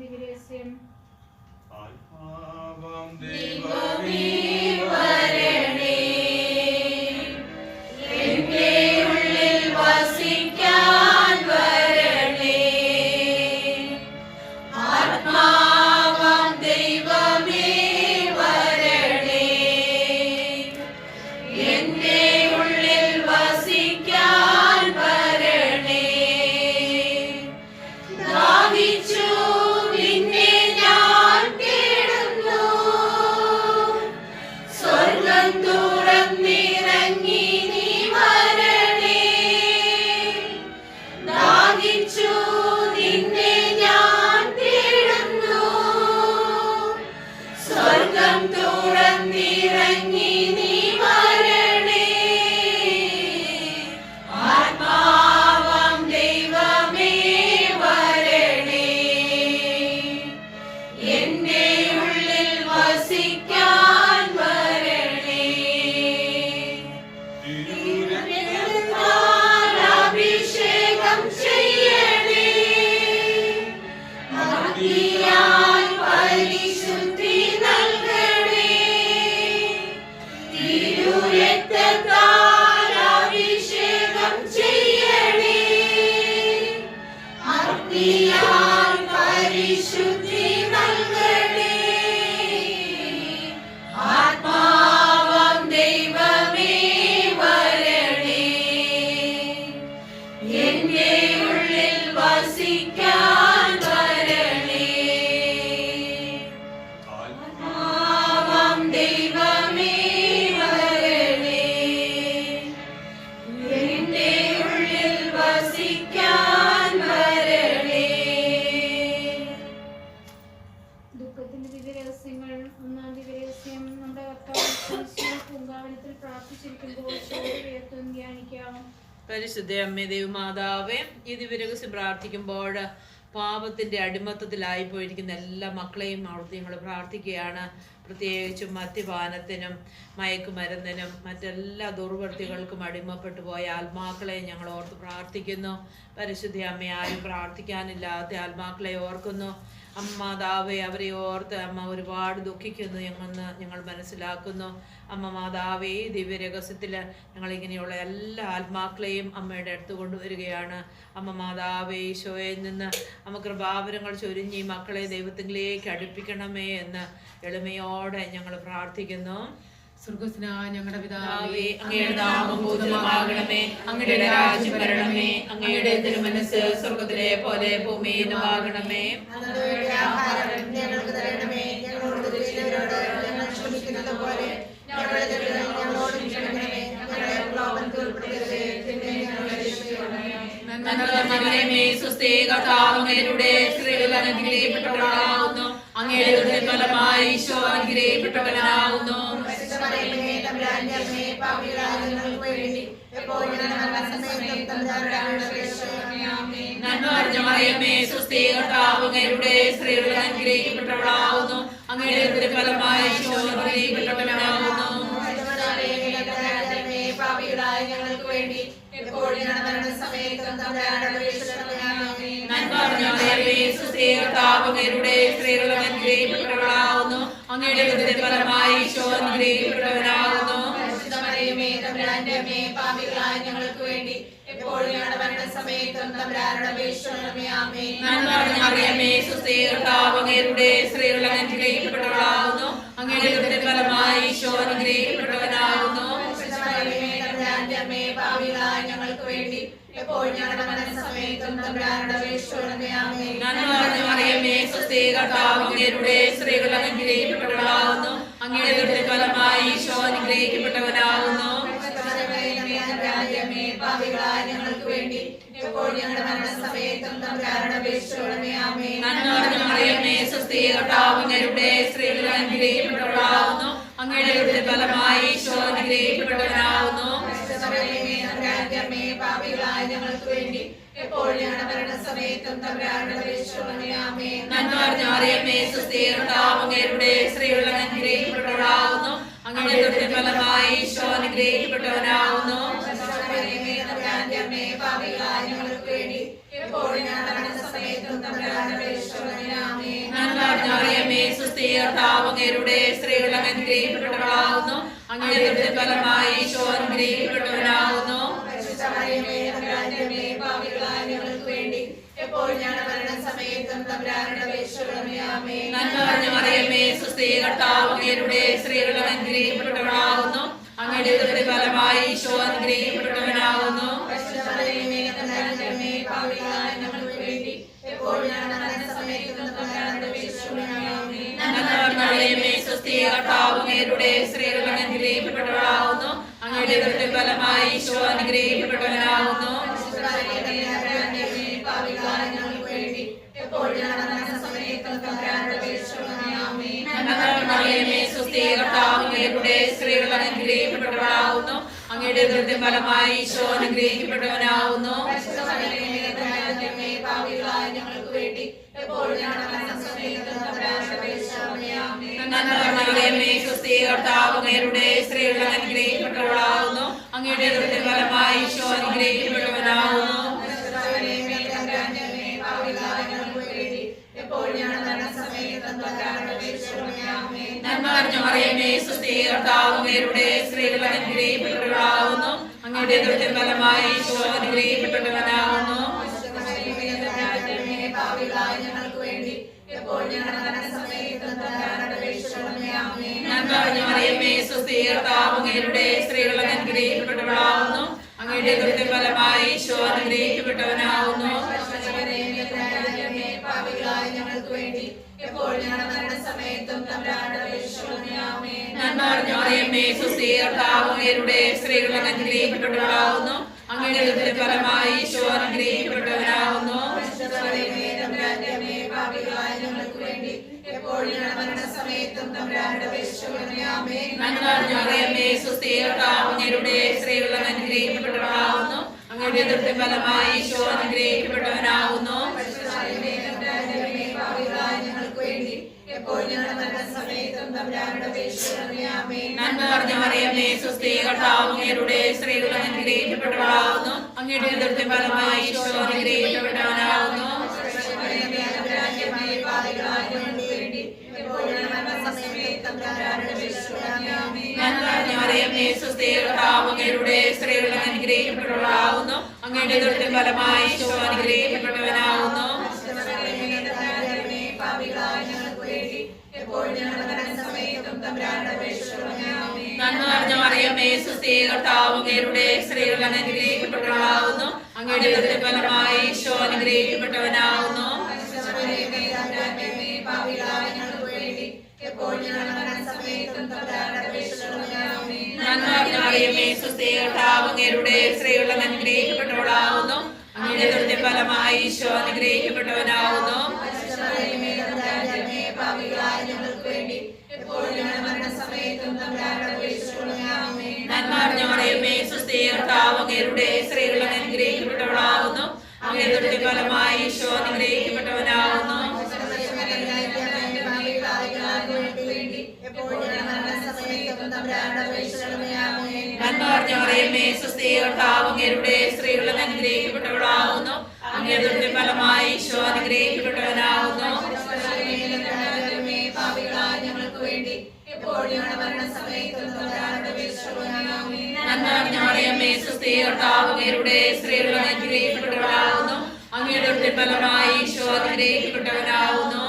ദിവ്യരഹസ്യം. പരിശുദ്ധ അമ്മേ ദൈവമാതാവേ, ഈ ദിവ്യരഹസ്യം പ്രാർത്ഥിക്കുമ്പോൾ പാപത്തിന്റെ അടിമത്തത്തിലായി പോയിരിക്കുന്ന എല്ലാ മക്കളെയും അവിടുത്തെ ഞങ്ങൾ പ്രാർത്ഥിക്കുകയാണ്. പ്രത്യേകിച്ചും മദ്യപാനത്തിനും മയക്കുമരുന്നിനും മറ്റെല്ലാ ദുർവൃത്തികൾക്കും അടിമപ്പെട്ടു പോയ ആത്മാക്കളെ ഞങ്ങൾ ഓർത്ത് പ്രാർത്ഥിക്കുന്നു. പരിശുദ്ധ അമ്മ, ആരും പ്രാർത്ഥിക്കാനില്ലാത്ത ആത്മാക്കളെ ഓർക്കുന്നു. അമ്മ മാതാവേ, അവരെ ഓർത്ത് അമ്മ ഒരുപാട് ദുഃഖിക്കുന്നു എന്ന് ഞങ്ങൾ മനസ്സിലാക്കുന്നു. അമ്മ മാതാവേ, ദിവ്യരഹസ്യത്തിൽ ഞങ്ങളിങ്ങനെയുള്ള എല്ലാ ആത്മാക്കളെയും അമ്മയുടെ അടുത്ത് കൊണ്ടുവരികയാണ്. അമ്മ മാതാവേ, ഈശോയിൽ നിന്ന് അമ്മ കൃപാവരങ്ങൾ ചൊരിഞ്ഞ് ഈ മക്കളെ ദൈവത്തിലേക്ക് അടുപ്പിക്കണമേ എന്ന് എളിമയോടെ ഞങ്ങൾ പ്രാർത്ഥിക്കുന്നു. സ്വർഗ്ഗസ്ഥനായ ഞങ്ങളുടെ പിതാവേ, അങ്ങയുടെ നാമം പൂജിതമാകണമേ, അങ്ങയുടെ രാജ്യം വരണമേ, അങ്ങയുടെ തിരുമനസ്സ് സ്വർഗ്ഗത്തിലെ പോലെ ഭൂമിയിലും ആകണമേ. ഞങ്ങൾക്ക് തരണമേ, ഞങ്ങളോട് തെറ്റുന്നവരോട് ഞങ്ങൾ ക്ഷമിക്കുന്നത് പോലെ ഞങ്ങളുടെ തെറ്റുകൾ ഞങ്ങളോട് ക്ഷമിക്കണമേ, ഞങ്ങളെ പ്രലോഭനത്തിൽ ഉൾപ്പെടുത്തരുതേ, തിന്മയിൽ ഞങ്ങളെ രക്ഷിക്കണമേ. നന്മ സുസ്ഥി കർത്താവ് അങ്ങയുടെ സ്ത്രീകൾ അനുഗ്രഹിക്കപ്പെട്ടവളാകുന്നു, അങ്ങയുടെ ഫലമായി ഈശോ അനുഗ്രഹിക്കപ്പെട്ടവനാകുന്നു. നന്മ നിറഞ്ഞ മറിയമേ, സുസ്ഥി കർത്താവ് അങ്ങയുടെ സ്ത്രീകൾ അനുഗ്രഹിക്കപ്പെട്ടവളാകുന്നു, അങ്ങയുടെ ഫലമായി ഈശോ അനുഗ്രഹിക്കപ്പെട്ടവനാകുന്നു. ഞങ്ങൾക്ക് വേണ്ടി എപ്പോഴും ഞങ്ങളുടെ മരണസമയത്തും തമ്പുരാനോട് അപേക്ഷിക്കണമേ. നന്മ നിറഞ്ഞ മറിയമേ, സുസ്ഥി കർത്താവ് അങ്ങയുടെ സ്ത്രീകൾ അനുഗ്രഹിക്കപ്പെട്ടവളാകുന്നു, അങ്ങയുടെ ഫലമായി ഈശോ അനുഗ്രഹിക്കപ്പെട്ടവനാകുന്നു. പാപികളായ ഞങ്ങൾക്ക് വേണ്ടി എപ്പോഴും ഞങ്ങളുടെ മരണസമയത്തും തമ്പുരാനോട് അപേക്ഷിക്കണമേ. ആമേൻ. നന്മ നിറഞ്ഞ മറിയമേ, സുസ്ഥി കർത്താവ് അങ്ങയുടെ സ്ത്രീകൾ അനുഗ്രഹിക്കപ്പെട്ടവളാകുന്നു, അങ്ങയുടെ ഫലമായി ഈശോ അനുഗ്രഹിക്കപ്പെട്ടവനാകുന്നു. പാപികളായ ഞങ്ങൾക്ക് വേണ്ടി എപ്പോഴും ഞങ്ങളുടെ മരണസമയത്തും തമ്പുരാനോട് അപേക്ഷിക്കണമേ. ആമേൻ. നന്മ നിറഞ്ഞ മറിയമേ, സുസ്ഥി കർത്താവ് അങ്ങയുടെ സ്ത്രീകൾ അനുഗ്രഹിക്കപ്പെട്ടവളാകുന്നു, അങ്ങയുടെ ഫലമായി ഈശോ അനുഗ്രഹിക്കപ്പെട്ടവനാകുന്നു. പാപികളായ ഞങ്ങൾക്ക് വേണ്ടി എപ്പോഴും ഞങ്ങളുടെ മരണസമയത്തും തമ്പുരാനോട് അപേക്ഷിക്കണമേ. ആമേൻ. നന്മ നിറഞ്ഞ മറിയമേ, സുസ്ഥി കർത്താവ് അങ്ങയുടെ സ്ത്രീകൾ അനുഗ്രഹിക്കപ്പെട്ടവളാകുന്നു, അങ്ങയുടെ ഫലമായി ഈശോ അനുഗ്രഹിക്കപ്പെട്ടവനാകുന്നു. പാപികളായ ഞങ്ങൾക്ക് വേണ്ടി എപ്പോഴും ഞങ്ങളുടെ മരണസമയത്തും തമ്പുരാനോട് അപേക്ഷിക്കണമേ. ആമേൻ. നന്മ നിറഞ്ഞ മറിയമേ, സുസ്ഥി കർത്താവ് അങ്ങയുടെ സ്ത്രീകൾ അനുഗ്രഹിക്കപ്പെട്ടവളാകുന്നു, അങ്ങയുടെ ഫലമായി ഈശോ അനുഗ്രഹിക്കപ്പെട്ടവനാകുന്നു. പാപികളായ ഞങ്ങൾക്ക് വേണ്ടി എപ്പോഴും ഞങ്ങളുടെ മരണസമയത്തും തമ്പുരാനോട് അപേക്ഷിക്കണമേ. ആമേൻ. കർത്താവ് അങ്ങയുടെ സ്ത്രീകൾ അനുഗ്രഹിക്കപ്പെട്ടവളാകുന്നു. അങ്ങയുടെ ഫലമായി ഈശോ അനുഗ്രഹിക്കപ്പെട്ടവനാകുന്നു. നന്മ നിറഞ്ഞ മറിയമേ സുസ്ഥി കർത്താവ് അങ്ങയുടെ സ്ത്രീകൾ അനുഗ്രഹിക്കപ്പെട്ടവളാകുന്നു. അങ്ങയുടെ ഫലമായി ഈശോ അനുഗ്രഹിക്കപ്പെട്ടവനാകുന്നു. കർത്താവ് അങ്ങയുടെ സ്ത്രീകൾ അനുഗ്രഹിക്കപ്പെട്ടവളാകുന്നു. അങ്ങയുടെ ഫലമായി ഈശോ അനുഗ്രഹിക്കപ്പെട്ടവനാകുന്നു. കർത്താവ് അങ്ങയുടെ സ്ത്രീകൾ അനുഗ്രഹിക്കപ്പെട്ടവളാകുന്നു. അങ്ങയുടെ ഫലമായി ഈശോ അനുഗ്രഹിക്കപ്പെട്ടവനാകുന്നു. കർത്താവ് അങ്ങയുടെ സ്ത്രീകൾ അനുഗ്രഹിക്കപ്പെട്ടവളാകുന്നു. അങ്ങയുടെ ഫലമായി ഈശോ അനുഗ്രഹിക്കപ്പെട്ടവനാകുന്നു. നന്മ നിറഞ്ഞ മറിയമേ സുസ്ഥി കർത്താവ് അങ്ങയുടെ സ്ത്രീകൾ അനുഗ്രഹിക്കപ്പെട്ടവളാകുന്നു. അങ്ങയുടെ ഫലമായി ഈശോ അനുഗ്രഹിക്കപ്പെട്ടവനാകുന്നു. നന്മ നിറഞ്ഞ മറിയമേ സുസ്ഥി കർത്താവ് അങ്ങയുടെ സ്ത്രീകൾ അനുഗ്രഹിക്കപ്പെട്ടവളാകുന്നു. അങ്ങയുടെ ഫലമായി ഈശോ അനുഗ്രഹിക്കപ്പെട്ടവനാകുന്നു. നന്മ നിറഞ്ഞ മറിയമേ സുസ്ഥി കർത്താവ് അങ്ങയുടെ സ്ത്രീകൾ അനുഗ്രഹിക്കപ്പെട്ടവളാകുന്നു. അങ്ങയുടെ ഫലമായി ഈശോ അനുഗ്രഹിക്കപ്പെട്ടവനാകുന്നു. നന്മ നിറഞ്ഞ മറിയമേ സുസ്ഥി കർത്താവ് അങ്ങയുടെ സ്ത്രീകൾ അനുഗ്രഹിക്കപ്പെട്ടവളാകുന്നു. അങ്ങയുടെ ഫലമായി ഈശോ അനുഗ്രഹിക്കപ്പെട്ടവനാകുന്നു. നന്മ നിറഞ്ഞ മറിയമേ സുസ്ഥി കർത്താവ് അങ്ങയുടെ സ്ത്രീകൾ അനുഗ്രഹിക്കപ്പെട്ടവളാകുന്നു. അങ്ങയുടെ ഫലമായി ഈശോ അനുഗ്രഹിക്കപ്പെട്ടവനാകുന്നു. നന്മ നിറഞ്ഞ മറിയമേ സുസ്ഥി കർത്താവ് അങ്ങയുടെ സ്ത്രീകൾ അനുഗ്രഹിക്കപ്പെട്ടവളാകുന്നു. അങ്ങയുടെ ഫലമായി ഈശോ അനുഗ്രഹിക്കപ്പെട്ടവനാകുന്നു. നന്മ നിറഞ്ഞ മറിയമേ സുസ്ഥി കർത്താവ് അങ്ങയുടെ സ്ത്രീകൾ അനുഗ്രഹിക്കപ്പെട്ടവളാകുന്നു. അങ്ങയുടെ ഫലമായി ഈശോ അനുഗ്രഹിക്കപ്പെട്ടവനാകുന്നു. നന്മ നിറഞ്ഞ മറിയമേ സുസ്ഥി കർത്താവ് അങ്ങയുടെ സ്ത്രീകൾ അനുഗ്രഹിക്കപ്പെട്ടവളാകുന്നു. അങ്ങയുടെ ഫലമായി ഈശോ അനുഗ്രഹിക്കപ്പെട്ടവനാകുന്നു. നന്മ നിറഞ്ഞ മറിയമേ സുസ്ഥി കർത്താവ് അങ്ങയുടെ സ്ത്രീകൾ അനുഗ്രഹിക്കപ്പെട്ടവളാകുന്നു. അങ്ങയുടെ ഫലമായി ഈശോ അനുഗ്രഹിക്കപ്പെട്ടവനാകുന്നു. നന്മ നിറഞ്ഞ മറിയമേ സുസ്ഥി കർത്താവ് അങ്ങയുടെ സ്ത്രീകൾ അനുഗ്രഹിക്കപ്പെട്ടവളാകുന്നു. അങ്ങയുടെ ഫലമായി ഈശോ അനുഗ്രഹിക്കപ്പെട്ടവനാകുന്നു. നന്മ നിറഞ്ഞ മറിയമേ സുസ്ഥി കർത്താവ് അങ്ങയുടെ സ്ത്രീകൾ അനുഗ്രഹിക്കപ്പെട്ടവളാകുന്നു. അങ്ങയുടെ ഫലമായി ഈശോ അനുഗ്രഹിക്കപ്പെട്ടവനാകുന്നു.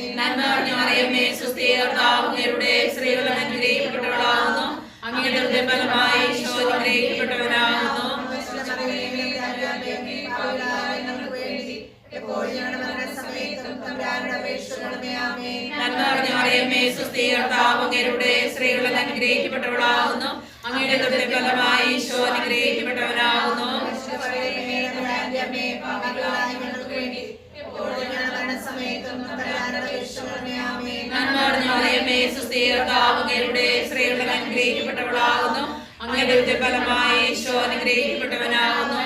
നന്മ നിറഞ്ഞ മറിയമേ സുസ്ഥി കർത്താവ് അങ്ങയുടെ സ്ത്രീകൾ അനുഗ്രഹിക്കപ്പെട്ടവളാകുന്നു. അങ്ങയുടെ ഫലമായി ഈശോ അനുഗ്രഹിക്കപ്പെട്ടവനാകുന്നു. നന്മ നിറഞ്ഞ മറിയമേ സുസ്ഥി കർത്താവ് അങ്ങയുടെ സ്ത്രീകൾ അനുഗ്രഹിക്കപ്പെട്ടവളാകുന്നു. അങ്ങയുടെ ഫലമായി ഈശോ അനുഗ്രഹിക്കപ്പെട്ടവനാകുന്നു. നന്മ നിറഞ്ഞ മറിയമേ സുസ്ഥി കർത്താവ് അങ്ങയുടെ സ്ത്രീകൾ അനുഗ്രഹിക്കപ്പെട്ടവളാകുന്നു. അങ്ങയുടെ ഫലമായി ഈശോ അനുഗ്രഹിക്കപ്പെട്ടവനാകുന്നു.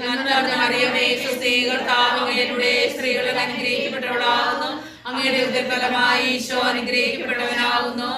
നന്മ നിറഞ്ഞ മറിയമേ സുസ്ഥി കർത്താവ് അങ്ങയുടെ സ്ത്രീകൾ അനുഗ്രഹിക്കപ്പെട്ടവളാകുന്നു. അങ്ങയുടെ ഫലമായി ഈശോ അനുഗ്രഹിക്കപ്പെട്ടവനാകുന്നു.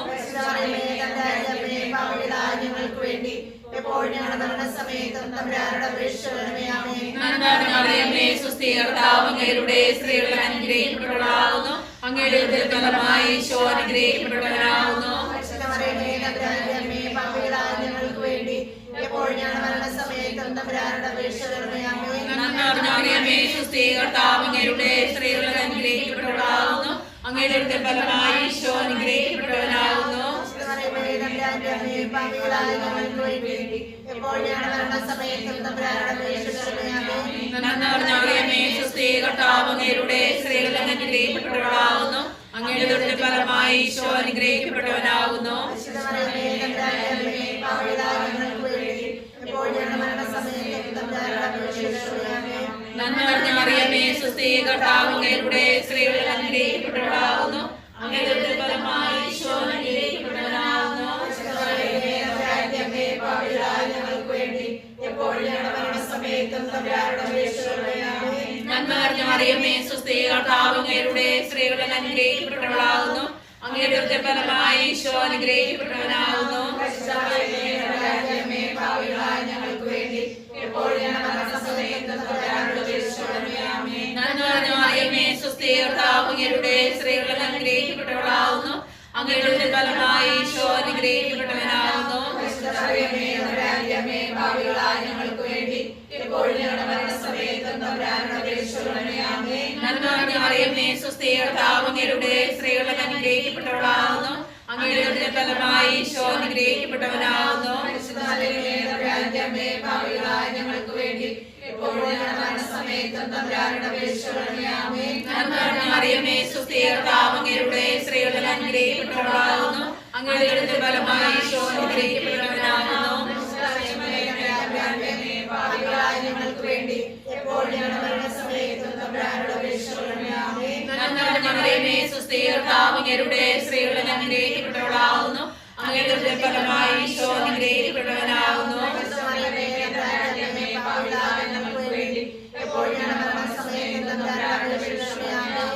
എപ്പോഴും ഞങ്ങളുടെ മരണസമയത്തും തമ്പുരാനോട് അപേക്ഷിക്കണമേ. ആമേൻ. നന്മ നിറഞ്ഞ മറിയമേ, സുസ്ഥി കർത്താവ് അങ്ങയുടെ സ്ത്രീകളിൽ അനുഗ്രഹിക്കപ്പെട്ടവളാകുന്നു. അങ്ങയുടെ ഫലമായി ഈശോ അനുഗ്രഹിക്കപ്പെട്ടവനാകുന്നു. പരിശുദ്ധമറിയമേ, തമ്പുരാന്റെ അമ്മേ, പാപികളായ ഞങ്ങൾക്ക് വേണ്ടി എപ്പോഴും ഞങ്ങളുടെ മരണസമയത്തും തമ്പുരാനോട് അപേക്ഷിക്കണമേ. ആമേൻ. നന്മ നിറഞ്ഞ മറിയമേ, സുസ്ഥി കർത്താവ് അങ്ങയുടെ സ്ത്രീകളിൽ അനുഗ്രഹിക്കപ്പെട്ടവളാകുന്നു. അങ്ങയുടെ ഫലമായി ഈശോ അനുഗ്രഹിക്കപ്പെട്ടവനാകുന്നു. പരിശുദ്ധമറിയമേ, തമ്പുരാന്റെ അമ്മേ, പാപികളായ ഞങ്ങൾക്ക് വേണ്ടി എപ്പോഴും ഞങ്ങളുടെ മരണസമയത്തും തമ്പുരാനോട് അപേക്ഷിക്കണമേ. ആമേൻ. നന്മ നിറഞ്ഞ മറിയമേ, സുസ്ഥി കർത്താവ് അങ്ങയുടെ സ്ത്രീകളിൽ അനുഗ്രഹിക്കപ്പെട്ടവളാകുന്നു. അങ്ങയുടെ ഫലമായി ഈശോ അനുഗ്രഹിക്കപ്പെട്ടവനാകുന്നു. പരിശുദ്ധമറിയമേ, തമ്പുരാന്റെ അമ്മേ, പാപികളായ ഞങ്ങൾക്ക് വേണ്ടി എപ്പോഴും ഞങ്ങളുടെ മരണസമയത്തും തമ്പുരാനോട് അപേക്ഷിക്കണമേ. ആമേൻ. നന്മ നിറഞ്ഞ മറിയമേ, സുസ്ഥി കർത്താവ് അങ്ങയുടെ സ്ത്രീകളിൽ അനുഗ്രഹിക്കപ്പെട്ടവളാകുന്നു. അങ്ങയുടെ ഫലമായി ഈശോ അനുഗ്രഹിക്കപ്പെട്ടവനാകുന്നു. പരിശുദ്ധമറിയമേ, തമ്പുരാന്റെ അമ്മേ, പാപികളായ ഞങ്ങൾക്ക് വേണ്ടി എപ്പോഴും ഞങ്ങളുടെ മരണസമയത്തും തമ്പുരാനോട് അപേക്ഷിക്കണമേ. ആമേൻ. നന്മ നിറഞ്ഞ മറിയമേ, സുസ്ഥി കർത്താവ് അങ്ങയുടെ സ്ത്രീകളിൽ അനുഗ്രഹിക്കപ്പെട്ടവളാകുന്നു. അങ്ങയുടെ ഫലമായി ഈശോ അനുഗ്രഹിക്കപ്പെട്ടവനാകുന്നു. പരിശുദ്ധമറിയമേ, തമ്പുരാന്റെ അമ്മേ, പാപികളായ ഞങ്ങൾക്ക് വേണ്ടി എപ്പോഴും ഞങ്ങളുടെ മരണസമയത്തും തമ്പുരാനോട് അപേക്ഷിക്കണമേ. ആമേൻ. നന്മ നിറഞ്ഞ മറിയമേ, സുസ്ഥി കർത്താവ് അങ്ങയുടെ സ്ത്രീകളിൽ അനുഗ്രഹിക്കപ്പെട്ടവളാകുന്നു. അങ്ങയുടെ ഫലമായി ഈശോ അനുഗ്രഹിക്കപ്പെട്ടവനാകുന്നു. പരിശുദ്ധമറിയമേ, തമ്പുരാന്റെ അമ്മേ, പാപികളായ ഞങ്ങൾക്ക് വേണ്ടി എപ്പോഴും ഞങ്ങളുടെ മരണസമയത്തും തമ്പുരാനോട് അപേക്ഷിക്കണമേ. ആമേൻ. നന്മ നിറഞ്ഞ മറിയമേ, സുസ്ഥി കർത്താവ് അങ്ങയുടെ സ്ത്രീകളിൽ അനുഗ്രഹിക്കപ്പെട്ടവളാകുന്നു. അങ്ങയുടെ ഫലമായി ഈശോ അനുഗ്രഹിക്കപ്പെട്ടവനാകുന്നു. പരിശുദ്ധമറിയമേ, തമ്പുരാന്റെ അമ്മേ, പാപികളായ ഞങ്ങൾക്ക് വേണ്ടി എപ്പോഴും ഞങ്ങളുടെ മരണസമയത്തും തമ്പുരാനോട് അപേക്ഷിക്കണമേ. ആമേൻ. നന്മ നിറഞ്ഞ മറിയമേ, സുസ്ഥി കർത്താവ് അങ്ങയുടെ സ്ത്രീകളിൽ അനുഗ്രഹിക്കപ്പെട്ടവളാകുന്നു. അങ്ങയുടെ ഫലമായി ഈശോ അനുഗ്രഹിക്കപ്പെട്ടവനാകുന്നു. പരിശുദ്ധമറിയമേ, തമ്പുരാന്റെ അമ്മേ, പാപികളായ ഞങ്ങൾക്ക് വേണ്ടി എപ്പോഴും ഞങ്ങളുടെ മരണസമയത്തും തമ്പുരാനോട് അപേക്ഷിക്കണമേ. ആമേൻ. നന്മ നിറഞ്ഞ മറിയമേ, സുസ്ഥി കർത്താവ് അങ്ങയുടെ സ്ത്രീകളിൽ അനുഗ്രഹിക്കപ്പെട്ടവളാകുന്നു. അങ്ങയുടെ ഫലമായി ഈശോ അനുഗ്രഹിക്കപ്പെട്ടവനാകുന്നു. പരിശുദ്ധമറിയമേ, തമ്പുരാന്റെ അമ്മേ, പാപികളായ ഞങ്ങൾക്ക് വേണ്ടി എപ്പോഴും ഞങ്ങളുടെ മരണസമയത്തും തമ്പുരാനോട് അപേക്ഷിക്കണമേ. ആമേൻ.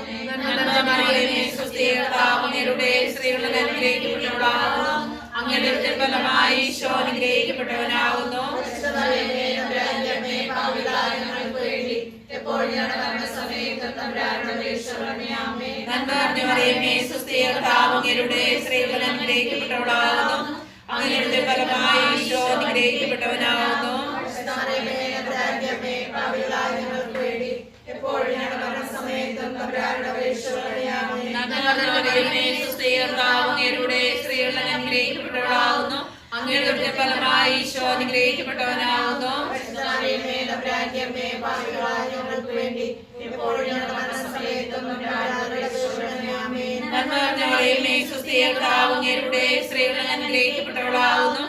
നന്മ മറിയമേ, സുസ്ഥി കർത്താവ് അങ്ങയുടെ സ്ത്രീകളിൽ അനുഗ്രഹിക്കപ്പെട്ടവളാകുന്നു. അങ്ങയുടെ ഫലമായി ഈശോ അനുഗ്രഹിക്കപ്പെട്ടവനാകുന്നു. പരിശുദ്ധമറിയമേ, തമ്പുരാന്റെ അമ്മേ, പാപികളായ ഞങ്ങൾക്ക് വേണ്ടി എപ്പോഴും ഞങ്ങളുടെ മരണസമയത്തും തമ്പുരാനോട് അപേക്ഷിക്കണമേ. ആമേൻ. നന്മ നിറഞ്ഞ മറിയമേ, സുസ്ഥി കർത്താവ് അങ്ങയുടെ സ്ത്രീകളിൽ അനുഗ്രഹിക്കപ്പെട്ടവളാകുന്നു. അങ്ങയുടെ ഫലമായി ഈശോ അനുഗ്രഹിക്കപ്പെട്ടവനാകുന്നു. പരിശുദ്ധമറിയമേ, തമ്പുരാന്റെ അമ്മേ, പാപികളായ ഞങ്ങൾക്ക് വേണ്ടി എപ്പോഴും ഞങ്ങളുടെ മരണസമയത്തും തമ്പുരാനോട് അപേക്ഷിക്കണമേ. ആമേൻ. നന്മ നിറഞ്ഞ മറിയമേ, സുസ്ഥി കർത്താവ് അങ്ങയുടെ സ്ത്രീകളിൽ അനുഗ്രഹിക്കപ്പെട്ടവളാകുന്നു. അങ്ങയുടെ ഫലമായി ഈശോ അനുഗ്രഹിക്കപ്പെട്ടവനാകുന്നു. പരിശുദ്ധമറിയമേ, തമ്പുരാന്റെ അമ്മേ, പാപികളായ ഞങ്ങൾക്ക് വേണ്ടി എപ്പോഴും ഞങ്ങളുടെ മരണസമയത്തും തമ്പുരാനോട് അപേക്ഷിക്കണമേ. ആമേൻ. നന്മ നിറഞ്ഞ മറിയമേ, സുസ്ഥി കർത്താവ് അങ്ങയുടെ സ്ത്രീകളിൽ അനുഗ്രഹിക്കപ്പെട്ടവളാകുന്നു.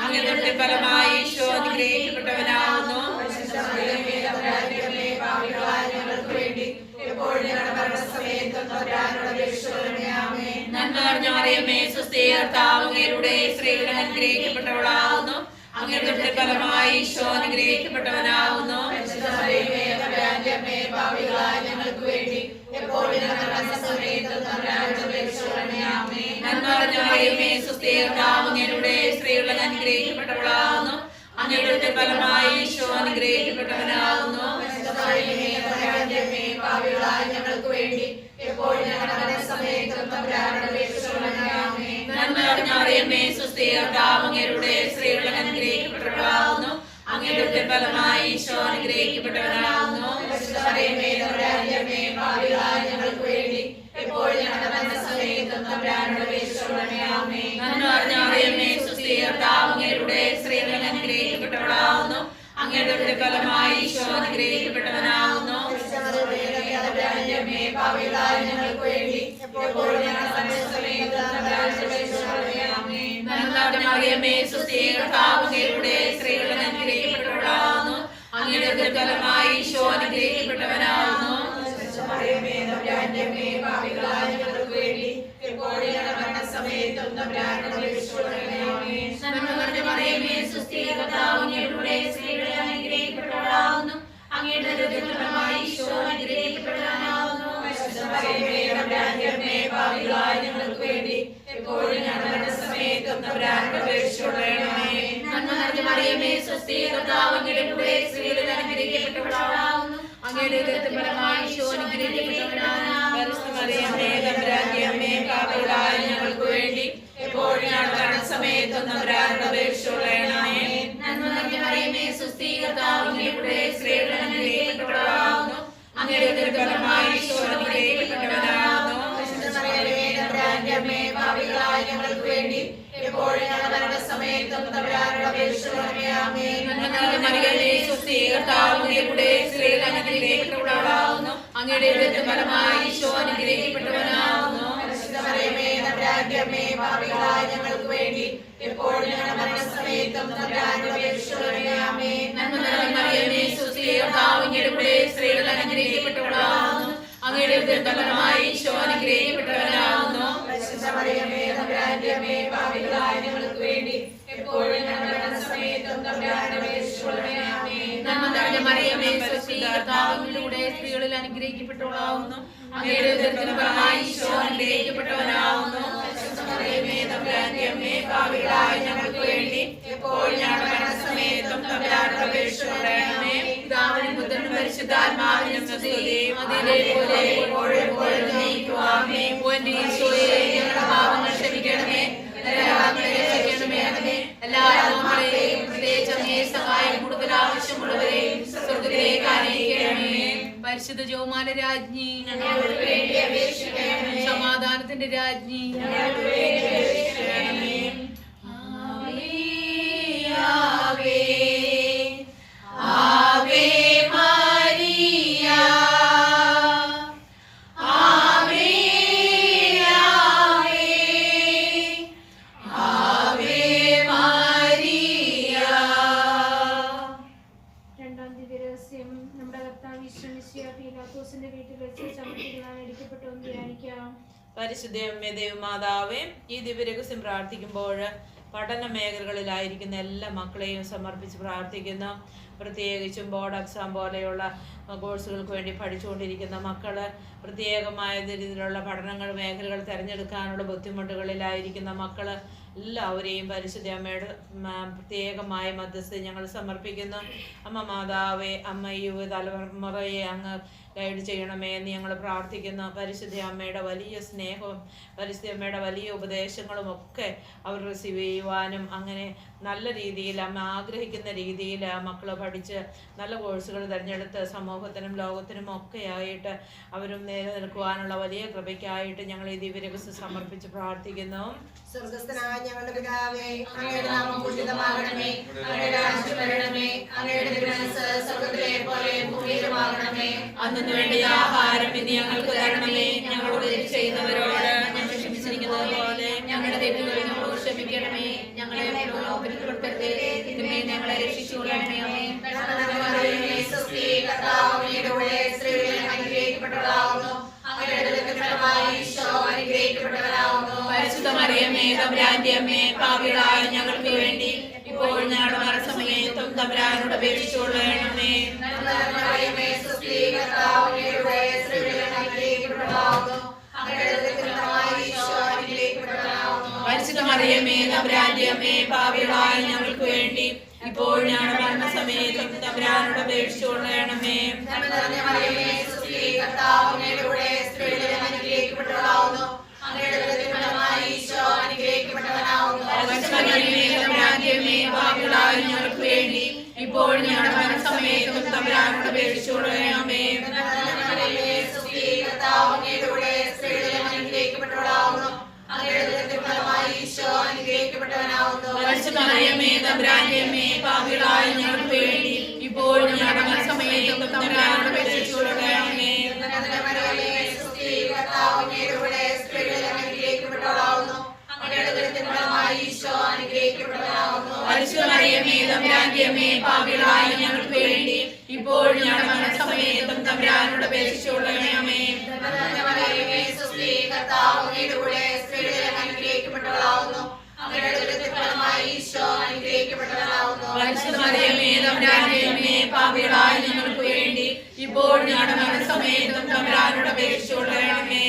അങ്ങയുടെ ഫലമായി ഈശോ അനുഗ്രഹിക്കപ്പെട്ടവനാകുന്നു. പരിശുദ്ധമറിയമേ, തമ്പുരാന്റെ അമ്മേ, പാപികളായ ഞങ്ങൾക്ക് വേണ്ടി എപ്പോഴും ഞങ്ങളുടെ മരണസമയത്തും തമ്പുരാനോട് അപേക്ഷിക്കണമേ. ആമേൻ. നന്മ നിറഞ്ഞ മറിയമേ, സുസ്ഥി കർത്താവ് അങ്ങയുടെ സ്ത്രീകളിൽ അനുഗ്രഹിക്കപ്പെട്ടവളാകുന്നു. അങ്ങയുടെ ഫലമായി ഈശോ അനുഗ്രഹിക്കപ്പെട്ടവനാകുന്നു. പരിശുദ്ധമറിയമേ, തമ്പുരാന്റെ അമ്മേ, പാപികളായ ഞങ്ങൾക്ക് വേണ്ടി എപ്പോഴും ഞങ്ങളുടെ മരണസമയത്തും തമ്പുരാനോട് അപേക്ഷിക്കണമേ. ആമേൻ. നന്മ നിറഞ്ഞ മറിയമേ, സുസ്ഥി കർത്താവ് അങ്ങയുടെ സ്ത്രീകളിൽ അനുഗ്രഹിക്കപ്പെട്ടവളാകുന്നു. അങ്ങയുടെ ഫലമായി ഈശോ അനുഗ്രഹിക്കപ്പെട്ടവനാകുന്നു. പരിശുദ്ധമറിയമേ, തമ്പുരാന്റെ അമ്മേ, പാപികളായ ഞങ്ങൾക്ക് വേണ്ടി എപ്പോഴും ഞങ്ങളുടെ മരണസമയത്തും തമ്പുരാനോട് അപേക്ഷിക്കണമേ. ആമേൻ. നന്മ നിറഞ്ഞ മറിയമേ, സുസ്ഥി കർത്താവ് അങ്ങയുടെ സ്ത്രീകളിൽ അനുഗ്രഹിക്കപ്പെട്ടവളാകുന്നു. അങ്ങയുടെ ഫലമായി ഈശോ അനുഗ്രഹിക്കപ്പെട്ടവനാകുന്നു. പരിശുദ്ധമറിയമേ, തമ്പുരാന്റെ അമ്മേ, പാപികളായ ഞങ്ങൾക്ക് വേണ്ടി എപ്പോഴും ഞങ്ങളുടെ മരണസമയത്തും തമ്പുരാനോട് അപേക്ഷിക്കണമേ. ആമേൻ. നന്മ നിറഞ്ഞ മറിയമേ, സുസ്ഥി കർത്താവ് അങ്ങയുടെ സ്ത്രീകളിൽ അനുഗ്രഹിക്കപ്പെട്ടവളാകുന്നു. അങ്ങയുടെ ഫലമായി ഈശോ അനുഗ്രഹിക്കപ്പെട്ടവനാകുന്നു. പരിശുദ്ധമറിയമേ, തമ്പുരാന്റെ അമ്മേ, പാപികളായ ഞങ്ങൾക്ക് വേണ്ടി എപ്പോഴും ഞങ്ങളുടെ മരണസമയത്തും തമ്പുരാനോട് അപേക്ഷിക്കണമേ. ആമേൻ. നന്മ നിറഞ്ഞ മറിയമേ, സുസ്ഥി കർത്താവ് അങ്ങയുടെ സ്ത്രീകളിൽ അനുഗ്രഹിക്കപ്പെട്ടവളാകുന്നു. അങ്ങയുടെ ഫലമായി ഈശോ അനുഗ്രഹിക്കപ്പെട്ടവനാകുന്നു. പരിശുദ്ധമറിയമേ, തമ്പുരാന്റെ അമ്മേ, പാപികളായ ഞങ്ങൾക്ക് വേണ്ടി എപ്പോഴും ഞങ്ങളുടെ മരണസമയത്തും തമ്പുരാനോട് അപേക്ഷിക്കണമേ. ആമേൻ. നന്മ നിറഞ്ഞ മറിയമേ, സുസ്ഥി കർത്താവ് അങ്ങയുടെ സ്ത്രീകളിൽ അനുഗ്രഹിക്കപ്പെട്ടവളാകുന്നു. അങ്ങയുടെ ഫലമായി ഈശോ അനുഗ്രഹിക്കപ്പെട്ടവനാകുന്നു. പരിശുദ്ധമറിയമേ, തമ്പുരാന്റെ അമ്മേ, പാപികളായ ഞങ്ങൾക്ക് വേണ്ടി എപ്പോഴും ഞങ്ങളുടെ മരണസമയത്തും തമ്പുരാനോട് അപേക്ഷിക്കണമേ. നന്മ നിറഞ്ഞ മറിയമേ സ്വസ്തി കർത്താവ് അങ്ങയുടെ കൂടെ സ്ത്രീകളിൽ അനുഗ്രഹിക്കപ്പെട്ടവളാകുന്നു അങ്ങയുടെ ഉദരത്തിൻ ഫലമായി ഈശോ അനുഗ്രഹിക്കപ്പെട്ടവനാകുന്നു പരിശുദ്ധ മറിയമേ തമ്പുരാന്റെ അമ്മേ പാപികളായ ഞങ്ങൾക്ക് വേണ്ടി എപ്പോഴും ഞങ്ങളുടെ മരണസമയത്തും തമ്പുരാനോട് അപേക്ഷിച്ചുകൊള്ളണമേ. നന്മ നിറഞ്ഞ മറിയമേ സ്വസ്തി കർത്താവ് അങ്ങയുടെ കൂടെ സ്ത്രീകളിൽ അനുഗ്രഹിക്കപ്പെട്ടവളാകുന്നു അങ്ങയുടെ ഉദരത്തിൻ ഫലമായി ഈശോ അനുഗ്രഹിക്കപ്പെട്ടവനാകുന്നു പരിശുദ്ധ മറിയമേ തമ്പുരാന്റെ അമ്മേ പാപികളായ ഞങ്ങൾക്ക് വേണ്ടി എപ്പോഴും ഞങ്ങളുടെ മരണസമയത്തും തമ്പുരാനോട് അപേക്ഷിച്ചുകൊള്ളണമേ. ആമേൻ. നന്മ നിറഞ്ഞ മറിയമേ സ്വസ്തി കർത്താവ് അങ്ങയുടെ കൂടെ സ്ത്രീകളിൽ അനുഗ്രഹിക്കപ്പെട്ടവളാകുന്നു അങ്ങയുടെ ഉദരത്തിൻ ഫലമായി ഈശോ അനുഗ്രഹിക്കപ്പെട്ടവനാകുന്നു പരിശുദ്ധ മറിയമേ തമ്പുരാന്റെ അമ്മേ പാപികളായ ഞങ്ങൾക്ക് വേണ്ടി എപ്പോഴും ഞങ്ങളുടെ മരണസമയത്തും തമ്പുരാനോട് അപേക്ഷിച്ചുകൊള്ളണമേ. ആമേൻ. നന്മ നിറഞ്ഞ മറിയമേ സ്വസ്തി കർത്താവ് അങ്ങയുടെ കൂടെ സ്ത്രീകളിൽ അനുഗ്രഹിക്കപ്പെട്ടവളാകുന്നു അങ്ങയുടെ ഉദരത്തിൻ ഫലമായി ഈശോ അനുഗ്രഹിക്കപ്പെട്ടവനാകുന്നു പരിശുദ്ധ മറിയമേ തമ്പുരാന്റെ അമ്മേ പാപികളായ ഞങ്ങൾക്ക് വേണ്ടി എപ്പോഴും ഞങ്ങളുടെ മരണസമയത്തും തമ്പുരാനോട് അപേക്ഷിച്ചുകൊള്ളണമേ. ആമേൻ. നന്മ നിറഞ്ഞ മറിയമേ സ്വസ്തി കർത്താവ് അങ്ങയുടെ കൂടെ സ്ത്രീകളിൽ അനുഗ്രഹിക്കപ്പെട്ടവളാകുന്നു അങ്ങയുടെ ഉദരത്തിൻ ഫലമായി ഈശോ അനുഗ്രഹിക്കപ്പെട്ടവനാകുന്നു പരിശുദ്ധ മറിയമേ തമ്പുരാന്റെ അമ്മേ പാപികളായ ഞങ്ങൾക്ക് വേണ്ടി എപ്പോഴും ഞങ്ങളുടെ മരണസമയത്തും തമ്പുരാനോട് അപേക്ഷിച്ചുകൊള്ളണമേ. പിതാവിനും പുത്രനും പരിശുദ്ധാത്മാവിനും സ്തുതി അതിലെ പോലെ എപ്പോഴും എപ്പോഴും എന്നേക്കും ആമേൻ. ഓ എന്റെ ഈശോയെ ഞങ്ങളുടെ പാപങ്ങൾ ക്ഷമിക്കണമേ നരകങ്ങളെ രക്ഷിക്കണമേ എല്ലാ രോഗങ്ങളെയും പ്രത്യേകിച്ച് അങ്ങേ സഹായം കൂടുതൽ ആവശ്യമുള്ളവരെയും സ്വർഗ്ഗത്തിലേക്ക് ആനയിക്കണമേ. പരിശുദ്ധ ജോമാന രാജ്ഞി ഞങ്ങൾക്ക് വേണ്ടി അപേക്ഷിക്കണമേ. സമാധാനത്തിന്റെ രാജ്ഞി ഞങ്ങൾക്ക് വേണ്ടി അപേക്ഷിക്കണമേ. ആവേ ആവേ ആവേ മരിയ ആവേ ആവേ ആവേ മരിയ. രണ്ടാം ദിവ്യരഹസ്യം നമ്മുടെ കർത്താവ് ഈശോ പീലാത്തോസിന്റെ വീട്ടിൽ വെച്ച് ചമട്ടികളാൽ അടിക്കപ്പെട്ടു എന്ന് ധ്യാനിക്കാം. പരിശുദ്ധ അമ്മേ ദൈവമാതാവേ, ഈ ദിവ്യരഹസ്യം പ്രാർത്ഥിക്കുമ്പോൾ പഠന മേഖലകളിലായിരിക്കുന്ന എല്ലാ മക്കളെയും സമർപ്പിച്ച് പ്രാർത്ഥിക്കുന്നു. പ്രത്യേകിച്ചും ബോർഡ് എക്സാം പോലെയുള്ള കോഴ്സുകൾക്ക് വേണ്ടി പഠിച്ചുകൊണ്ടിരിക്കുന്ന മക്കൾ, പ്രത്യേകമായ രീതിയിലുള്ള പഠനങ്ങൾ മേഖലകൾ തിരഞ്ഞെടുക്കാനുള്ള ബുദ്ധിമുട്ടുകളിലായിരിക്കുന്ന മക്കൾ എല്ലാവരെയും പരിശുദ്ധ അമ്മയുടെ പ്രത്യേകമായ മധ്യസ്ഥ ഞങ്ങൾ സമർപ്പിക്കുന്നു. അമ്മ മാതാവേ, അമ്മ ഈ തലമുറയെ അങ്ങ് ഗൈഡ് ചെയ്യണമേ എന്ന് ഞങ്ങൾ പ്രാർത്ഥിക്കുന്നു. പരിശുദ്ധ അമ്മയുടെ വലിയ സ്നേഹവും പരിശുദ്ധ അമ്മയുടെ വലിയ ഉപദേശങ്ങളും ഒക്കെ അവർ റിസീവ് ചെയ്യുവാനും അങ്ങനെ നല്ല രീതിയിൽ അമ്മ ആഗ്രഹിക്കുന്ന രീതിയിൽ ആ മക്കൾ പഠിച്ച് നല്ല കോഴ്സുകൾ തിരഞ്ഞെടുത്ത് സമൂഹത്തിനും ലോകത്തിനും ഒക്കെ ആയിട്ട് അവരും നിലനിൽക്കുവാനുള്ള വലിയ കൃപയ്ക്കായിട്ട് ഞങ്ങൾ ഈ ദിവ്യരഹസ്യം സമർപ്പിച്ച് പ്രാർത്ഥിക്കുന്നു. സ്വർഗ്ഗസ്ഥനായ ഞങ്ങളുടെ പിതാവേ, അങ്ങയുടെ നാമം പൂജിതമാകണമേ. അങ്ങയുടെ രാജ്യം വരണമേ. അങ്ങയുടെ തിരുമനസ്സ് സ്വർഗ്ഗത്തിലെ പോലെ ഭൂമിയിലുമാകണമേ. അന്നു വേണ്ടി ആഹാരം ഇന്ന് ഞങ്ങൾക്ക് തരണമേ. ഞങ്ങളോട് തെറ്റ് ചെയ്യുന്നവരോട് ഞങ്ങൾ ക്ഷമിച്ചിരിക്കുന്നത് പോലെ ഞങ്ങളുടെ തെറ്റുകൾ ഞങ്ങളോട് ക്ഷമിക്കണമേ. ഞങ്ങളെ പ്രലോഭനത്തിൽപ്പെടുത്തരുതേ, തിന്മയിൽ നിന്ന് ഞങ്ങളെ രക്ഷിച്ചുകൊള്ളണമേ. ആമേൻ. മറിയമേ സ്വസ്തി കർത്താവ് അങ്ങയുടെ കൂടെ സ്ത്രീകളിൽ അനുഗ്രഹിക്കപ്പെട്ടവളാകുന്നു അങ്ങയുടെ ഉദരത്തിൻ ഫലമായി ഈശോ അനുഗ്രഹിക്കപ്പെട്ടവനാകുന്നു. പരിശുദ്ധ മറിയമേ തമ്പുരാന്റെ അമ്മേ പാപികളായ ഞങ്ങൾക്ക് വേണ്ടി ഇപ്പോഴും ഞങ്ങളുടെ മരണസമയത്തും തമ്പുരാനോട് അപേക്ഷിച്ചുകൊള്ളണമേ. മറിയമേ സ്വസ്തി കർത്താവ് അങ്ങയുടെ കൂടെ സ്ത്രീകളിൽ അനുഗ്രഹിക്കപ്പെട്ടവളാകുന്നു അങ്ങയുടെ ഉദരത്തിൻ ഫലമായി ഈശോ അനുഗ്രഹിക്കപ്പെട്ടവനാകുന്നു. പരിശുദ്ധ മറിയമേ തമ്പുരാന്റെ അമ്മേ പാപികളായ ഞങ്ങൾക്ക് വേണ്ടി ഇപ്പോഴും ഞങ്ങളുടെ മരണസമയത്തും തമ്പുരാനോട് അപേക്ഷിച്ചുകൊള്ളണമേ. മറിയമേ സ്വസ്തി കർത്താവ് അങ്ങയുടെ കൂടെ സ്ത്രീകളിൽ അനുഗ്രഹിക്കപ്പെട്ടവളാകുന്നു അങ്ങയുടെ ഉദരത്തിൻ ഫലമായി ഈശോ അനുഗ്രഹിക്കപ്പെട്ടവനാകുന്നു. പരിശുദ്ധ മറിയമേ തമ്പുരാന്റെ അമ്മേ പാപികളായ ഞങ്ങൾക്ക് വേണ്ടി ഇപ്പോഴും ഞങ്ങളുടെ മരണസമയത്തും തമ്പുരാനോട് അപേക്ഷിച്ചുകൊള്ളണമേ. മറിയമേ സ്വസ്തി കർത്താവ് അങ്ങയുടെ കൂടെ സ്ത്രീകളിൽ അനുഗ്രഹിക്കപ്പെട്ടവളാകുന്നു അങ്ങയുടെ ഉദരത്തിൻ ഫലമായി ഈശോ അനുഗ്രഹിക്കപ്പെട്ടവനാകുന്നു. പരിശുദ്ധ മറിയമേ തമ്പുരാന്റെ അമ്മേ പാപികളായ ഞങ്ങൾക്ക് വേണ്ടി ഇപ്പോഴും ഞങ്ങളുടെ മരണസമയത്തും തമ്പുരാനോട് അപേക്ഷിച്ചുകൊള്ളണമേ. മറിയമേ സ്വസ്തി കർത്താവ് അങ്ങയുടെ കൂടെ സ്ത്രീകളിൽ അനുഗ്രഹിക്കപ്പെട്ടവളാകുന്നു അങ്ങയുടെ ഉദരത്തിൻ ഫലമായി ഈശോ അനുഗ്രഹിക്കപ്പെട്ടവനാകുന്നു. പരിശുദ്ധ മറിയമേ തമ്പുരാന്റെ അമ്മേ പാപികളായ ഞങ്ങൾക്ക് വേണ്ടി ഇപ്പോഴും ഞങ്ങളുടെ മരണസമയത്തും തമ്പുരാനോട് അപേക്ഷിച്ചുകൊള്ളണമേ. മറിയമേ സ്വസ്തി കർത്താവ് അങ്ങയുടെ കൂടെ സ്ത്രീകളിൽ അനുഗ്രഹിക്കപ്പെട്ടവളാകുന്നു അങ്ങയുടെ ഉദരത്തിൻ ഫലമായി ഈശോ അനുഗ്രഹിക്കപ്പെട്ടവനാകുന്നു. പരിശുദ്ധ മറിയമേ തമ്പുരാന്റെ അമ്മേ പാപികളായ ഞങ്ങൾക്ക് വേണ്ടി ഇപ്പോഴും ഞങ്ങളുടെ മരണസമയത്തും തമ്പുരാനോട് അപേക്ഷിച്ചുകൊള്ളണമേ.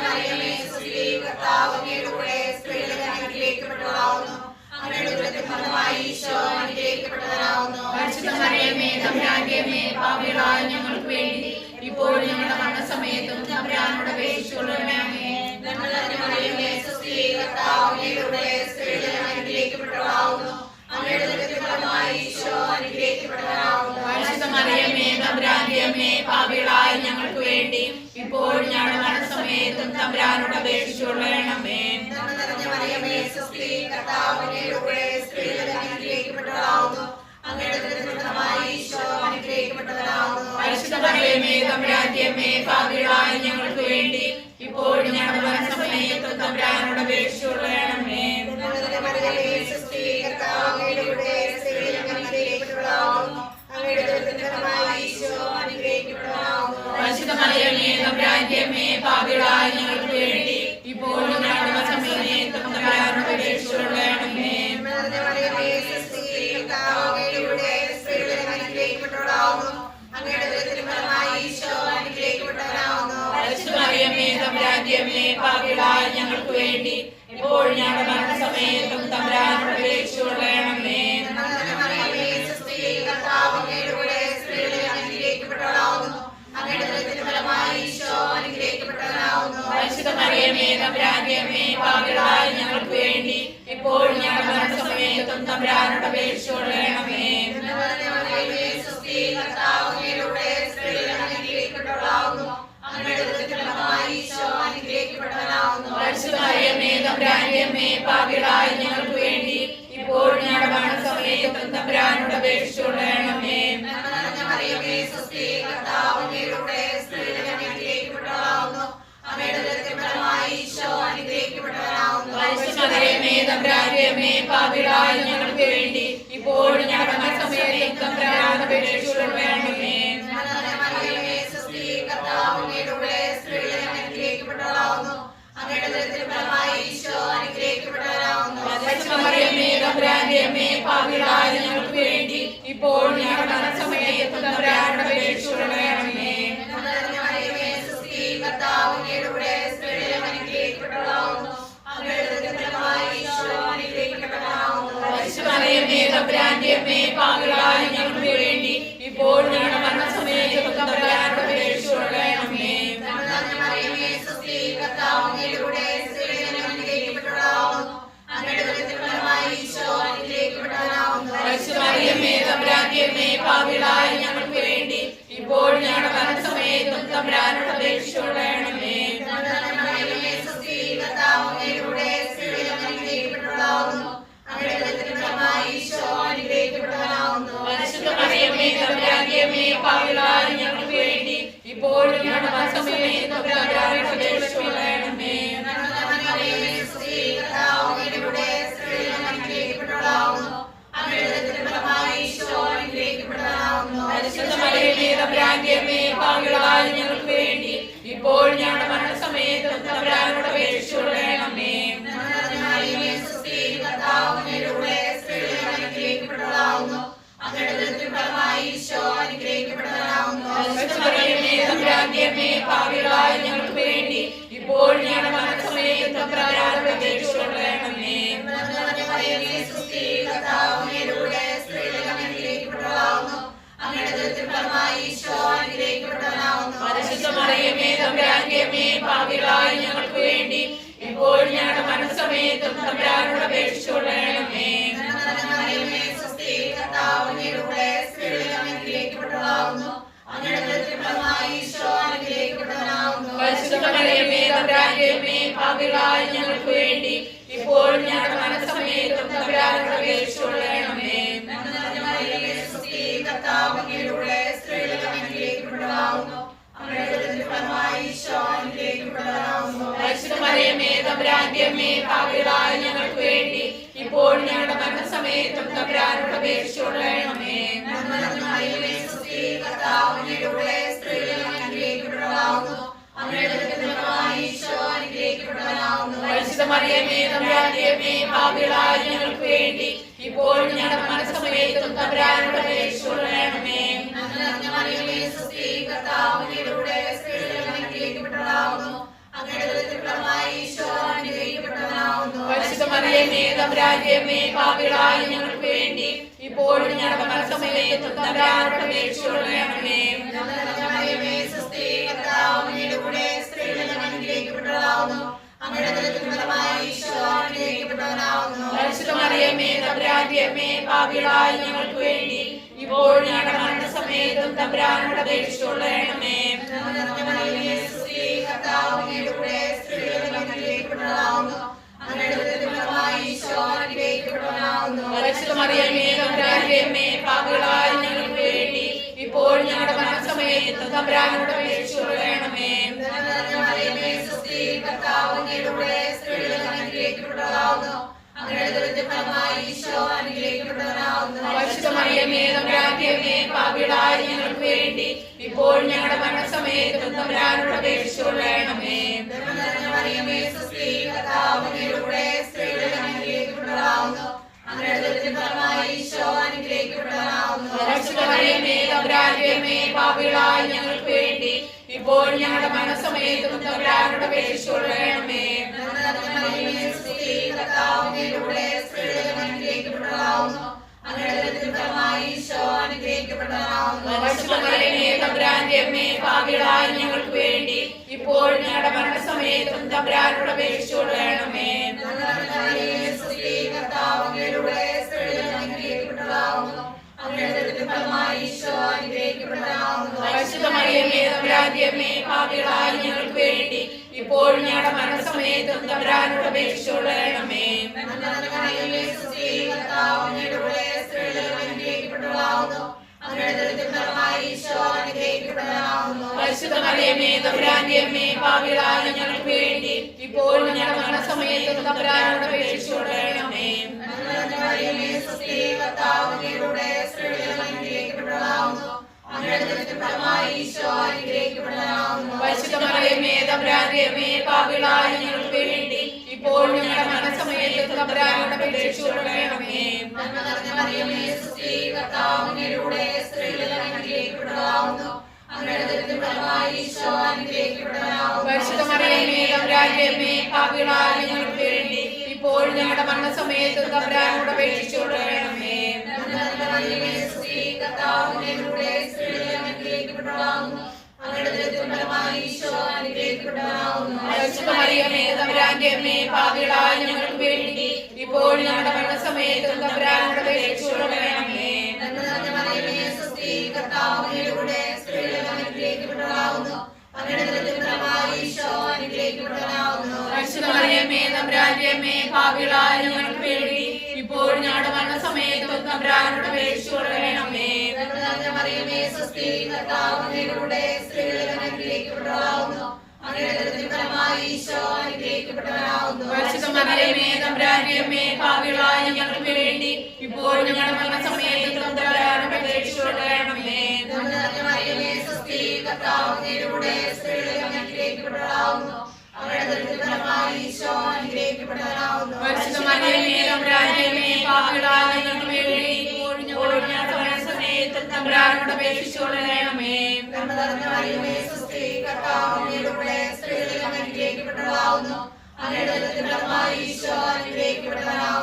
മറിയമേ സ്വസ്തി കർത്താവ് അങ്ങയുടെ കൂടെ സ്ത്രീകളിൽ അനുഗ്രഹിക്കപ്പെട്ടവളാകുന്നു അങ്ങയുടെ ഉദരത്തിൻ ഫലമായി ഈശോ മറിയമേ പാപികളായ ഞങ്ങൾക്ക് വേണ്ടി ഇപ്പോഴും ഞങ്ങളുടെ മരണസമയത്തും തമ്പുരാനോട് അപേക്ഷിച്ചുകൊള്ളണമേ. നന്മ നിറഞ്ഞ മറിയമേ സ്വസ്തി, കർത്താവ് അങ്ങയുടെ സ്ത്രീകളിൽ അനുഗ്രഹിക്കപ്പെട്ടവളാകുന്നു. അങ്ങയുടെ ഉദരത്തിൻ ഫലമായി ഈശോ അനുഗ്രഹിക്കപ്പെട്ടവനാകുന്നു. പരിശുദ്ധ മറിയമേ തമ്പുരാന്റെ അമ്മേ പാപികളായ ഞങ്ങൾക്ക് വേണ്ടി ഇപ്പോഴും ഞങ്ങളുടെ മരണസമയത്തും തമ്പുരാനോട് അപേക്ഷിച്ചുകൊള്ളണമേ. നന്മ നിറഞ്ഞ മറിയമേ സ്വസ്തി, കർത്താവ് അങ്ങയുടെ സ്ത്രീകളിൽ അനുഗ്രഹിക്കപ്പെട്ടവളാകുന്നു. അങ്ങയുടെ ഉദരത്തിൻ ഫലമായി ഈശോ അനുഗ്രഹിക്കപ്പെട്ടവനാകുന്നു. പരിശുദ്ധ മറിയമേ തമ്പുരാന്റെ അമ്മേ പാപികളായ ഞങ്ങൾക്ക് വേണ്ടി ഇപ്പോഴും ഞങ്ങളുടെ മരണസമയത്തും തമ്പുരാനോട് അപേക്ഷിച്ചുകൊള്ളണമേ. പരിശുദ്ധ മറിയമേ തമ്പുരാന്റെ അമ്മേ പാപികളായ ഞങ്ങൾക്ക് വേണ്ടി ഇപ്പോഴും ഞങ്ങളുടെ മരണസമയത്തും തമ്പുരാനോട് അപേക്ഷിച്ചുകൊള്ളണമേ. പരിശുദ്ധ മറിയമേ തമ്പുരാന്റെ അമ്മേ പാപികളായ ഞങ്ങൾക്ക് വേണ്ടി ഇപ്പോഴും ഞങ്ങളുടെ മരണസമയത്തും തമ്പുരാനോട് അപേക്ഷിച്ചുകൊള്ളണമേ. പരിശുദ്ധ മറിയമേ തമ്പുരാന്റെ അമ്മേ പാപികളായ ഞങ്ങൾക്ക് വേണ്ടി ഇപ്പോഴും ഞങ്ങളുടെ മരണസമയത്തും തമ്പുരാനോട് അപേക്ഷിച്ചുകൊള്ളണമേ. പരിശുദ്ധ മറിയമേ തമ്പുരാന്റെ അമ്മേ പാപികളായ ഞങ്ങൾക്ക് വേണ്ടി ഇപ്പോഴും ഞങ്ങളുടെ മരണസമയത്തും തമ്പുരാനോട് അപേക്ഷിച്ചുകൊള്ളണമേ. പരിശുദ്ധ മറിയമേ തമ്പുരാന്റെ അമ്മേ പാപികളായ ഞങ്ങൾക്ക് വേണ്ടി ഇപ്പോഴും ഞങ്ങളുടെ മരണസമയത്തും തമ്പുരാനോട് അപേക്ഷിച്ചുകൊള്ളണമേ. പരിശുദ്ധ മറിയമേ തമ്പുരാന്റെ അമ്മേ പാപികളായ ഞങ്ങൾക്ക് വേണ്ടി ഇപ്പോഴും ഞങ്ങളുടെ മരണസമയത്തും തമ്പുരാനോട് അപേക്ഷിച്ചുകൊള്ളണമേ. പരിശുദ്ധ മറിയമേ തമ്പുരാന്റെ അമ്മേ പാപികളായ ഞങ്ങൾക്ക് വേണ്ടി ഇപ്പോഴും ഞങ്ങളുടെ മരണസമയത്തും തമ്പുരാനോട് അപേക്ഷിച്ചുകൊള്ളണമേ. പരിശുദ്ധ മറിയമേ തമ്പുരാന്റെ അമ്മേ പാപികളായ ഞങ്ങൾക്ക് വേണ്ടി ഇപ്പോഴും ഞങ്ങളുടെ മരണസമയത്തും തമ്പുരാനോട് അപേക്ഷിച്ചുകൊള്ളണമേ. പരിശുദ്ധ മറിയമേ തമ്പുരാന്റെ അമ്മേ പാപികളായ ഞങ്ങൾക്ക് വേണ്ടി ഇപ്പോഴും ഞങ്ങളുടെ മരണസമയത്തും തമ്പുരാനോട് അപേക്ഷിച്ചുകൊള്ളണമേ. പരിശുദ്ധ മറിയമേ തമ്പുരാന്റെ അമ്മേ പാപികളായ ഞങ്ങൾക്ക് വേണ്ടി ഇപ്പോഴും ഞങ്ങളുടെ മരണസമയത്തും തമ്പുരാനോട് അപേക്ഷിച്ചുകൊള്ളണമേ. പരിശുദ്ധ മറിയമേ തമ്പുരാന്റെ അമ്മേ പാപികളായ ഞങ്ങൾക്ക് വേണ്ടി ഇപ്പോഴും ഞങ്ങളുടെ മരണസമയത്തും തമ്പുരാനോട് അപേക്ഷിച്ചുകൊള്ളണമേ. പരിശുദ്ധ മറിയമേ തമ്പുരാന്റെ അമ്മേ പാപികളായ ഞങ്ങൾക്ക് വേണ്ടി ഇപ്പോഴും ഞങ്ങളുടെ മരണസമയത്തും തമ്പുരാനോട് അപേക്ഷിച്ചുകൊള്ളണമേ. പരിശുദ്ധ മറിയമേ തമ്പുരാന്റെ അമ്മേ പാപികളായ ഞങ്ങൾക്ക് വേണ്ടി ഇപ്പോഴും ഞങ്ങളുടെ മരണസമയത്തും തമ്പുരാനോട് അപേക്ഷിച്ചുകൊള്ളണമേ. പരിശുദ്ധ മറിയമേ തമ്പുരാന്റെ അമ്മേ പാപികളായ ഞങ്ങൾക്ക് വേണ്ടി ഇപ്പോഴും ഞങ്ങളുടെ മരണസമയത്തും തമ്പുരാനോട് അപേക്ഷിച്ചുകൊള്ളണമേ. പരിശുദ്ധ മറിയമേ തമ്പുരാന്റെ അമ്മേ പാപികളായ ഞങ്ങൾക്ക് വേണ്ടി ഇപ്പോഴും ഞങ്ങളുടെ മരണസമയത്തും തമ്പുരാനോട് അപേക്ഷിച്ചുകൊള്ളണമേ. പരിശുദ്ധ മറിയമേ തമ്പുരാന്റെ അമ്മേ പാപികളായ ഞങ്ങൾക്ക് വേണ്ടി ഇപ്പോഴും ഞങ്ങളുടെ മരണസമയത്തും തമ്പുരാനോട് അപേക്ഷിച്ചുകൊള്ളണമേ. പരിശുദ്ധ മറിയമേ തമ്പുരാന്റെ അമ്മേ, പാപികളായ ഞങ്ങൾക്ക് വേണ്ടി ഇപ്പോഴും ഞങ്ങളുടെ മരണസമയത്തും തമ്പുരാനോട് അപേക്ഷിച്ചുകൊള്ളണമേ. പരിശുദ്ധ മറിയമേ തമ്പുരാന്റെ അമ്മേ, പാപികളായ ഞങ്ങൾക്ക് വേണ്ടി ഇപ്പോഴും ഞങ്ങളുടെ മരണസമയത്തും തമ്പുരാനോട് അപേക്ഷിച്ചുകൊള്ളണമേ. പരിശുദ്ധ മറിയമേ തമ്പുരാന്റെ അമ്മേ, പാപികളായ ഞങ്ങൾക്ക് വേണ്ടി ഇപ്പോഴും ഞങ്ങളുടെ മരണസമയത്തും തമ്പുരാനോട് അപേക്ഷിച്ചുകൊള്ളണമേ. പരിശുദ്ധ മറിയമേ തമ്പുരാന്റെ അമ്മേ, പാപികളായ ഞങ്ങൾക്ക് വേണ്ടി ഇപ്പോഴും ഞങ്ങളുടെ മരണസമയത്തും തമ്പുരാനോട് അപേക്ഷിച്ചുകൊള്ളണമേ. പരിശുദ്ധ മറിയമേ തമ്പുരാന്റെ അമ്മേ, പാപികളായ ഞങ്ങൾക്ക് വേണ്ടി ഇപ്പോഴും ഞങ്ങളുടെ മരണസമയത്തും തമ്പുരാനോട് അപേക്ഷിച്ചുകൊള്ളണമേ. പരിശുദ്ധ മറിയമേ തമ്പുരാന്റെ അമ്മേ, പാപികളായ ഞങ്ങൾക്ക് വേണ്ടി ഇപ്പോഴും ഞങ്ങളുടെ മരണസമയത്തും തമ്പുരാനോട് അപേക്ഷിച്ചുകൊള്ളണമേ. പരിശുദ്ധ മറിയമേ തമ്പുരാന്റെ അമ്മേ, പാപികളായ ഞങ്ങൾക്ക് വേണ്ടി ഇപ്പോഴും ഞങ്ങളുടെ മരണസമയത്തും തമ്പുരാനോട് അപേക്ഷിച്ചുകൊള്ളണമേ. പരിശുദ്ധ മറിയമേ തമ്പുരാന്റെ അമ്മേ, പാപികളായ ഞങ്ങൾക്ക് വേണ്ടി ഇപ്പോഴും ഞങ്ങളുടെ മരണസമയത്തും തമ്പുരാനോട് അപേക്ഷിച്ചുകൊള്ളണമേ. പരിശുദ്ധ മറിയമേ തമ്പുരാന്റെ അമ്മേ, പാപികളായ ഞങ്ങൾക്ക് വേണ്ടി ഇപ്പോഴും ഞങ്ങളുടെ മരണസമയത്തും തമ്പുരാനോട് അപേക്ഷിച്ചുകൊള്ളണമേ. പരിശുദ്ധ മറിയമേ തമ്പുരാന്റെ അമ്മേ, പാപികളായ ഞങ്ങൾക്ക് വേണ്ടി ഇപ്പോഴും ഞങ്ങളുടെ മരണസമയത്തും തമ്പുരാനോട് അപേക്ഷിച്ചുകൊള്ളണമേ. പരിശുദ്ധ മറിയമേ തമ്പുരാന്റെ അമ്മേ, പാപികളായ ഞങ്ങൾക്ക് വേണ്ടി ഇപ്പോഴും ഞങ്ങളുടെ മരണസമയത്തും തമ്പുരാനോട് അപേക്ഷിച്ചുകൊള്ളണമേ. പരിശുദ്ധ മറിയമേ തമ്പുരാന്റെ അമ്മേ, പാപികളായ ഞങ്ങൾക്ക് വേണ്ടി ഇപ്പോഴും ഞങ്ങളുടെ മരണസമയത്തും തമ്പുരാനോട് അപേക്ഷിച്ചുകൊള്ളണമേ. പരിശുദ്ധ മറിയമേ തമ്പുരാന്റെ അമ്മേ, പാപികളായ ഞങ്ങൾക്ക് വേണ്ടി ഇപ്പോഴും ഞങ്ങളുടെ മരണസമയത്തും തമ്പുരാനോട് അപേക്ഷിച്ചുകൊള്ളണമേ.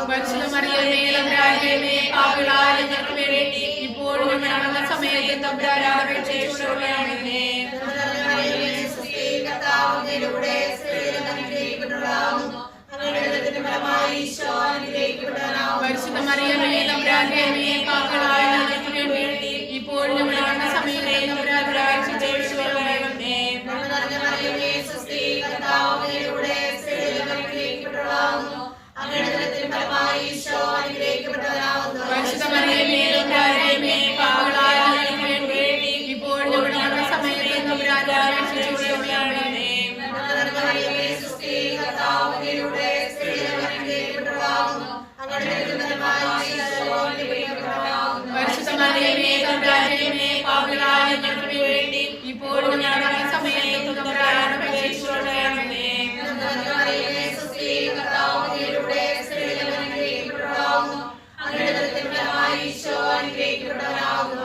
പരിശുദ്ധ മറിയമേ തമ്പുരാന്റെ അമ്മേ, പാപികളായ ഞങ്ങൾക്ക് വേണ്ടി ഇപ്പോഴും ഞങ്ങളുടെ മരണസമയത്തും തമ്പുരാനോട് അപേക്ഷിച്ചുകൊള്ളണമേ. പരിശുദ്ധ മറിയമേ തമ്പുരാന്റെ അമ്മേ, പാപികളായ ഞങ്ങൾക്ക് വേണ്ടി ഇപ്പോഴും ഞങ്ങളുടെ മരണസമയത്തും തമ്പുരാനോട് അപേക്ഷിച്ചുകൊള്ളണമേ. പരിശുദ്ധ മറിയമേ തമ്പുരാന്റെ അമ്മേ, പാപികളായ ഞങ്ങൾക്ക് വേണ്ടി ഇപ്പോഴും ഞങ്ങളുടെ മരണസമയത്തും തമ്പുരാനോട് അപേക്ഷിച്ചുകൊള്ളണമേ. പരിശുദ്ധ മറിയമേ തമ്പുരാന്റെ അമ്മേ, പാപികളായ ഞങ്ങൾക്ക് വേണ്ടി ഇപ്പോഴും ഞങ്ങളുടെ മരണസമയത്തും തമ്പുരാനോട് അപേക്ഷിച്ചുകൊള്ളണമേ.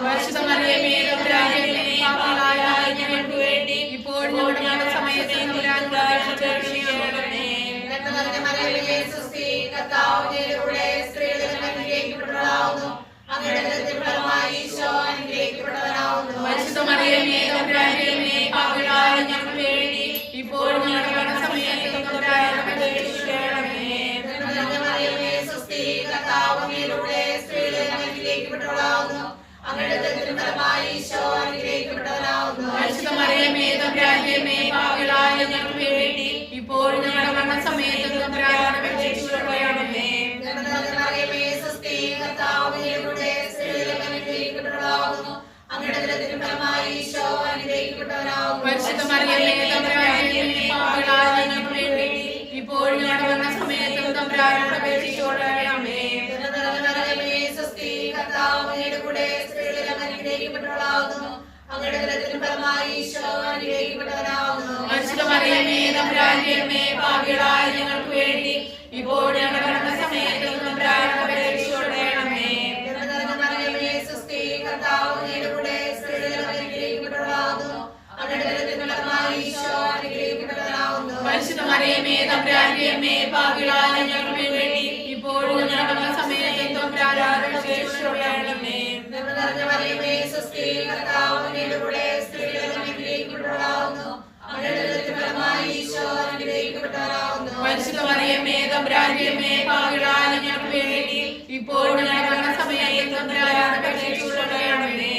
പരിശുദ്ധ മറിയമേ തമ്പുരാന്റെ അമ്മേ, പാപികളായ ഞങ്ങൾക്ക് വേണ്ടി ഇപ്പോഴും ഞങ്ങളുടെ മരണസമയത്തും തമ്പുരാനോട് അപേക്ഷിച്ചുകൊള്ളണമേ. പരിശുദ്ധ മറിയമേ അങ്ങയുടെ ഉദരത്തിൻ ഫലമായി ഈശോ അനുഗ്രഹിക്കപ്പെട്ടവനാകുന്നു. പരിശുദ്ധ മറിയമേ തമ്പുരാന്റെ അമ്മേ, പാപികളായ ഞങ്ങൾക്ക് വേണ്ടി ഇപ്പോഴും ഞങ്ങളുടെ മരണസമയത്തും തമ്പുരാനോട് അപേക്ഷിക്കണമേ. മറിയമേ സ്വസ്തി, കർത്താവ് അങ്ങയിലൂടെ സ്ത്രീകളിൽ അനുഗ്രഹിക്കപ്പെട്ടവളാകുന്നു. അങ്ങയുടെ ഉദരത്തിൻ ഫലമായി ഈശോ അനുഗ്രഹിക്കപ്പെട്ടവനാകുന്നു. പരിശുദ്ധ മറിയമേ തമ്പുരാന്റെ അമ്മേ, പാപികളായ ഞങ്ങൾക്ക് വേണ്ടി ഇപ്പോഴും ഞങ്ങളുടെ മരണസമയത്തും തമ്പുരാനോട് അപേക്ഷിക്കണമേ. മറിയമേ സ്വസ്തി, കർത്താവ് അങ്ങയിലൂടെ സ്ത്രീകളിൽ അനുഗ്രഹിക്കപ്പെട്ടവളാകുന്നു. അങ്ങയുടെ ഉദരത്തിൻ ഫലമായി ഈശോ അനുഗ്രഹിക്കപ്പെട്ടവനാകുന്നു. പരിശുദ്ധ മറിയമേ തമ്പുരാന്റെ അമ്മേ, പാപികളായ ഞങ്ങൾക്ക് വേണ്ടി ഇപ്പോഴും ഞങ്ങളുടെ മരണസമയത്തും തമ്പുരാനോട് അപേക്ഷിക്കണമേ. മറിയമേ സ്വസ്തി, കർത്താവ് അങ്ങയുടെ കൂടെ സ്ത്രീകളിൽ അനുഗ്രഹിക്കപ്പെട്ടവളാകുന്നു. അങ്ങയുടെ ഉദരത്തിൻ ഫലമായി ഈശോ അനുഗ്രഹിക്കപ്പെട്ടവനാകുന്നു. പരിശുദ്ധ മറിയമേ തമ്പുരാന്റെ അമ്മേ, പാപികളായ ഞങ്ങൾക്ക് വേണ്ടി ഇപ്പോഴും ഞങ്ങളുടെ മരണസമയത്തും തമ്പുരാനോട് അപേക്ഷിക്കണമേ. മറിയമേ സ്വസ്തി, കർത്താവ് അങ്ങയുടെ കൂടെ സ്ത്രീകളിൽ അനുഗ്രഹിക്കപ്പെട്ടവളാകുന്നു. അങ്ങയുടെ ഉദരത്തിൻ ഫലമായി ഈശോ അനുഗ്രഹിക്കപ്പെട്ടവനാകുന്നു. പരിശുദ്ധ മറിയമേ തമ്പുരാന്റെ അമ്മേ, പാപികളായ ഞങ്ങൾക്ക് വേണ്ടി ഇപ്പോഴും ഞങ്ങളുടെ മരണസമയത്തും തമ്പുരാനോട് അപേക്ഷിക്കണമേ. മറിയമേ സ്വസ്തി, കർത്താവ് അങ്ങയുടെ കൂടെ സ്ത്രീകളിൽ അനുഗ്രഹിക്കപ്പെട്ടവളാകുന്നു. അങ്ങയുടെ ഉദരത്തിൻ ഫലമായി ഈശോ അനുഗ്രഹിക്കപ്പെട്ടവനാകുന്നു. പരിശുദ്ധ മറിയമേ തമ്പുരാന്റെ അമ്മേ, പാപികളായ ഞങ്ങൾക്ക് വേണ്ടി ഇപ്പോഴും ഞങ്ങളുടെ മരണസമയത്തും തമ്പുരാനോട് അപേക്ഷിക്കണമേ.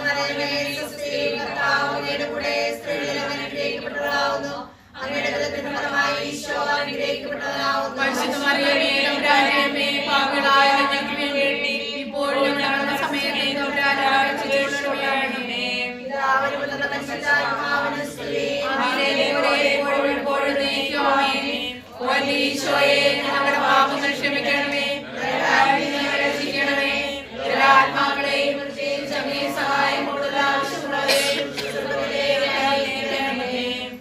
മറിയമേ സ്വസ്തി, കർത്താവ് അങ്ങയുടെ കൂടെ സ്ത്രീകളിൽ അനുഗ്രഹിക്കപ്പെട്ടവളാകുന്നു. അങ്ങയുടെ ഉദരത്തിൻ ഫലമായി ഈശോ അനുഗ്രഹിക്കപ്പെട്ടവനാകുന്നു. പരിശുദ്ധ മറിയമേ തമ്പുരാന്റെ അമ്മേ, പാപികളായ ഞങ്ങൾക്ക് വേണ്ടി ഇപ്പോഴും ഞങ്ങളുടെ സമയത്ത് തമ്പുരാനോട് അപേക്ഷിക്കണമേ. പിതാവിനും പുത്രനും പരിശുദ്ധാത്മാവിനും സ്തുതി. ഈശോയെ ഞങ്ങളുടെ പാപങ്ങൾ ക്ഷമിക്കണമേ, ഞങ്ങളെ രക്ഷിക്കണമേ. എല്ലാ ആത്മാക്കളെയും സഹായം കൂടുതൽ ആവശ്യമുള്ളവരെയും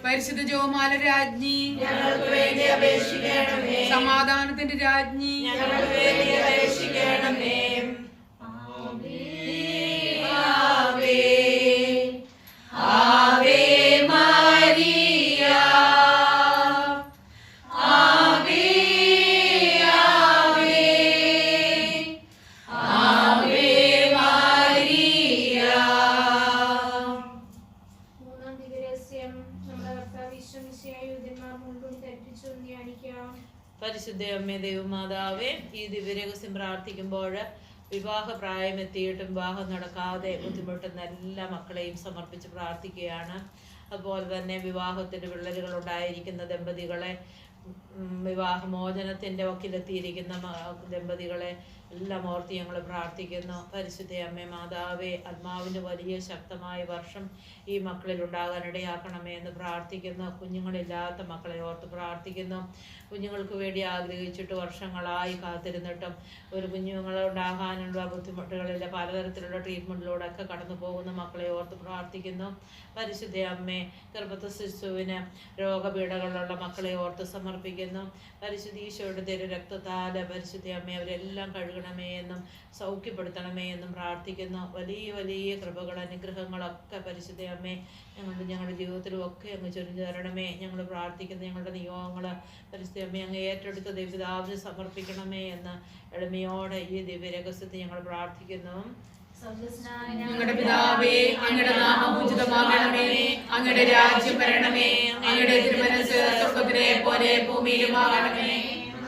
പരിശുദ്ധ ജോമാല രാജ്ഞി ഞങ്ങൾക്ക് വേണ്ടി അപേക്ഷിക്കണമേ. സമാധാനത്തിന്റെ രാജ്ഞി ഞങ്ങൾക്ക് വേണ്ടി അപേക്ഷിക്കണമേ. ആവേ ആവേ മരിയ, ആവേ ആവേ ആവേ മരിയ. മൂന്നാം ദിവരഹസ്യം. നമ്മുടെ കർത്താവ് ഈശോ മിശിഹായെ യൂദന്മാർ മുൻകൂട്ടി ധരിപ്പിച്ചു എന്ന് ധ്യാനിക്കാം. പരിശുദ്ധ അമ്മേ ദൈവമാതാവേ, ഈ ദിവ്യരഹസ്യം പ്രാർത്ഥിക്കുമ്പോൾ വിവാഹപ്രായമെത്തിയിട്ടും വിവാഹം നടക്കാതെ ബുദ്ധിമുട്ടുന്ന എല്ലാ മക്കളെയും സമർപ്പിച്ച് പ്രാർത്ഥിക്കുകയാണ്. അതുപോലെ തന്നെ വിവാഹത്തിൻ്റെ വിള്ളലുകൾ ഉണ്ടായിരിക്കുന്ന ദമ്പതികളെ, വിവാഹമോചനത്തിൻ്റെ വക്കിലെത്തിയിരിക്കുന്ന ദമ്പതികളെ എല്ലാം ഓർത്ത് ഞങ്ങൾ പ്രാർത്ഥിക്കുന്നു. പരിശുദ്ധ അമ്മേ മാതാവേ, ആത്മാവിന് വലിയ ശക്തമായ വർഷം ഈ മക്കളിൽ ഉണ്ടാകാനിടയാക്കണമേ എന്ന് പ്രാർത്ഥിക്കുന്നു. കുഞ്ഞുങ്ങളില്ലാത്ത മക്കളെ ഓർത്ത് പ്രാർത്ഥിക്കുന്നു. കുഞ്ഞുങ്ങൾക്ക് വേണ്ടി ആഗ്രഹിച്ചിട്ട് വർഷങ്ങളായി കാത്തിരുന്നിട്ടും ഒരു കുഞ്ഞുങ്ങളുണ്ടാകാനുള്ള ബുദ്ധിമുട്ടുകളിൽ പലതരത്തിലുള്ള ട്രീറ്റ്മെൻറ്റിലൂടെ ഒക്കെ കടന്നു പോകുന്ന മക്കളെ ഓർത്ത് പ്രാർത്ഥിക്കുന്നു. പരിശുദ്ധ അമ്മേ, ഗർഭസ്ഥ ശിശുവിന് രോഗപീഠകളുള്ള മക്കളെ ഓർത്ത് സമർപ്പിക്കുന്നു. പരിശുദ്ധ ഈശോയുടെ തിരു രക്തത്താൽ പരിശുദ്ധ അമ്മേ അവരെല്ലാം കഴുകണമേ എന്നും സൗഖ്യപ്പെടുത്തണമേ എന്നും പ്രാർത്ഥിക്കുന്നു. വലിയ വലിയ കൃപകൾ, അനുഗ്രഹങ്ങളൊക്കെ പരിശുദ്ധ അമ്മേ ഞങ്ങളുടെ ജീവിതത്തിലും ഒക്കെ അങ്ങ് ചൊരിഞ്ഞു തരണമേ. ഞങ്ങൾ പ്രാർത്ഥിക്കുന്ന ഞങ്ങളുടെ നിയോഗങ്ങൾ പരിശുദ്ധ അമ്മേ അങ്ങ് ഏറ്റെടുത്ത ദൈവപിതാവിന് സമർപ്പിക്കണമേ എന്ന് എളിമയോടെ ഈ ദിവ്യരഹസ്യത്തെ ഞങ്ങൾ പ്രാർത്ഥിക്കുന്നു. ഞങ്ങളുടെ പിതാവേ, അങ്ങയുടെ നാമം പൂജിതമാകണമേ, അങ്ങയുടെ രാജ്യം വരണമേ, അങ്ങയുടെ തിരുമനസ്സ് സ്വർഗ്ഗത്തിലെ പോലെ ഭൂമിയിലുമാകണമേ.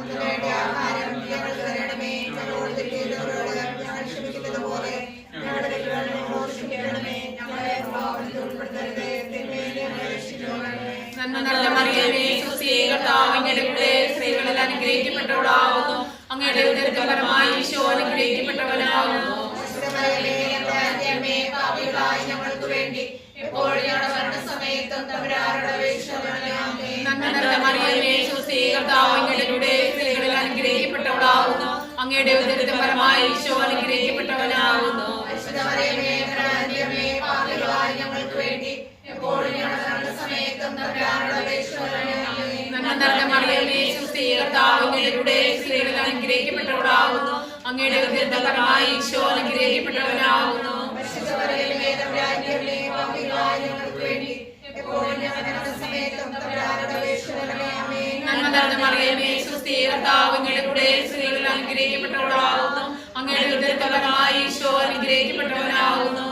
ഞങ്ങളുടെ ആഹാരം ഞങ്ങൾക്ക് തരണമേ. ഞങ്ങളോട് തെറ്റ് ചെയ്തവരോട് ഞങ്ങൾ ക്ഷമിക്കുന്നത് പോലെ ഞങ്ങളുടെ തെറ്റുകൾ ഞങ്ങളോട് ക്ഷമിക്കണമേ. ഞങ്ങളെ പാപത്തിൽ ഉൾപ്പെടുത്തരുതേ, തിന്മയിൽ നിന്ന് ഞങ്ങളെ രക്ഷിക്കണമേ. നന്മ നിറഞ്ഞ മറിയമേ, സുസ്ഥി, കർത്താവ് അങ്ങയുടെ കൂടെ സ്ത്രീകളിൽ അനുഗ്രഹിക്കപ്പെട്ടവളാകുന്നു. അങ്ങയുടെ ഉദരത്തിൻ ഫലമായി ഈശോ അനുഗ്രഹിക്കപ്പെട്ടവനാകുന്നു. പാപികളായ ഞങ്ങൾക്ക് വേണ്ടി എപ്പോഴും ഞങ്ങളുടെ മരണസമയത്തും തമ്പുരാനോട് അപേക്ഷിക്കണമേ. നന്മ നിറഞ്ഞ മറിയമേ, സുസ്ഥി, കർത്താവ് അങ്ങയുടെ കൂടെ സ്ത്രീകളിൽ അനുഗ്രഹിക്കപ്പെട്ടവളാകുന്നു. അങ്ങയുടെ ഉദരത്തിൻ ഫലമായി ഈശോ അനുഗ്രഹിക്കപ്പെട്ടവനാകുന്നു. പാപികളായ ഞങ്ങൾക്ക് വേണ്ടി എപ്പോഴും ഞങ്ങളുടെ മരണസമയത്തും തമ്പുരാനോട് അപേക്ഷിക്കണമേ. നന്മ നിറഞ്ഞ മറിയമേ, സുസ്ഥി, കർത്താവ് അങ്ങയുടെ കൂടെ സ്ത്രീകളിൽ അനുഗ്രഹിക്കപ്പെട്ടവളാകുന്നു. അങ്ങയുടെ ഉദരത്തിൻ ഫലമായി ഈശോ അനുഗ്രഹിക്കപ്പെട്ടവനാകുന്നു. നന്മ നിറഞ്ഞ മറിയമേ, സുസ്ഥി, കർത്താവ് അങ്ങയുടെ കൂടെ സ്ത്രീകളിൽ അനുഗ്രഹിക്കപ്പെട്ടവളാകുന്നു. അങ്ങയുടെ ഉദരത്തിൻ ഫലമായി ഈശോ അനുഗ്രഹിക്കപ്പെട്ടവനാകുന്നു.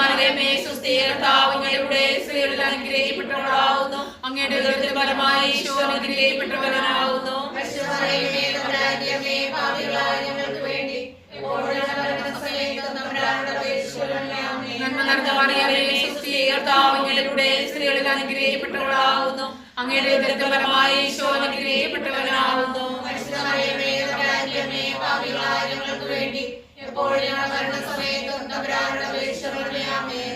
മറിയമേ സുസ്ഥി കർത്താവ് അങ്ങയുടെ സ്ത്രീകളിൽ അനുഗ്രഹിക്കപ്പെട്ടവളാകുന്നു. അങ്ങയുടെ ഉദരത്തിൻ ഫലമായി ഈശോ അനുഗ്രഹിക്കപ്പെട്ടവനാകുന്നു. നന്മ നിറഞ്ഞ മറിയമേ സുസ്ഥി കർത്താവ് അങ്ങയുടെ സ്ത്രീകളിൽ അനുഗ്രഹിക്കപ്പെട്ടവളാകുന്നു. അങ്ങയുടെ ഉദരത്തിൻ ഫലമായി ഈശോ അനുഗ്രഹിക്കപ്പെട്ടവനാകുന്നു.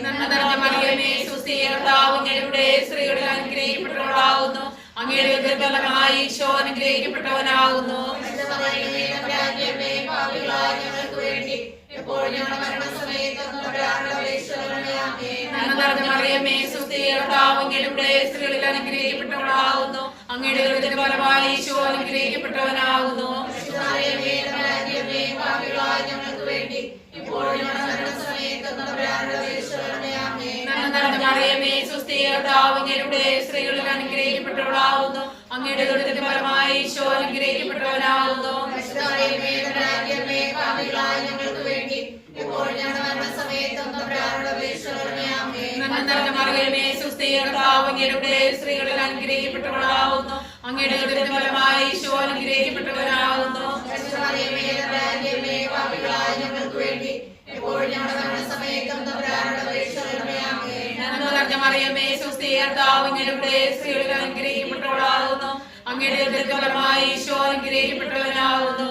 നന്മ നിറഞ്ഞ മറിയമേ സുസ്ഥി കർത്താവ് അങ്ങയുടെ സ്ത്രീകളിൽ അനുഗ്രഹിക്കപ്പെട്ടവളാകുന്നു. അങ്ങയുടെ ഉദരത്തിൻ ഫലമായി ഈശോ അനുഗ്രഹിക്കപ്പെട്ടവനാകുന്നു. നന്മ നിറഞ്ഞ മറിയമേ സുസ്ഥി കർത്താവ് അങ്ങയുടെ സ്ത്രീകളിൽ അനുഗ്രഹിക്കപ്പെട്ടവളാകുന്നു. അങ്ങയുടെ ഉദരത്തിൻ ഫലമായി ഈശോ അനുഗ്രഹിക്കപ്പെട്ടവനാകുന്നു. നന്മ നിറഞ്ഞ മറിയമേ സുസ്ഥി കർത്താവ് അങ്ങയുടെ സ്ത്രീകളിൽ അനുഗ്രഹിക്കപ്പെട്ടവളാകുന്നു. അങ്ങയുടെ ഉദരത്തിൻ ഫലമായി ഈശോ അനുഗ്രഹിക്കപ്പെട്ടവനാകുന്നു. നന്മ നിറഞ്ഞ മറിയമേ സുസ്ഥി കർത്താവ് അങ്ങയുടെ സ്ത്രീകളിൽ അനുഗ്രഹിക്കപ്പെട്ടവളാകുന്നു. അങ്ങയുടെ ഉദരത്തിൻ ഫലമായി ഈശോ അനുഗ്രഹിക്കപ്പെട്ടവനാകുന്നു. നന്മ നിറഞ്ഞ മറിയമേ സുസ്ഥി കർത്താവ് അങ്ങയുടെ സ്ത്രീകളിൽ അനുഗ്രഹിക്കപ്പെട്ടവളാകുന്നു. അങ്ങയുടെ ഉദരത്തിൻ ഫലമായി ഈശോ അനുഗ്രഹിക്കപ്പെട്ടവനാകുന്നു.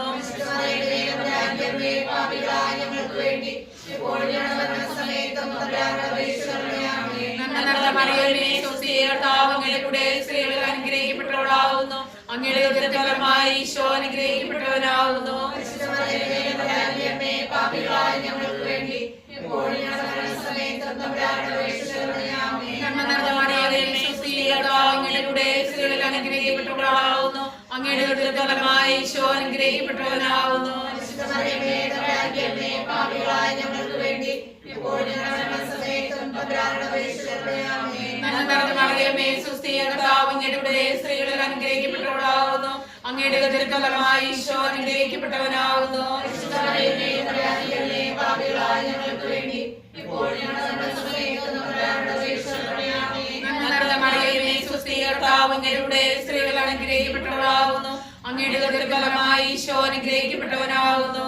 നന്മ നിറഞ്ഞ മറിയമേ സുസ്ഥി കർത്താവ് അങ്ങയുടെ സ്ത്രീകളിൽ അനുഗ്രഹിക്കപ്പെട്ടവളാകുന്നു. അങ്ങയുടെ ഉദരത്തിൻ ഫലമായി ഈശോ അനുഗ്രഹിക്കപ്പെട്ടവനാകുന്നു. നന്മ നിറഞ്ഞ മറിയമേ സുസ്ഥി കർത്താവ് അങ്ങയുടെ സ്ത്രീകളിൽ അനുഗ്രഹിക്കപ്പെട്ടവളാകുന്നു. അങ്ങയുടെ ഉദരത്തിൻ ഫലമായി ഈശോ അനുഗ്രഹിക്കപ്പെട്ടവനാകുന്നു. നന്മ നിറഞ്ഞ മറിയമേ സുസ്ഥി കർത്താവ് അങ്ങയുടെ സ്ത്രീകളിൽ അനുഗ്രഹിക്കപ്പെട്ടവളാകുന്നു. അങ്ങയുടെ ഉദരത്തിൻ ഫലമായി ഈശോ അനുഗ്രഹിക്കപ്പെട്ടവനാകുന്നു. നന്മ നിറഞ്ഞ മറിയമേ സുസ്ഥി കർത്താവ് അങ്ങയുടെ സ്ത്രീകളിൽ അനുഗ്രഹിക്കപ്പെട്ടവളാകുന്നു. അങ്ങയുടെ ഉദരത്തിൻ ഫലമായി ഈശോ അനുഗ്രഹിക്കപ്പെട്ടവനാകുന്നു. നന്മ നിറഞ്ഞ മറിയമേ സുസ്ഥി കർത്താവ് അങ്ങയുടെ സ്ത്രീകളിൽ അനുഗ്രഹിക്കപ്പെട്ടവളാകുന്നു. അങ്ങയുടെ ഉദരത്തിൻ ഫലമായി ഈശോ അനുഗ്രഹിക്കപ്പെട്ടവനാകുന്നു.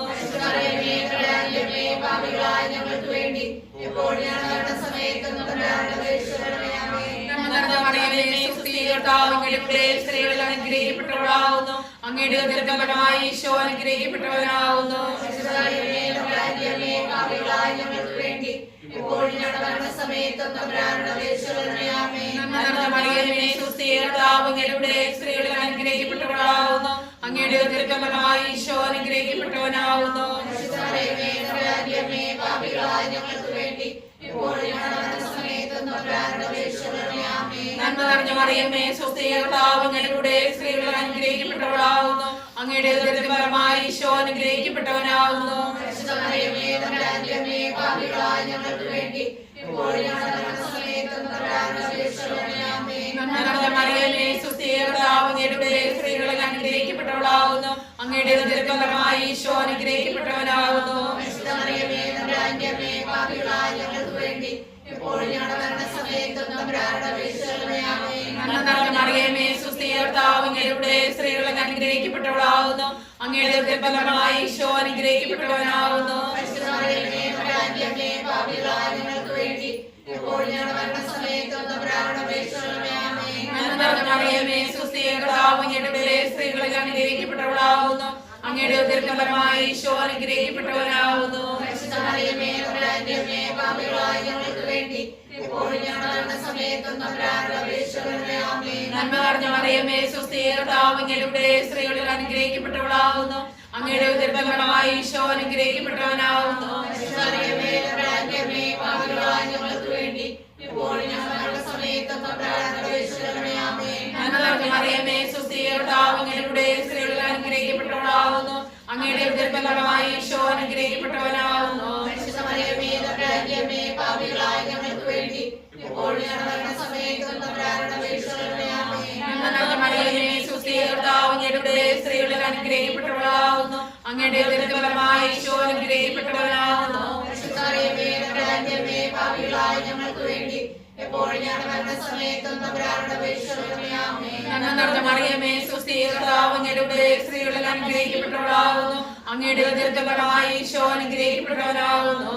നന്മ നിറഞ്ഞ മറിയമേ സുസ്ഥി കർത്താവ് അങ്ങയുടെ സ്ത്രീകളിൽ അനുഗ്രഹിക്കപ്പെട്ടവളാകുന്നു. അങ്ങയുടെ ഉദരത്തിൻ ഫലമായി ഈശോ അനുഗ്രഹിക്കപ്പെട്ടവനാകുന്നു. നന്മ നിറഞ്ഞ മറിയമേ സുസ്ഥി കർത്താവ് അങ്ങയുടെ സ്ത്രീകളിൽ അനുഗ്രഹിക്കപ്പെട്ടവളാകുന്നു. അങ്ങയുടെ ഉദരത്തിൻ ഫലമായി ഈശോ അനുഗ്രഹിക്കപ്പെട്ടവനാകുന്നു. നന്മ നിറഞ്ഞ മറിയമേ സുസ്ഥി കർത്താവ് അങ്ങയുടെ സ്ത്രീകളിൽ അനുഗ്രഹിക്കപ്പെട്ടവളാകുന്നു. അങ്ങയുടെ ഉദരത്തിൻ ഫലമായി ഈശോ അനുഗ്രഹിക്കപ്പെട്ടവനാകുന്നു. നന്മ നിറഞ്ഞ മറിയമേ സുസ്ഥി കർത്താവ് അങ്ങയുടെ സ്ത്രീകളിൽ അനുഗ്രഹിക്കപ്പെട്ടവളാകുന്നു. അങ്ങയുടെ ഉദരത്തിൻ ഫലമായി ഈശോ അനുഗ്രഹിക്കപ്പെട്ടവനാകുന്നു. നന്മ നിറഞ്ഞ മറിയമേ സുസ്ഥി കർത്താവ് അങ്ങയുടെ സ്ത്രീകളിൽ അനുഗ്രഹിക്കപ്പെട്ടവളാകുന്നു. അങ്ങയുടെ ഉദരത്തിൻ ഫലമായി ഈശോ അനുഗ്രഹിക്കപ്പെട്ടവനാകുന്നു. നന്മ നിറഞ്ഞ മറിയമേ സുസ്ഥി കർത്താവ് അങ്ങയുടെ സ്ത്രീകളിൽ അനുഗ്രഹിക്കപ്പെട്ടവളാകുന്നു. അങ്ങയുടെ ഉദരത്തിൻ ഫലമായി ഈശോ അനുഗ്രഹിക്കപ്പെട്ടവനാകുന്നു. നന്മ നിറഞ്ഞ മറിയമേ സുസ്ഥി കർത്താവ് അങ്ങയുടെ സ്ത്രീകളിൽ അനുഗ്രഹിക്കപ്പെട്ടവളാകുന്നു. അങ്ങയുടെ ഉദരത്തിൻ ഫലമായി ഈശോ അനുഗ്രഹിക്കപ്പെട്ടവനാകുന്നു. നന്മ നിറഞ്ഞ മറിയമേ സുസ്ഥി കർത്താവ് അങ്ങയുടെ സ്ത്രീകളിൽ അനുഗ്രഹിക്കപ്പെട്ടവളാകുന്നു. അങ്ങയുടെ ഉദരത്തിൻ ഫലമായി ഈശോ അനുഗ്രഹിക്കപ്പെട്ടവനാകുന്നു. അങ്ങയുടെ ഉദരത്തിൻ ഫലമായി ഈശോ അനുഗ്രഹിക്കപ്പെട്ടവനാകുന്നു. ഞങ്ങൾക്ക് വേണ്ടി എപ്പോഴും ഞങ്ങളുടെ മരണസമയത്തും തമ്പുരാനോട് അപേക്ഷിക്കണമേ. ആമേൻ. നന്മ നിറഞ്ഞ മറിയമേ, സ്വസ്തി, കർത്താവ് അങ്ങയുടെ സ്ത്രീകളിൽ അനുഗ്രഹിക്കപ്പെട്ടവളാകുന്നു. അങ്ങയുടെ ഉദരത്തിൻ ഫലമായി ഈശോ അനുഗ്രഹിക്കപ്പെട്ടവനാകുന്നു.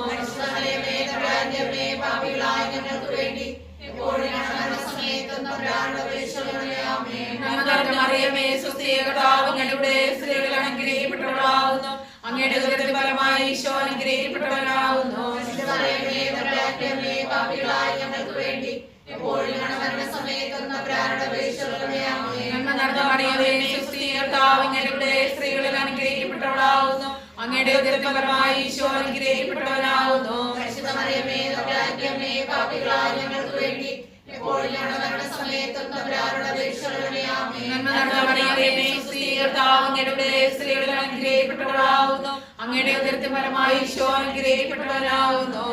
ഞങ്ങൾക്ക് വേണ്ടി എപ്പോഴും ഞങ്ങളുടെ മരണസമയത്തും തമ്പുരാനോട് അപേക്ഷിക്കണമേ. ആമേൻ. നന്മ നിറഞ്ഞ മറിയമേ, സ്വസ്തി, കർത്താവ് അങ്ങയുടെ സ്ത്രീകളിൽ അനുഗ്രഹിക്കപ്പെട്ടവളാകുന്നു. അങ്ങയുടെ ഉദരത്തിൻ ഫലമായി ഈശോ അനുഗ്രഹിക്കപ്പെട്ടവനാകുന്നു. ഞങ്ങൾക്ക് വേണ്ടി എപ്പോഴും ഞങ്ങളുടെ മരണസമയത്തും തമ്പുരാനോട് അപേക്ഷിക്കണമേ. ആമേൻ. നന്മ നിറഞ്ഞ മറിയമേ, സ്വസ്തി, കർത്താവ് അങ്ങയുടെ സ്ത്രീകളിൽ അനുഗ്രഹിക്കപ്പെട്ടവളാകുന്നു. അങ്ങയുടെ ഉദരത്തിൻ ഫലമായി ഈശോ അനുഗ്രഹിക്കപ്പെട്ടവനാകുന്നു. ഞങ്ങൾക്ക് വേണ്ടി എപ്പോഴും ഞങ്ങളുടെ മരണസമയത്തും തമ്പുരാനോട് അപേക്ഷിക്കണമേ. ആമേൻ. നന്മ നിറഞ്ഞ മറിയമേ, സ്വസ്തി, കർത്താവ് അങ്ങയുടെ സ്ത്രീകളിൽ അനുഗ്രഹിക്കപ്പെട്ടവളാകുന്നു. അങ്ങയുടെ ഉദരത്തിൻ ഫലമായി ഈശോ അനുഗ്രഹിക്കപ്പെട്ടവനാകുന്നു.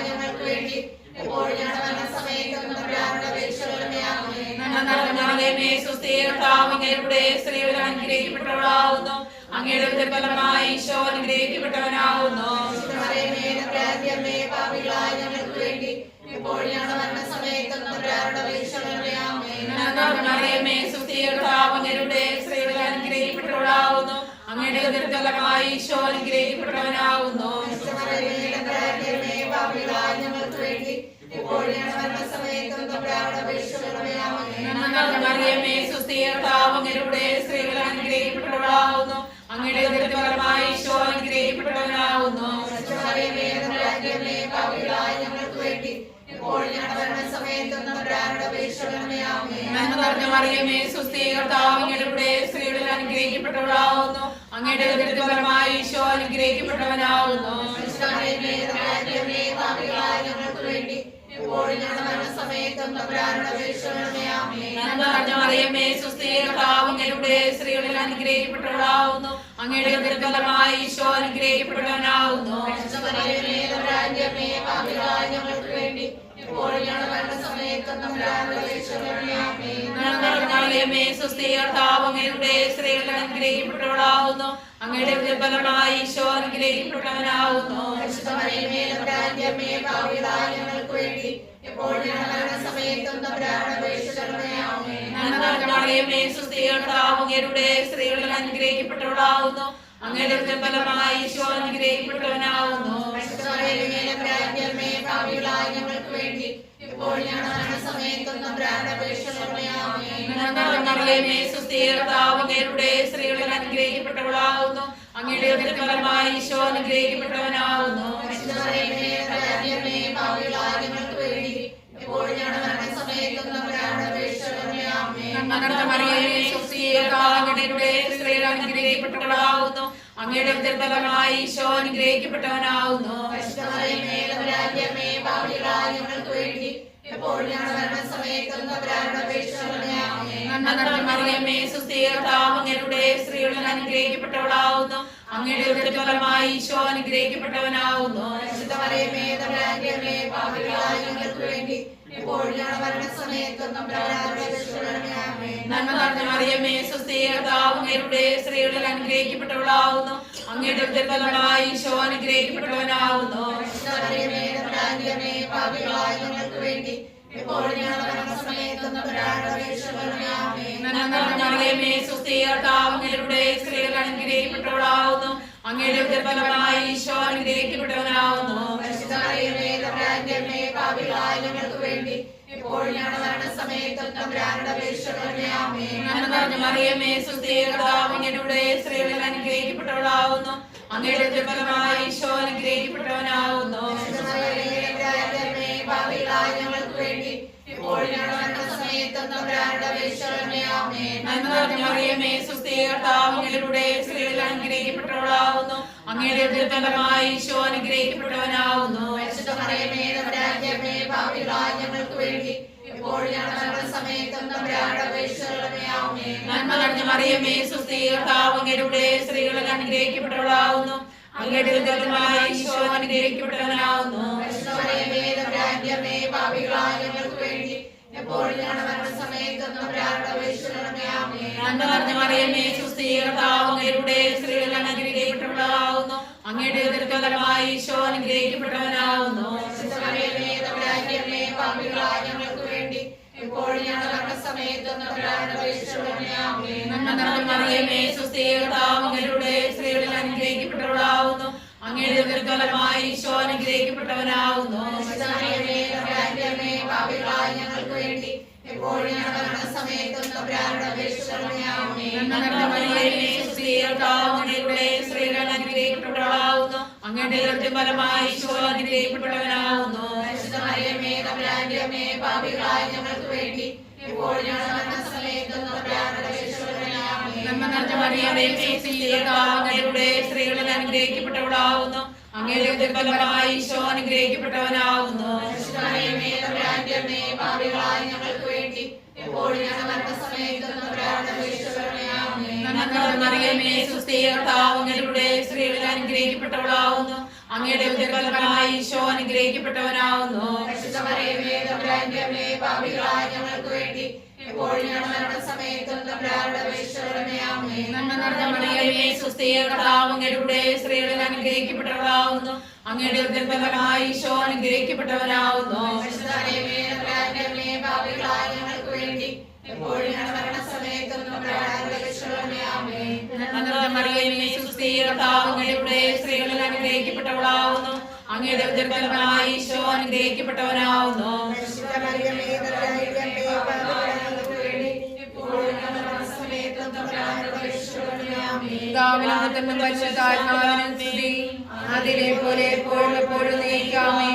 ഞങ്ങൾക്ക് വേണ്ടി എപ്പോഴും ഞങ്ങളുടെ മരണസമയത്തും തമ്പുരാനോട് അപേക്ഷിക്കണമേ. ആമേൻ. നന്മ നിറഞ്ഞ മറിയമേ, സ്വസ്തി, കർത്താവ് അങ്ങയുടെ സ്ത്രീകളിൽ അനുഗ്രഹിക്കപ്പെട്ടവളാകുന്നു. അങ്ങയുടെ ഉദരത്തിൻ ഫലമായി ഈശോ അനുഗ്രഹിക്കപ്പെട്ടവനാകുന്നു. ഞങ്ങൾക്ക് വേണ്ടി എപ്പോഴും ഞങ്ങളുടെ മരണസമയത്തും തമ്പുരാനോട് അപേക്ഷിക്കണമേ. ആമേൻ. നന്മ നിറഞ്ഞ മറിയമേ, സ്വസ്തി, കർത്താവ് അങ്ങയുടെ സ്ത്രീകളിൽ അനുഗ്രഹിക്കപ്പെട്ടവളാകുന്നു. അങ്ങയുടെ ഉദരത്തിൻ ഫലമായി ഈശോ അനുഗ്രഹിക്കപ്പെട്ടവനാകുന്നു. ഞങ്ങൾക്ക് വേണ്ടി എപ്പോഴും ഞങ്ങളുടെ മരണസമയത്തും തമ്പുരാനോട് അപേക്ഷിക്കണമേ. ആമേൻ. നന്മ നിറഞ്ഞ മറിയമേ, സ്വസ്തി, കർത്താവ് അങ്ങയുടെ സ്ത്രീകളിൽ അനുഗ്രഹിക്കപ്പെട്ടവളാകുന്നു. അങ്ങയുടെ ഉദരത്തിൻ ഫലമായി ഈശോ അനുഗ്രഹിക്കപ്പെട്ടവനാകുന്നു. ഞങ്ങൾക്ക് വേണ്ടി എപ്പോഴും ഞങ്ങളുടെ മരണസമയത്തും തമ്പുരാനോട് അപേക്ഷിക്കണമേ. ആമേൻ. നന്മ നിറഞ്ഞ മറിയമേ, സ്വസ്തി, കർത്താവ് അങ്ങയുടെ സ്ത്രീകളിൽ അനുഗ്രഹിക്കപ്പെട്ടവളാകുന്നു. അങ്ങയുടെ ഉദരത്തിൻ ഫലമായി ഈശോ അനുഗ്രഹിക്കപ്പെട്ടവനാകുന്നു. ഞങ്ങൾക്ക് വേണ്ടി എപ്പോഴും ഞങ്ങളുടെ മരണസമയത്തും തമ്പുരാനോട് അപേക്ഷിക്കണമേ. ആമേൻ. നന്മ നിറഞ്ഞ മറിയമേ, സ്വസ്തി, കർത്താവ് അങ്ങയുടെ സ്ത്രീകളിൽ അനുഗ്രഹിക്കപ്പെട്ടവളാകുന്നു. അങ്ങയുടെ ഉദരത്തിൻ ഫലമായി ഈശോ അനുഗ്രഹിക്കപ്പെട്ടവനാകുന്നു. ഞങ്ങൾക്ക് വേണ്ടി എപ്പോഴും ഞങ്ങളുടെ മരണസമയത്തും തമ്പുരാനോട് അപേക്ഷിക്കണമേ. ആമേൻ. നന്മ നിറഞ്ഞ മറിയമേ, സ്വസ്തി, കർത്താവ് അങ്ങയുടെ സ്ത്രീകളിൽ അനുഗ്രഹിക്കപ്പെട്ടവളാകുന്നു. അങ്ങയുടെ ഉദരത്തിൻ ഫലമായി ഈശോ അനുഗ്രഹിക്കപ്പെട്ടവനാകുന്നു. ഞങ്ങൾക്ക് വേണ്ടി എപ്പോഴും ഞങ്ങളുടെ മരണസമയത്തും തമ്പുരാനോട് അപേക്ഷിക്കണമേ. ആമേൻ. നന്മ നിറഞ്ഞ മറിയമേ, സ്വസ്തി, കർത്താവ് അങ്ങയുടെ സ്ത്രീകളിൽ അനുഗ്രഹിക്കപ്പെട്ടവളാകുന്നു. അങ്ങയുടെ ഉദരത്തിൻ ഫലമായി ഈശോ അനുഗ്രഹിക്കപ്പെട്ടവനാകുന്നു. ഞങ്ങൾക്ക് വേണ്ടി എപ്പോഴും ഞങ്ങളുടെ മരണസമയത്തും തമ്പുരാനോട് അപേക്ഷിക്കണമേ. ആമേൻ. നന്മ നിറഞ്ഞ മറിയമേ, സ്വസ്തി, കർത്താവ് അങ്ങയുടെ സ്ത്രീകളിൽ അനുഗ്രഹിക്കപ്പെട്ടവളാകുന്നു. അങ്ങയുടെ ഉദരത്തിൻ ഫലമായി ഈശോ അനുഗ്രഹിക്കപ്പെട്ടവനാകുന്നു. ഞങ്ങൾക്ക് വേണ്ടി എപ്പോഴും ഞങ്ങളുടെ മരണസമയത്തും തമ്പുരാനോട് അപേക്ഷിക്കണമേ. ആമേൻ. നന്മ നിറഞ്ഞ മറിയമേ, സ്വസ്തി, കർത്താവ് അങ്ങയുടെ സ്ത്രീകളിൽ അനുഗ്രഹിക്കപ്പെട്ടവളാകുന്നു. അങ്ങയുടെ ഉദരത്തിൻ ഫലമായി ഈശോ അനുഗ്രഹിക്കപ്പെട്ടവനാകുന്നു. ഞങ്ങൾക്ക് വേണ്ടി എപ്പോഴും ഞങ്ങളുടെ മരണസമയത്തും തമ്പുരാനോട് അപേക്ഷിക്കണമേ. ആമേൻ. നന്മ നിറഞ്ഞ മറിയമേ, സ്വസ്തി, കർത്താവ് അങ്ങയുടെ സ്ത്രീകളിൽ അനുഗ്രഹിക്കപ്പെട്ടവളാകുന്നു. അങ്ങയുടെ ഉദരത്തിൻ ഫലമായി ഈശോ അനുഗ്രഹിക്കപ്പെട്ടവനാകുന്നു. ഞങ്ങൾക്ക് വേണ്ടി എപ്പോഴും ഞങ്ങളുടെ മരണസമയത്തും തമ്പുരാനോട് അപേക്ഷിക്കണമേ. ആമേൻ. നന്മ നിറഞ്ഞ മറിയമേ, സ്വസ്തി, കർത്താവ് അങ്ങയുടെ സ്ത്രീകളിൽ അനുഗ്രഹിക്കപ്പെട്ടവളാകുന്നു. അങ്ങയുടെ ഉദരത്തിൻ ഫലമായി ഈശോ അനുഗ്രഹിക്കപ്പെട്ടവനാകുന്നു. ഞങ്ങൾക്ക് വേണ്ടി എപ്പോഴും ഞങ്ങളുടെ മരണസമയത്തും തമ്പുരാനോട് അപേക്ഷിക്കണമേ. ആമേൻ. നന്മ നിറഞ്ഞ മറിയമേ, സ്വസ്തി, കർത്താവ് അങ്ങയുടെ സ്ത്രീകളിൽ അനുഗ്രഹിക്കപ്പെട്ടവളാകുന്നു. അങ്ങയുടെ ഉദരത്തിൻ ഫലമായി ഈശോ അനുഗ്രഹിക്കപ്പെട്ടവനാകുന്നു. ഞങ്ങൾക്ക് വേണ്ടി എപ്പോഴും ഞങ്ങളുടെ മരണസമയത്തും തമ്പുരാനോട് അപേക്ഷിക്കണമേ. ആമേൻ. നന്മ നിറഞ്ഞ മറിയമേ, സ്വസ്തി, കർത്താവ് അങ്ങയുടെ സ്ത്രീകളിൽ അനുഗ്രഹിക്കപ്പെട്ടവളാകുന്നു. അങ്ങയുടെ ഉദരത്തിൻ ഫലമായി ഈശോ അനുഗ്രഹിക്കപ്പെട്ടവനാകുന്നു. ഞങ്ങൾക്ക് വേണ്ടി എപ്പോഴും ഞങ്ങളുടെ മരണസമയത്തും തമ്പുരാനോട് അപേക്ഷിക്കണമേ. ആമേൻ. നന്മ നിറഞ്ഞ മറിയമേ, സ്വസ്തി, കർത്താവ് അങ്ങയുടെ സ്ത്രീകളിൽ അനുഗ്രഹിക്കപ്പെട്ടവളാകുന്നു. അങ്ങയുടെ ഉദരത്തിൻ ഫലമായി ഈശോ അനുഗ്രഹിക്കപ്പെട്ടവനാകുന്നു. ഞങ്ങൾക്ക് വേണ്ടി എപ്പോഴും ഞങ്ങളുടെ മരണസമയത്തും തമ്പുരാനോട് അപേക്ഷിക്കണമേ. ആമേൻ. നന്മ നിറഞ്ഞ മറിയമേ, സ്വസ്തി, കർത്താവ് അങ്ങയുടെ സ്ത്രീകളിൽ അനുഗ്രഹിക്കപ്പെട്ടവളാകുന്നു. അങ്ങയുടെ ഉദരത്തിൻ ഫലമായി ഈശോ അനുഗ്രഹിക്കപ്പെട്ടവനാകുന്നു. ഞങ്ങൾക്ക് വേണ്ടി എപ്പോഴും ഞങ്ങളുടെ മരണസമയത്തും തമ്പുരാനോട് അപേക്ഷിക്കണമേ. ആമേൻ. നന്മ നിറഞ്ഞ മറിയമേ, സ്വസ്തി, കർത്താവ് അങ്ങയുടെ സ്ത്രീകൾ അനുഗ്രഹിക്കപ്പെട്ടവളാകുന്നു. അങ്ങയുടെ ഉദരഫലമായി ഈശോ അനുഗ്രഹിക്കപ്പെട്ടവനാകുന്നു. മറിയമേ, തമ്പുരാന്റെ അമ്മേ, പാപികളായ ഞങ്ങൾക്ക് വേണ്ടി എപ്പോഴും ഞങ്ങളുടെ മരണസമയത്തും തമ്പുരാനോട് അപേക്ഷിക്കണമേ. ആമേൻ. നന്മ നിറഞ്ഞ മറിയമേ, സ്വസ്തി, കർത്താവ് അങ്ങയുടെ സ്ത്രീകൾ അനുഗ്രഹിക്കപ്പെട്ടവളാകുന്നു. അങ്ങയുടെ ഉദരഫലമായി ഈശോ അനുഗ്രഹിക്കപ്പെട്ടവനാകുന്നു. മറിയമേ, തമ്പുരാന്റെ അമ്മേ, പാപികളായ ഞങ്ങൾക്ക് വേണ്ടി എപ്പോഴും ഞങ്ങളുടെ മരണസമയത്തും തമ്പുരാനോട് അപേക്ഷിക്കണമേ. ആമേൻ. നന്മ നിറഞ്ഞ മറിയമേ, സ്വസ്തി, കർത്താവ് അങ്ങയുടെ സ്ത്രീകൾ അനുഗ്രഹിക്കപ്പെട്ടവളാകുന്നു. അങ്ങയുടെ ഉദരഫലമായി ഈശോ അനുഗ്രഹിക്കപ്പെട്ടവനാകുന്നു. മറിയമേ, തമ്പുരാന്റെ അമ്മേ, പാപികളായ ഞങ്ങൾക്ക് വേണ്ടി എപ്പോഴും ഞങ്ങളുടെ മരണസമയത്തും തമ്പുരാനോട് അപേക്ഷിക്കണമേ. ആമേൻ. നന്മ നിറഞ്ഞ മറിയമേ, സ്വസ്തി, കർത്താവ് അങ്ങയുടെ സ്ത്രീകൾ അനുഗ്രഹിക്കപ്പെട്ടവളാകുന്നു. അങ്ങയുടെ ഉദരഫലമായി ഈശോ അനുഗ്രഹിക്കപ്പെട്ടവനാകുന്നു. മറിയമേ, തമ്പുരാന്റെ അമ്മേ, പാപികളായ ഞങ്ങൾക്ക് വേണ്ടി എപ്പോഴും ഞങ്ങളുടെ മരണസമയത്തും തമ്പുരാനോട് അപേക്ഷിക്കണമേ. ആമേൻ. നന്മ നിറഞ്ഞ മറിയമേ, സ്വസ്തി, കർത്താവ് അങ്ങയുടെ സ്ത്രീകൾ അനുഗ്രഹിക്കപ്പെട്ടവളാകുന്നു. അങ്ങയുടെ ഉദരഫലമായി ഈശോ അനുഗ്രഹിക്കപ്പെട്ടവനാകുന്നു. മറിയമേ, തമ്പുരാന്റെ അമ്മേ, പാപികളായ ഞങ്ങൾക്ക് വേണ്ടി എപ്പോഴും ഞങ്ങളുടെ മരണസമയത്തും തമ്പുരാനോട് അപേക്ഷിക്കണമേ. ആമേൻ. നന്മ നിറഞ്ഞ മറിയമേ, സ്വസ്തി, കർത്താവ് അങ്ങയുടെ സ്ത്രീകൾ അനുഗ്രഹിക്കപ്പെട്ടവളാകുന്നു. അങ്ങയുടെ ഉദരഫലമായി ഈശോ അനുഗ്രഹിക്കപ്പെട്ടവനാകുന്നു. മറിയമേ, തമ്പുരാന്റെ അമ്മേ, പാപികളായ ഞങ്ങൾക്ക് വേണ്ടി എപ്പോഴും ഞങ്ങളുടെ മരണസമയത്തും തമ്പുരാനോട് അപേക്ഷിക്കണമേ. ആമേൻ. നന്മ നിറഞ്ഞ മറിയമേ, സ്വസ്തി, കർത്താവ് അങ്ങയുടെ സ്ത്രീകൾ അനുഗ്രഹിക്കപ്പെട്ടവളാകുന്നു. അങ്ങയുടെ ഉദരഫലമായി ഈശോ അനുഗ്രഹിക്കപ്പെട്ടവനാകുന്നു. മറിയമേ, തമ്പുരാന്റെ അമ്മേ, പാപികളായ ഞങ്ങൾക്ക് വേണ്ടി എപ്പോഴും ഞങ്ങളുടെ മരണസമയത്തും തമ്പുരാനോട് അപേക്ഷിക്കണമേ. ആമേൻ. പിതാവിനും പുത്രനും പരിശുദ്ധാത്മാവിനും സ്തുതി. അതിലെ പോലെ എപ്പോഴും എപ്പോഴും നയിക്കാമേ.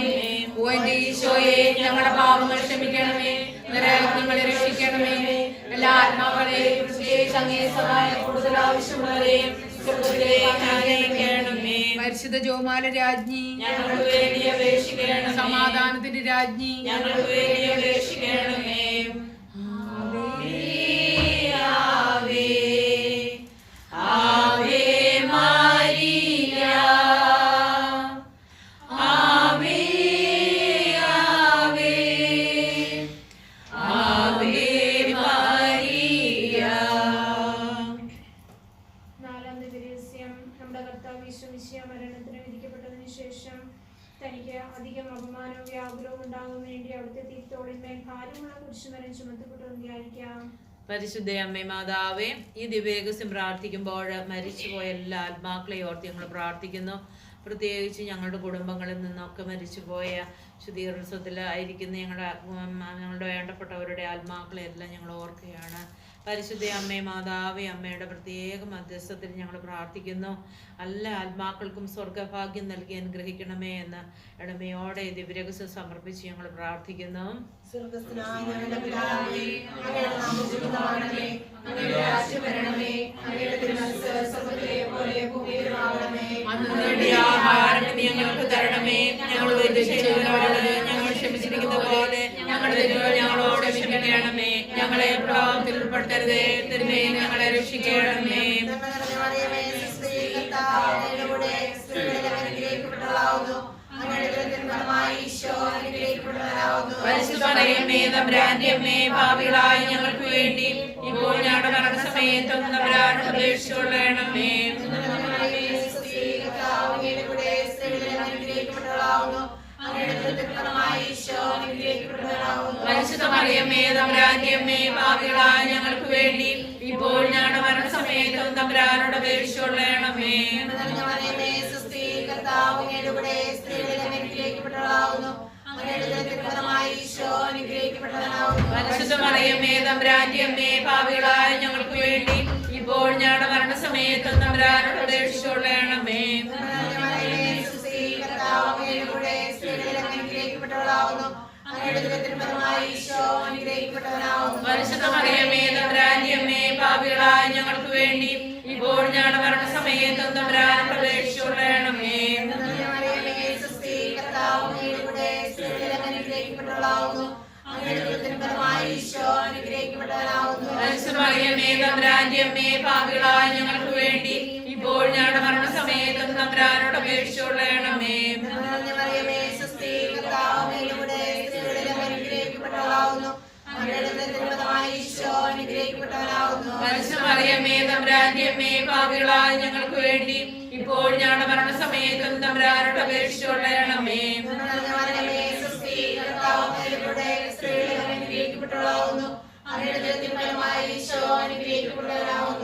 ഓ എന്റെ ഈശോയെ, ഞങ്ങളുടെ പാപങ്ങൾ ക്ഷമിക്കണമേ. നരകങ്ങളെ രക്ഷിക്കണമേ. എല്ലാ ആത്മാക്കളെയും പ്രത്യേകിച്ച് അങ്ങേ സഹായം കൂടുതൽ ആവശ്യമുള്ളവരെയും സ്വർഗ്ഗത്തിലേക്ക് ആനയിക്കണമേ. പരിശുദ്ധ ജോമാല രാജ്ഞി, ഞങ്ങൾക്ക് വേണ്ടി അപേക്ഷിക്കണമേ. സമാധാനത്തിന്റെ രാജ്ഞി, ഞങ്ങൾക്ക് വേണ്ടി അപേക്ഷിക്കണമേ. ആവേ, ആവേ, ആവേ മരിയ, ആവേ, ആവേ, ആവേ മരിയ. നാലാമത്തെ ദിവസം നമ്മുടെ കർത്താവ് ഈശോ മിശിഹാ മരണത്തിന് വിധിക്കപ്പെട്ടതിന് ശേഷം തനിക്ക് അധികം അപമാനവും വ്യാകുലവും ഉണ്ടാകാൻ വേണ്ടി അവിടുത്തെ തീർത്തോളിന്മേൽ ഭാരമുള്ള കുരിശുമരം ചുമത്തപ്പെട്ടു ധ്യാനിക്കാം. പരിശുദ്ധ അമ്മേ മാതാവേ, ഈ ദിവ്യരഹസ്യം പ്രാർത്ഥിക്കുമ്പോൾ മരിച്ചുപോയ എല്ലാ ആത്മാക്കളെയും ഓർത്ത് ഞങ്ങൾ പ്രാർത്ഥിക്കുന്നു. പ്രത്യേകിച്ച് ഞങ്ങളുടെ കുടുംബങ്ങളിൽ നിന്നൊക്കെ മരിച്ചുപോയ ശുദ്ധീകരണത്തിലായിരിക്കുന്ന ഞങ്ങളുടെ വേണ്ടപ്പെട്ടവരുടെ ആത്മാക്കളെ എല്ലാം ഞങ്ങൾ ഓർക്കുകയാണ്. പരിശുദ്ധ അമ്മേ മാതാവേ, അമ്മയുടെ പ്രത്യേക മധ്യസ്ഥത്തിൽ ഞങ്ങൾ പ്രാർത്ഥിക്കുന്നു. എല്ലാ ആത്മാക്കൾക്കും സ്വർഗഭാഗ്യം നൽകി അനുഗ്രഹിക്കണമേ എന്ന് എളിമയോടെ ദിവ്യരഹസ്യം സമർപ്പിച്ച് ഞങ്ങൾ പ്രാർത്ഥിക്കുന്നു. സ്വർഗ്ഗസ്ഥനായ ഞങ്ങളുടെ പിതാവേ, അങ്ങയുടെ നാമം പൂജിതമാകണമേ. അങ്ങയുടെ രാജ്യം വരണമേ. അങ്ങയുടെ തിരുമനസ്സ് സ്വർഗ്ഗത്തിലെ പോലെ ഭൂമിയിലുമാകണമേ. അന്ന് വേണ്ടിയ ആഹാരം ഇന്ന് ഞങ്ങൾക്ക് തരണമേ. ഞങ്ങളുടെ തെറ്റ് ചെയ്തവരോട് ഞങ്ങൾ ക്ഷമിച്ചിരിക്കുന്ന പോലെ ഞങ്ങളുടെ തെറ്റുകൾ ഞങ്ങളോട് ക്ഷമിക്കണമേ. ഞങ്ങളെ പ്രലോഭനത്തിൽ ഉൾപ്പെടുത്തരുതേ. തിന്മയിൽ ഞങ്ങളെ രക്ഷിക്കണമേ. നന്മ നിറഞ്ഞ മറിയമേ, സ്വസ്തി, കർത്താവ് അങ്ങയുടെ കൂടെ സ്ത്രീകളിൽ അനുഗ്രഹിക്കപ്പെട്ടവളാകുന്നു. അങ്ങയുടെ ഉദരത്തിൻ ഫലമായി ഈശോ അനുഗ്രഹിക്കപ്പെട്ടവനാകുന്നു. പരിശുദ്ധ മറിയമേ, തമ്പുരാന്റെ അമ്മേ, പാപികളായ ഞങ്ങൾക്ക് വേണ്ടി ഇപ്പോൾ ഞങ്ങളുടെ മരണസമയത്തും തമ്പുരാനോട് അപേക്ഷിച്ചുകൊള്ളണമേ. പരിശുദ്ധ മറിയമേ, തമ്പുരാന്റെ അമ്മേ, പാപികളായ ഞങ്ങൾക്ക് വേണ്ടി ഇപ്പോൾ ഞങ്ങളുടെ മരണസമയത്തും തമ്പുരാനോട് അപേക്ഷിച്ചുകൊള്ളണമേ. പരിശുദ്ധ മറിയമേ, തമ്പുരാന്റെ അമ്മേ, പാപികളായ ഞങ്ങൾക്ക് വേണ്ടി ഇപ്പോൾ ഞങ്ങളുടെ മരണസമയത്തും തമ്പുരാനോട് അപേക്ഷിച്ചുകൊള്ളണമേ. പരിശുദ്ധ മറിയമേ, തമ്പുരാന്റെ അമ്മേ, പാപികളായ ഞങ്ങൾക്ക് വേണ്ടി ഇപ്പോൾ ഞങ്ങളുടെ മരണസമയത്തും തമ്പുരാനോട് അപേക്ഷിച്ചുകൊള്ളണമേ. പരിശുദ്ധ മറിയമേ, തമ്പുരാന്റെ അമ്മേ, പാപികളായ ഞങ്ങൾക്ക് വേണ്ടി ഇപ്പോൾ ഞങ്ങളുടെ മരണസമയത്തും തമ്പുരാനോട് അപേക്ഷിച്ചുകൊള്ളണമേ. പരിശുദ്ധ മറിയമേ, തമ്പുരാന്റെ അമ്മേ, പാപികളായ ഞങ്ങൾക്ക് വേണ്ടി ഇപ്പോൾ ഞങ്ങളുടെ മരണസമയത്തും തമ്പുരാനോട് അപേക്ഷിച്ചുകൊള്ളണമേ. തമ്പുരാനോട് അപേക്ഷിച്ചുകൊള്ളണമേ.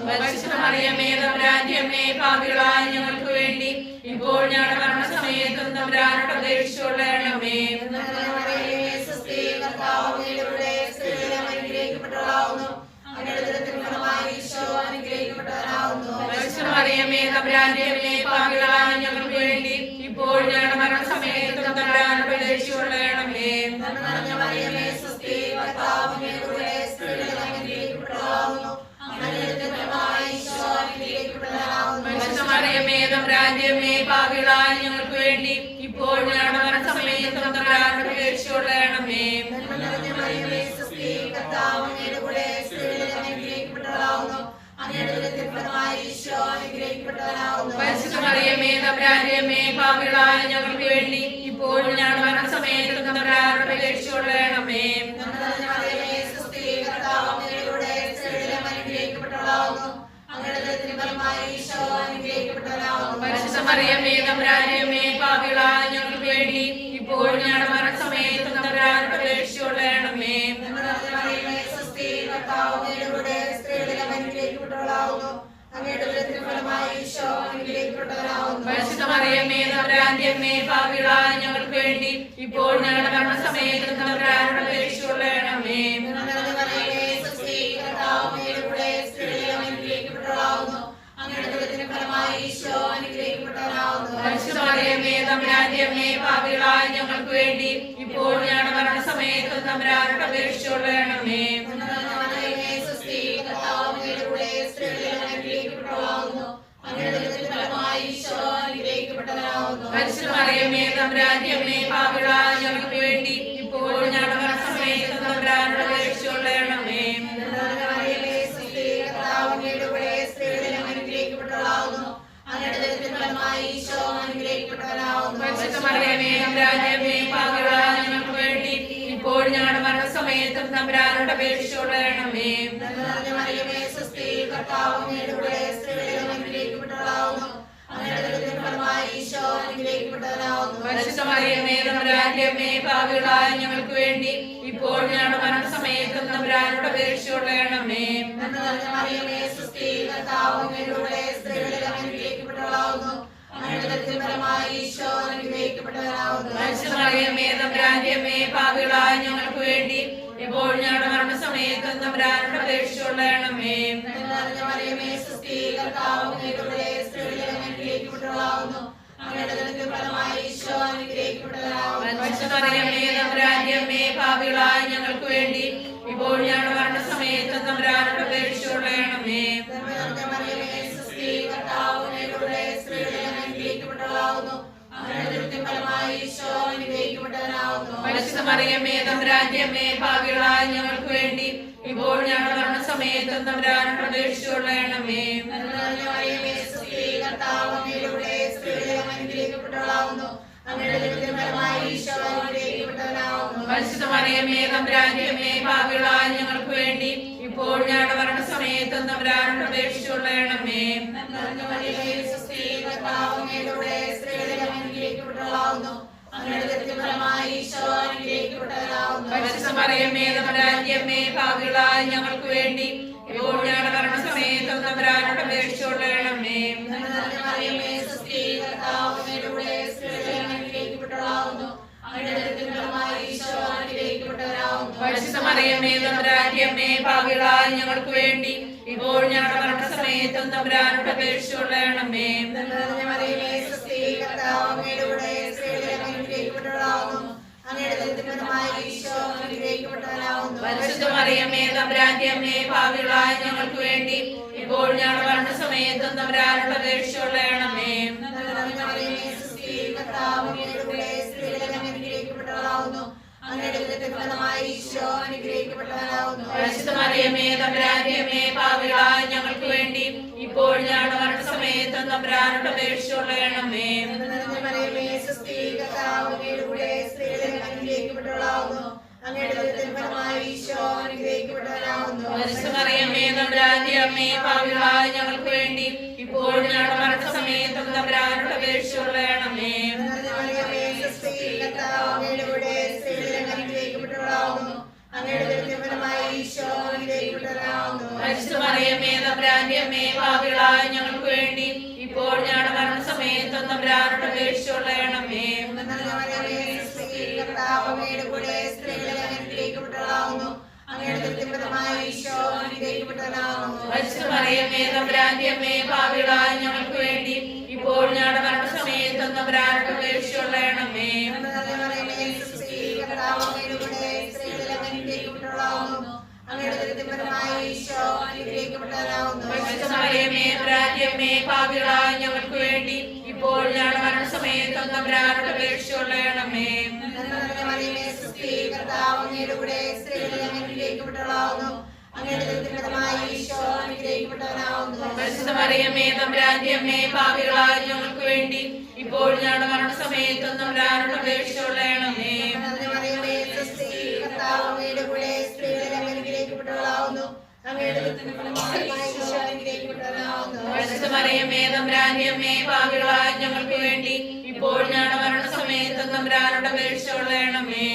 പരിശുദ്ധ മറിയമേ തമ്പുരാന്റെ അമ്മേ, പാപികളായ ഞങ്ങൾക്ക് വേണ്ടി ഇപ്പോൾ ഞങ്ങളുടെ മരണസമയത്തും തമ്പുരാനോട് അപേക്ഷിച്ചുകൊള്ളണമേ. പരിശുദ്ധ മറിയമേ തമ്പുരാന്റെ അമ്മേ, പാപികളായ ഞങ്ങൾക്ക് വേണ്ടി ഇപ്പോൾ ഞങ്ങളുടെ മരണസമയത്തും തമ്പുരാനോട് അപേക്ഷിച്ചുകൊള്ളണമേ. പരിശുദ്ധ മറിയമേ തമ്പുരാന്റെ അമ്മേ, പാപികളായ ഞങ്ങൾക്ക് വേണ്ടി ഇപ്പോൾ ഞങ്ങളുടെ മരണസമയത്തും തമ്പുരാനോട് അപേക്ഷിച്ചുകൊള്ളണമേ. പരിശുദ്ധ മറിയമേ തമ്പുരാന്റെ അമ്മേ, പാപികളായ ഞങ്ങൾക്ക് വേണ്ടി ഇപ്പോൾ ഞങ്ങളുടെ മരണസമയത്തും തമ്പുരാനോട് അപേക്ഷിച്ചുകൊള്ളണമേ. പരിശുദ്ധ മറിയമേ തമ്പുരാന്റെ അമ്മേ, പാപികളായ ഞങ്ങൾക്ക് വേണ്ടി ഇപ്പോൾ ഞങ്ങളുടെ മരണസമയത്തും തമ്പുരാനോട് അപേക്ഷിച്ചുകൊള്ളണമേ. പരിശുദ്ധ മറിയമേ തമ്പുരാന്റെ അമ്മേ, പാപികളായ ഞങ്ങൾക്ക് വേണ്ടി ഇപ്പോൾ ഞങ്ങളുടെ മരണസമയത്തും തമ്പുരാനോട് അപേക്ഷിച്ചുകൊള്ളണമേ. പരിശുദ്ധ മറിയമേ തമ്പുരാന്റെ അമ്മേ, പാപികളായ ഞങ്ങൾക്ക് വേണ്ടി ഇപ്പോൾ ഞങ്ങളുടെ മരണസമയത്തും തമ്പുരാനോട് അപേക്ഷിച്ചുകൊള്ളണമേ. പരിശുദ്ധ മറിയമേ തമ്പുരാന്റെ അമ്മേ, പാപികളായ ഞങ്ങൾക്ക് വേണ്ടി ഇപ്പോൾ ഞങ്ങളുടെ മരണസമയത്തും തമ്പുരാനോട് അപേക്ഷിച്ചുകൊള്ളണമേ. പരിശുദ്ധ മറിയമേ തമ്പുരാന്റെ അമ്മേ, പാപികളായ ഞങ്ങൾക്ക് വേണ്ടി ഇപ്പോൾ ഞങ്ങളുടെ മരണസമയത്തും തമ്പുരാനോട് അപേക്ഷിച്ചുകൊള്ളണമേ. പരിശുദ്ധ മറിയമേ തമ്പുരാന്റെ അമ്മേ, പാപികളായ ഞങ്ങൾക്ക് വേണ്ടി ഇപ്പോൾ ഞങ്ങളുടെ മരണസമയത്തും തമ്പുരാനോട് അപേക്ഷിച്ചുകൊള്ളണമേ. പരിശുദ്ധ മറിയമേ തമ്പുരാന്റെ അമ്മേ, പാപികളായ ഞങ്ങൾക്ക് വേണ്ടി ഇപ്പോൾ ഞങ്ങളുടെ മരണസമയത്തും തമ്പുരാനോട് അപേക്ഷിച്ചുകൊള്ളണമേ. പരിശുദ്ധ മറിയമേ തമ്പുരാന്റെ അമ്മേ, പാപികളായ ഞങ്ങൾക്ക് വേണ്ടി ഇപ്പോൾ ഞങ്ങളുടെ മരണസമയത്തും തമ്പുരാനോട് അപേക്ഷിച്ചുകൊള്ളണമേ. പരിശുദ്ധ മറിയമേ തമ്പുരാന്റെ അമ്മേ, പാപികളായ ഞങ്ങൾക്ക് വേണ്ടി ഇപ്പോൾ ഞങ്ങളുടെ മരണസമയത്തും തമ്പുരാനോട് അപേക്ഷിച്ചുകൊള്ളണമേ. പരിശുദ്ധ മറിയമേ തമ്പുരാന്റെ അമ്മേ, പാപികളായ ഞങ്ങൾക്ക് വേണ്ടി ഇപ്പോൾ ഞങ്ങളുടെ മരണസമയത്തും തമ്പുരാനോട് അപേക്ഷിച്ചുകൊള്ളണമേ. പരിശുദ്ധ മറിയമേ തമ്പുരാന്റെ അമ്മേ, പാപികളായ ഞങ്ങൾക്ക് വേണ്ടി ഇപ്പോൾ ഞങ്ങളുടെ മരണസമയത്തും തമ്പുരാനോട് അപേക്ഷിച്ചുകൊള്ളണമേ. പരിശുദ്ധ മറിയമേ തമ്പുരാന്റെ അമ്മേ, പാപികളായ ഞങ്ങൾക്ക് വേണ്ടി ഇപ്പോൾ ഞങ്ങളുടെ മരണസമയത്തും തമ്പുരാനോട് അപേക്ഷിച്ചുകൊള്ളണമേ. പരിശുദ്ധ മറിയമേ തമ്പുരാന്റെ അമ്മേ, പാപികളായ ഞങ്ങൾക്ക് വേണ്ടി ഇപ്പോൾ ഞങ്ങളുടെ മരണസമയത്തും തമ്പുരാനോട് അപേക്ഷിച്ചുകൊള്ളണമേ. പരിശുദ്ധ മറിയമേ തമ്പുരാന്റെ അമ്മേ, പാപികളായ ഞങ്ങൾക്ക് വേണ്ടി ഇപ്പോൾ ഞങ്ങളുടെ മരണസമയത്തും തമ്പുരാനോട് അപേക്ഷിച്ചുകൊള്ളണമേ. പരിശുദ്ധ മറിയമേ തമ്പുരാന്റെ അമ്മേ, പാപികളായ ഞങ്ങൾക്ക് വേണ്ടി ഇപ്പോൾ ഞങ്ങളുടെ മരണസമയത്തും തമ്പുരാനോട് അപേക്ഷിച്ചുകൊള്ളണമേ. തമ്പുരാനോട് അപേക്ഷിച്ചുകൊള്ളണമേ. പരിശുദ്ധ മറിയമേ തമ്പുരാന്റെ അമ്മേ, പാപികളായ ഞങ്ങൾക്ക് വേണ്ടി ഇപ്പോൾ ഞങ്ങളുടെ മരണസമയത്തും തമ്പുരാനോട് അപേക്ഷിച്ചുകൊള്ളണമേ. പരിശുദ്ധ മറിയമേ തമ്പുരാന്റെ അമ്മേ, പാപികളായ ഞങ്ങൾക്ക് വേണ്ടി ഇപ്പോൾ ഞങ്ങളുടെ മരണസമയത്തും തമ്പുരാനോട് അപേക്ഷിച്ചുകൊള്ളണമേ. പരിശുദ്ധ മറിയമേ തമ്പുരാന്റെ അമ്മേ, പാപികളായ ഞങ്ങൾക്ക് വേണ്ടി ഇപ്പോൾ ഞങ്ങളുടെ മരണസമയത്തും തമ്പുരാനോട് അപേക്ഷിച്ചുകൊള്ളണമേ. പരിശുദ്ധ മറിയമേ തമ്പുരാന്റെ അമ്മേ, പാപികളായ ഞങ്ങൾക്ക് വേണ്ടി ഇപ്പോൾ ഞങ്ങളുടെ മരണസമയത്തും തമ്പുരാനോട് അപേക്ഷിച്ചുകൊള്ളണമേ.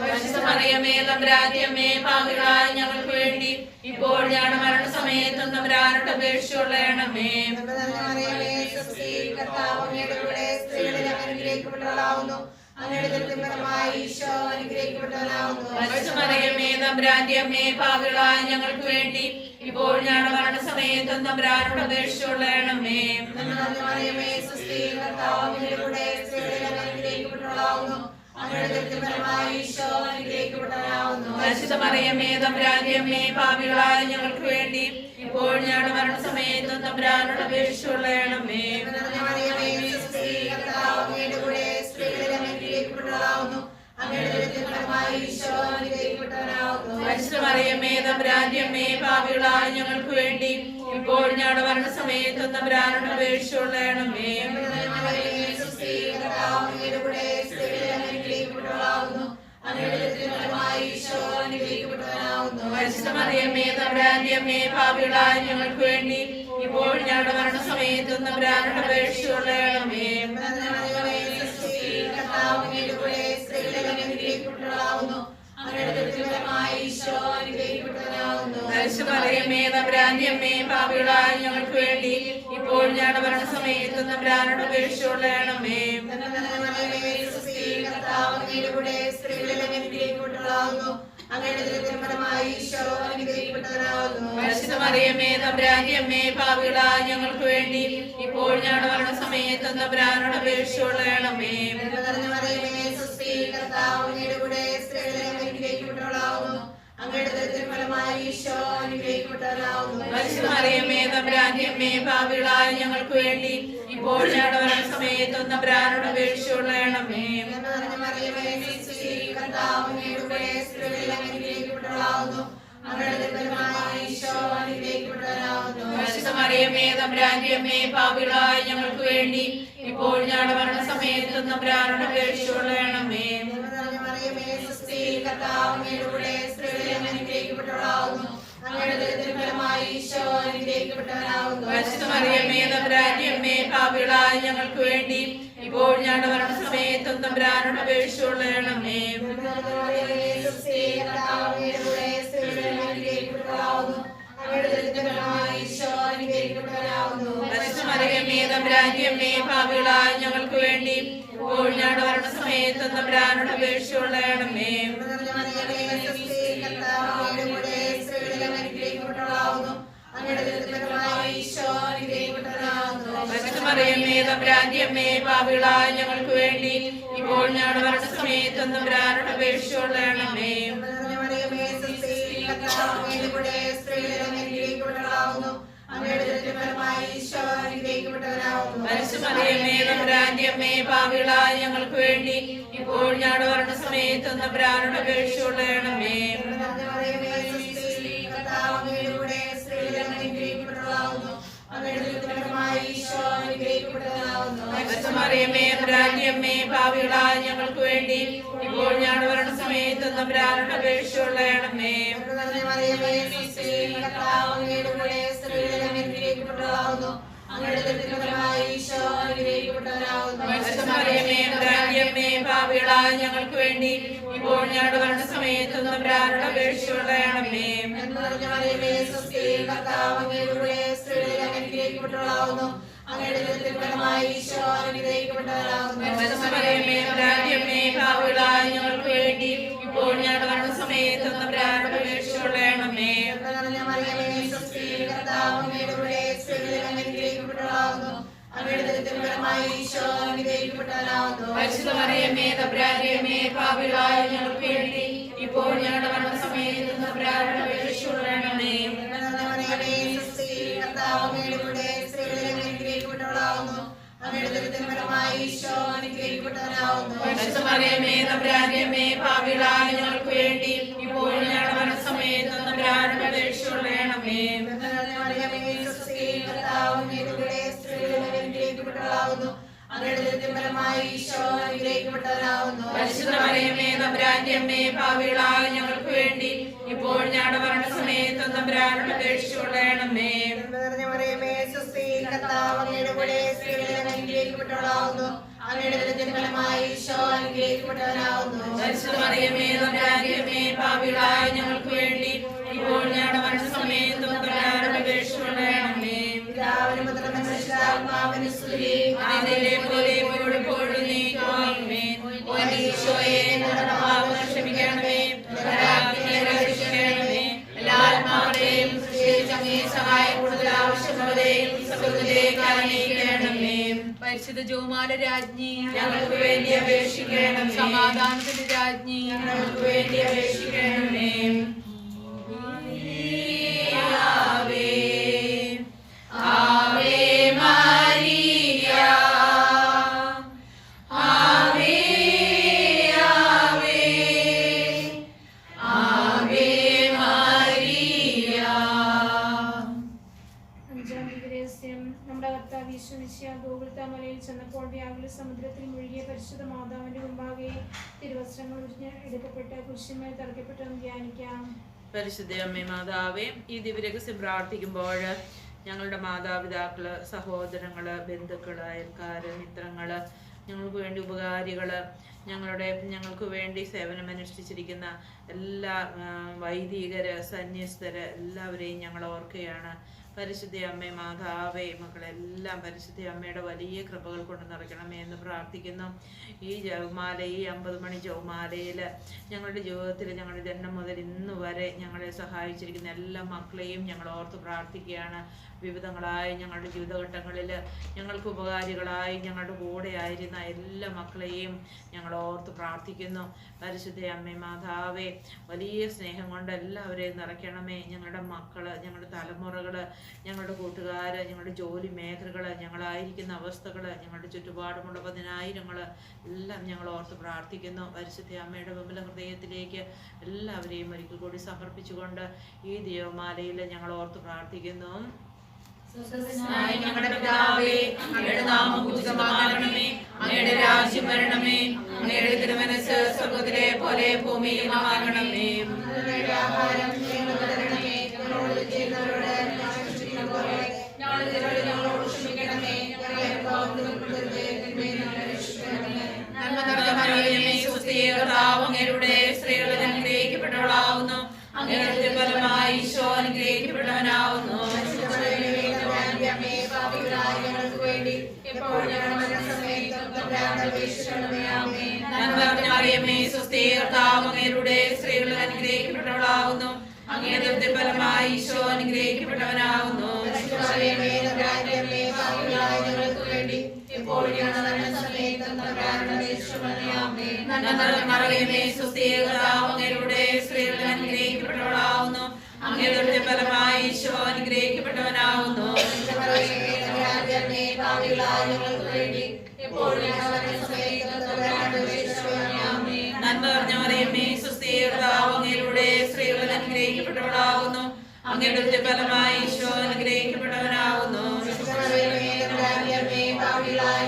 പരിശുദ്ധ മറിയമേ തമ്പുരാന്റെ അമ്മേ, പാപികളായ ഞങ്ങൾക്ക് വേണ്ടി ഇപ്പോൾ ഞങ്ങളുടെ മരണസമയത്തും തമ്പുരാനോട് അപേക്ഷിച്ചുകൊള്ളണമേ. പരിശുദ്ധ മറിയമേ തമ്പുരാന്റെ അമ്മേ, പാപികളായ ഞങ്ങൾക്ക് വേണ്ടി ഇപ്പോൾ ഞങ്ങളുടെ മരണസമയത്തും തമ്പുരാനോട് അപേക്ഷിച്ചുകൊള്ളണമേ. പരിശുദ്ധ മറിയമേ തമ്പുരാന്റെ അമ്മേ, പാപികളായ ഞങ്ങൾക്ക് വേണ്ടി ഇപ്പോൾ ഞങ്ങളുടെ മരണസമയത്തും തമ്പുരാനോട് അപേക്ഷിച്ചുകൊള്ളണമേ. പരിശുദ്ധ മറിയമേ തമ്പുരാന്റെ അമ്മേ, പാപികളായ ഞങ്ങൾക്ക് വേണ്ടി ഇപ്പോൾ ഞങ്ങളുടെ മരണസമയത്തും തമ്പുരാനോട് അപേക്ഷിച്ചുകൊള്ളണമേ. പരിശുദ്ധ മറിയമേ തമ്പുരാന്റെ അമ്മേ, പാപികളായ ഞങ്ങൾക്ക് വേണ്ടി ഇപ്പോൾ ഞങ്ങളുടെ മരണസമയത്തും തമ്പുരാനോട് അപേക്ഷിച്ചുകൊള്ളണമേ. പരിശുദ്ധ മറിയമേ തമ്പുരാന്റെ അമ്മേ, പാപികളായ ഞങ്ങൾക്ക് വേണ്ടി ഇപ്പോൾ ഞങ്ങളുടെ മരണസമയത്തും തമ്പുരാനോട് അപേക്ഷിച്ചുകൊള്ളണമേ. പരിശുദ്ധ മറിയമേ തമ്പുരാന്റെ അമ്മേ, പാപികളായ ഞങ്ങൾക്ക് വേണ്ടി ഇപ്പോൾ ഞങ്ങളുടെ മരണസമയത്തും തമ്പുരാനോട് അപേക്ഷിച്ചുകൊള്ളണമേ. പരിശുദ്ധ മറിയമേ തമ്പുരാന്റെ അമ്മേ, പാപികളായ ഞങ്ങൾക്ക് വേണ്ടി ഇപ്പോൾ ഞങ്ങളുടെ മരണസമയത്തും തമ്പുരാനോട് അപേക്ഷിച്ചുകൊള്ളണമേ. പരിശുദ്ധ മറിയമേ തമ്പുരാന്റെ അമ്മേ, പാപികളായ ഞങ്ങൾക്ക് വേണ്ടി ഇപ്പോൾ ഞങ്ങളുടെ മരണസമയത്തും തമ്പുരാനോട് അപേക്ഷിച്ചുകൊള്ളണമേ. പരിശുദ്ധ മറിയമേ തമ്പുരാന്റെ അമ്മേ, പാപികളായ ഞങ്ങൾക്ക് വേണ്ടി ഇപ്പോൾ ഞങ്ങളുടെ മരണസമയത്തും തമ്പുരാനോട് അപേക്ഷിച്ചുകൊള്ളണമേ. പരിശുദ്ധ മറിയമേ തമ്പുരാന്റെ അമ്മേ, പാപികളായ ഞങ്ങൾക്ക് വേണ്ടി ഇപ്പോൾ ഞങ്ങളുടെ മരണസമയത്തും തമ്പുരാനോട് അപേക്ഷിച്ചുകൊള്ളണമേ. പരിശുദ്ധ മറിയമേ തമ്പുരാന്റെ അമ്മേ, പാപികളായ ഞങ്ങൾക്ക് വേണ്ടി ഇപ്പോൾ ഞങ്ങളുടെ മരണസമയത്തും തമ്പുരാനോട് അപേക്ഷിച്ചുകൊള്ളണമേ. പരിശുദ്ധ മറിയമേ തമ്പുരാന്റെ അമ്മേ, പാപികളായ ഞങ്ങൾക്ക് വേണ്ടി ഇപ്പോൾ ഞങ്ങളുടെ മരണസമയത്തും തമ്പുരാനോട് അപേക്ഷിച്ചുകൊള്ളണമേ. പരിശുദ്ധ മറിയമേ തമ്പുരാന്റെ അമ്മേ, പാപികളായ ഞങ്ങൾക്ക് വേണ്ടി ഇപ്പോൾ ഞങ്ങളുടെ മരണസമയത്തും തമ്പുരാനോട് അപേക്ഷിച്ചുകൊള്ളണമേ. പരിശുദ്ധ മറിയമേ തമ്പുരാന്റെ അമ്മേ, പാപികളായ ഞങ്ങൾക്ക് വേണ്ടി ഇപ്പോൾ ഞങ്ങളുടെ മരണസമയത്ത് തമ്പുരാനോട് അപേക്ഷിച്ചുകൊള്ളണമേ. നന്മ നിറഞ്ഞ മറിയമേ, സ്വസ്തി, കർത്താവ് അങ്ങയുടെ കൂടെ സ്ത്രീകളിൽ അങ്ങ് അനുഗ്രഹിക്കപ്പെട്ടവളാകുന്നു. അങ്ങയുടെ ഉദരത്തിൻ ഫലമായി ഈശോ അനുഗ്രഹിക്കപ്പെട്ടവനാകുന്നു. മറിയമേ, തമ്പുരാന്റമ്മേ, പാപികളായ ഞങ്ങൾക്ക് വേണ്ടി ഇപ്പോൾ ഞങ്ങളുടെ മരണസമയത്ത് തമ്പുരാനോട് അപേക്ഷിച്ചുകൊള്ളണമേ. നന്മ നിറഞ്ഞ മറിയമേ, സ്വസ്തി, കർത്താവ് അങ്ങയുടെ കൂടെ സ്ത്രീകളിൽ അങ്ങ് അനുഗ്രഹിക്കപ്പെട്ടവളാകുന്നു. അങ്ങയുടെ ഉദരത്തിൻ ഫലമായി ഈശോ അനുഗ്രഹിക്കപ്പെട്ടവനാകുന്നു. പരിശുദ്ധ മറിയമേ, തമ്പുരാന്റമ്മേ, പാപികളായ ഞങ്ങൾക്ക് വേണ്ടി ഇപ്പോൾ ഞങ്ങളുടെ മരണസമയത്ത് തമ്പുരാനോട് അപേക്ഷിച്ചുകൊള്ളണമേ. നന്മ നിറഞ്ഞ മറിയമേ, സ്വസ്തി, കർത്താവ് അങ്ങയുടെ കൂടെ സ്ത്രീകളിൽ അങ്ങ് അനുഗ്രഹിക്കപ്പെട്ടവളാകുന്നു. അങ്ങയുടെ ഉദരത്തിൻ ഫലമായി ഈശോ അനുഗ്രഹിക്കപ്പെട്ടവനാകുന്നു. പരിശുദ്ധ മറിയമേ, തമ്പുരാന്റമ്മേ, പാപികളായ ഞങ്ങൾക്ക് വേണ്ടി ഇപ്പോൾ ഞങ്ങളുടെ മരണസമയത്ത് തമ്പുരാനോട് അപേക്ഷിച്ചുകൊള്ളണമേ. നന്മ നിറഞ്ഞ മറിയമേ, സ്വസ്തി, കർത്താവ് അങ്ങയുടെ കൂടെ സ്ത്രീകളിൽ അങ്ങ് അനുഗ്രഹിക്കപ്പെട്ടവളാകുന്നു. അങ്ങയുടെ ഉദരത്തിൻ ഫലമായി ഈശോ അനുഗ്രഹിക്കപ്പെട്ടവനാകുന്നു. പരിശുദ്ധ മറിയമേ, തമ്പുരാന്റമ്മേ, പാപികളായ ഞങ്ങൾക്ക് വേണ്ടി ഇപ്പോൾ ഞങ്ങളുടെ മരണസമയത്ത് തമ്പുരാനോട് അപേക്ഷിച്ചുകൊള്ളണമേ. നന്മ നിറഞ്ഞ മറിയമേ, സ്വസ്തി, കർത്താവ് അങ്ങയുടെ കൂടെ സ്ത്രീകളിൽ അങ്ങ് അനുഗ്രഹിക്കപ്പെട്ടവളാകുന്നു. അങ്ങയുടെ ഉദരത്തിൻ ഫലമായി ഈശോ അനുഗ്രഹിക്കപ്പെട്ടവനാകുന്നു. പരിശുദ്ധ മറിയമേ, തമ്പുരാന്റമ്മേ, പാപികളായ ഞങ്ങൾക്ക് വേണ്ടി ഇപ്പോൾ ഞങ്ങളുടെ മരണസമയത്ത് തമ്പുരാനോട് അപേക്ഷിച്ചുകൊള്ളണമേ. പിതാവിനും പുത്രനും പരിശുദ്ധാത്മാവിനും സ്തുതി. ആദിയിലെ പോലെ എപ്പോഴും എന്നേക്കും ആമേൻ. ഓ എന്റെ ഈശോയെ, ഞങ്ങളുടെ പാപങ്ങൾ ക്ഷമിക്കണമേ, നരകാഗ്നിയിൽ രക്ഷിക്കണമേ. എല്ലാ ആത്മാക്കളെയും പ്രത്യേകിച്ച് അങ്ങേ സഹായം കൂടുതൽ ആവശ്യമുള്ളവരെയും സ്വർഗ്ഗത്തിലേക്ക് ആനയിക്കണമേ. പരിശുദ്ധ ജോമാല രാജ്ഞി, ഞങ്ങൾക്ക് വേണ്ടി അപേക്ഷിക്കണമേ. സമാധാനത്തിന്റെ രാജ്ഞി, ഞങ്ങൾക്ക് വേണ്ടി അപേക്ഷിക്കണമേ. ആവേ ആവേ മരിയ, ആവേ ആവേ ആവേ മരിയ. അഞ്ചാം ദിവസം നമ്മുടെ കർത്താവ് യേശു മിശിഹാ ഗോകുൽത്താമലയിൽ ചെന്നപ്പോൾ വ്യാകുല സമുദ്രത്തിൽ മുഴുകിയ പരിശുദ്ധ മാതാവിന്റെ മുമ്പാകെ തിരുവസ്ത്രങ്ങൾ ഉരിഞ്ഞ് എടുക്കപ്പെട്ട് കുരിശിന്മേൽ തറയ്ക്കപ്പെട്ടെന്ന് ധ്യാനിക്കാം. പരിശുദ്ധ അമ്മേ മാതാവേ, ഈ ദിവ്യരഹസ്യം പ്രാർത്ഥിക്കുമ്പോൾ ഞങ്ങളുടെ മാതാപിതാക്കള്, സഹോദരങ്ങള്, ബന്ധുക്കള്, അയൽക്കാര്, മിത്രങ്ങള്, ഞങ്ങൾക്ക് വേണ്ടി ഉപകാരികള്, ഞങ്ങൾക്ക് വേണ്ടി സേവനമനുഷ്ഠിച്ചിരിക്കുന്ന എല്ലാ വൈദികര്, സന്യസ്തര് എല്ലാവരെയും ഞങ്ങൾ ഓർക്കുകയാണ്. പരിശുദ്ധ അമ്മേ മാതാവേ, മക്കളെല്ലാം പരിശുദ്ധ അമ്മയുടെ വലിയ കൃപകൾ കൊണ്ട് നിറയ്ക്കണമേ എന്ന് പ്രാർത്ഥിക്കുന്നു. ഈ ജപമാല, ഈ 50 മണി ജപമാലയിൽ ഞങ്ങളുടെ ജീവിതത്തിൽ ഞങ്ങളുടെ ജന്മം മുതൽ ഇന്ന് വരെ ഞങ്ങളെ സഹായിച്ചിരിക്കുന്ന എല്ലാ മക്കളെയും ഞങ്ങൾ ഓർത്ത് പ്രാർത്ഥിക്കുകയാണ്. വിവിധങ്ങളായ ഞങ്ങളുടെ ജീവിതഘട്ടങ്ങളിൽ ഞങ്ങൾക്ക് ഉപകാരികളായി ഞങ്ങളുടെ കൂടെ ആയിരുന്ന എല്ലാ മക്കളെയും ഞങ്ങൾ ഓർത്ത് പ്രാർത്ഥിക്കുന്നു. പരിശുദ്ധ അമ്മേ മാതാവേ, വലിയ സ്നേഹം കൊണ്ട് എല്ലാവരെയും നിറയ്ക്കണമേ. ഞങ്ങളുടെ മക്കള്, ഞങ്ങളുടെ തലമുറകള്, ഞങ്ങളുടെ കൂട്ടുകാര്, ഞങ്ങളുടെ ജോലി മേഖലകള്, ഞങ്ങളായിരിക്കുന്ന അവസ്ഥകള്, ഞങ്ങളുടെ ചുറ്റുപാടുമുള്ള 10,000 എല്ലാം ഞങ്ങൾ ഓർത്ത് പ്രാർത്ഥിക്കുന്നു. പരിശുദ്ധ അമ്മയുടെ വിമല ഹൃദയത്തിലേക്ക് എല്ലാവരെയും ഒരിക്കൽ കൂടി സമർപ്പിച്ചുകൊണ്ട് ഈ ദേവമാലയിൽ ഞങ്ങൾ ഓർത്ത് പ്രാർത്ഥിക്കുന്നു. ഞങ്ങളുടെ പിതാവേ, അങ്ങയുടെ നാമം പൂജിതമാകണമേ, അങ്ങയുടെ രാജ്യം വരണമേ, അങ്ങയുടെ തിരുമനസ്സ് സ്വർഗ്ഗത്തിലെ പോലെ ഭൂമിയിലുമാകണമേ. ഞങ്ങളുടെ ആഹാരം ഞങ്ങൾക്ക് തരണമേ. ഞങ്ങളോട് ചെയ്യുന്നവരോട് ഞങ്ങൾ ക്ഷമിക്കുന്നത് പോലെ ഞങ്ങളുടെ തെറ്റുകൾ ഞങ്ങളോട് ക്ഷമിക്കണമേ. ഞങ്ങളെ പ്രലോഭനത്തിൽ ഉൾപ്പെടുത്തരുതേ, തിന്മയിൽ നിന്ന് ഞങ്ങളെ രക്ഷിക്കണമേ. നന്മ നിറഞ്ഞ മറിയമേ, സ്വസ്തി, കർത്താവ് അങ്ങയുടെ സ്ത്രീകളിൽ അനുഗ്രഹിക്കപ്പെട്ടവളാവുന്നു. അങ്ങയുടെ ഫലമായി ഈശോ അനുഗ്രഹിക്കപ്പെട്ടവനാവുന്നു. ഞങ്ങൾക്ക് വേണ്ടി എപ്പോഴും ഞങ്ങളുടെ മരണസമയത്തും തമ്പുരാനോട് അപേക്ഷിക്കണമേ. ആമേൻ. നന്മ നിറഞ്ഞ മറിയമേ, സ്വസ്തി, കർത്താവ് അങ്ങയുടെ സ്ത്രീകളിൽ അനുഗ്രഹിക്കപ്പെട്ടവളാവുന്നു. അങ്ങയുടെ ഫലമായി ഈശോ അനുഗ്രഹിക്കപ്പെട്ടവനാവുന്നു. ഞങ്ങൾക്ക് വേണ്ടി എപ്പോഴും ഞങ്ങളുടെ മരണസമയത്തും തമ്പുരാനോട് അപേക്ഷിക്കണമേ. ആമേൻ. നന്മ നിറഞ്ഞ മറിയമേ, സ്വസ്തി, കർത്താവ് അങ്ങയുടെ സ്ത്രീകളിൽ അനുഗ്രഹിക്കപ്പെട്ടവളാവുന്നു. അങ്ങയുടെ ഫലമായി ഈശോ അനുഗ്രഹിക്കപ്പെട്ടവനാവുന്നു. ഞങ്ങൾക്ക് വേണ്ടി എപ്പോഴും ഞങ്ങളുടെ മരണസമയത്തും തമ്പുരാനോട് അപേക്ഷിക്കണമേ. ആമേൻ. നന്മ നിറഞ്ഞ മറിയമേ, സ്വസ്തി, കർത്താവ് അങ്ങയുടെ സ്ത്രീകളിൽ അനുഗ്രഹിക്കപ്പെട്ടവളാവുന്നു. അങ്ങയുടെ ഫലമായി ഈശോ അനുഗ്രഹിക്കപ്പെട്ടവനാവുന്നു.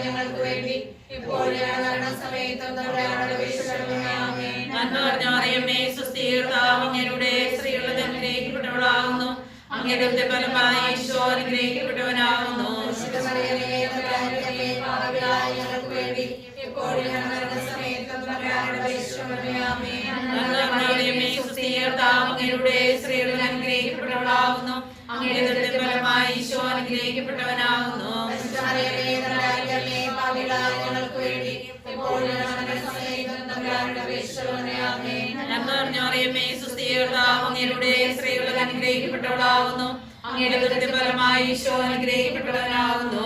ഞങ്ങൾക്ക് വേണ്ടി എപ്പോഴും ഞങ്ങളുടെ മരണസമയത്തും തമ്പുരാനോട് അപേക്ഷിക്കണമേ. ആമേൻ. നന്മ നിറഞ്ഞ മറിയമേ, സ്വസ്തി, കർത്താവ് അങ്ങയുടെ സ്ത്രീകളിൽ അനുഗ്രഹിക്കപ്പെട്ടവളാവുന്നു. അങ്ങയുടെ ഫലമായി ഈശോ അനുഗ്രഹിക്കപ്പെട്ടവനാവുന്നു. ഞങ്ങൾക്ക് വേണ്ടി എപ്പോഴും ഞങ്ങളുടെ മരണസമയത്തും തമ്പുരാനോട് അപേക്ഷിക്കണമേ. ആമേൻ. അങ്ങയുടെ സ്ത്രീകളിൽ അനുഗ്രഹിക്കപ്പെട്ടവളാവുന്നു. അങ്ങയുടെ ഉദരത്തിൻ ഫലമായി ഈശോ അനുഗ്രഹിക്കപ്പെട്ടവനാവുന്നു. ഞങ്ങൾക്ക് വേണ്ടി ഇപ്പോൾ ഞങ്ങളുടെ സമയത്തും തമ്പുരാനോട് അപേക്ഷിച്ചുകൊള്ളണമേ. ആമേൻ. നന്മ നിറഞ്ഞ മറിയമേ, സ്വസ്തി, കർത്താവ് അങ്ങയുടെ സ്ത്രീകളിൽ അനുഗ്രഹിക്കപ്പെട്ടവളാവുന്നു. അങ്ങയുടെ ഉദരത്തിൻ ഫലമായി ഈശോ അനുഗ്രഹിക്കപ്പെട്ടവനാവുന്നു.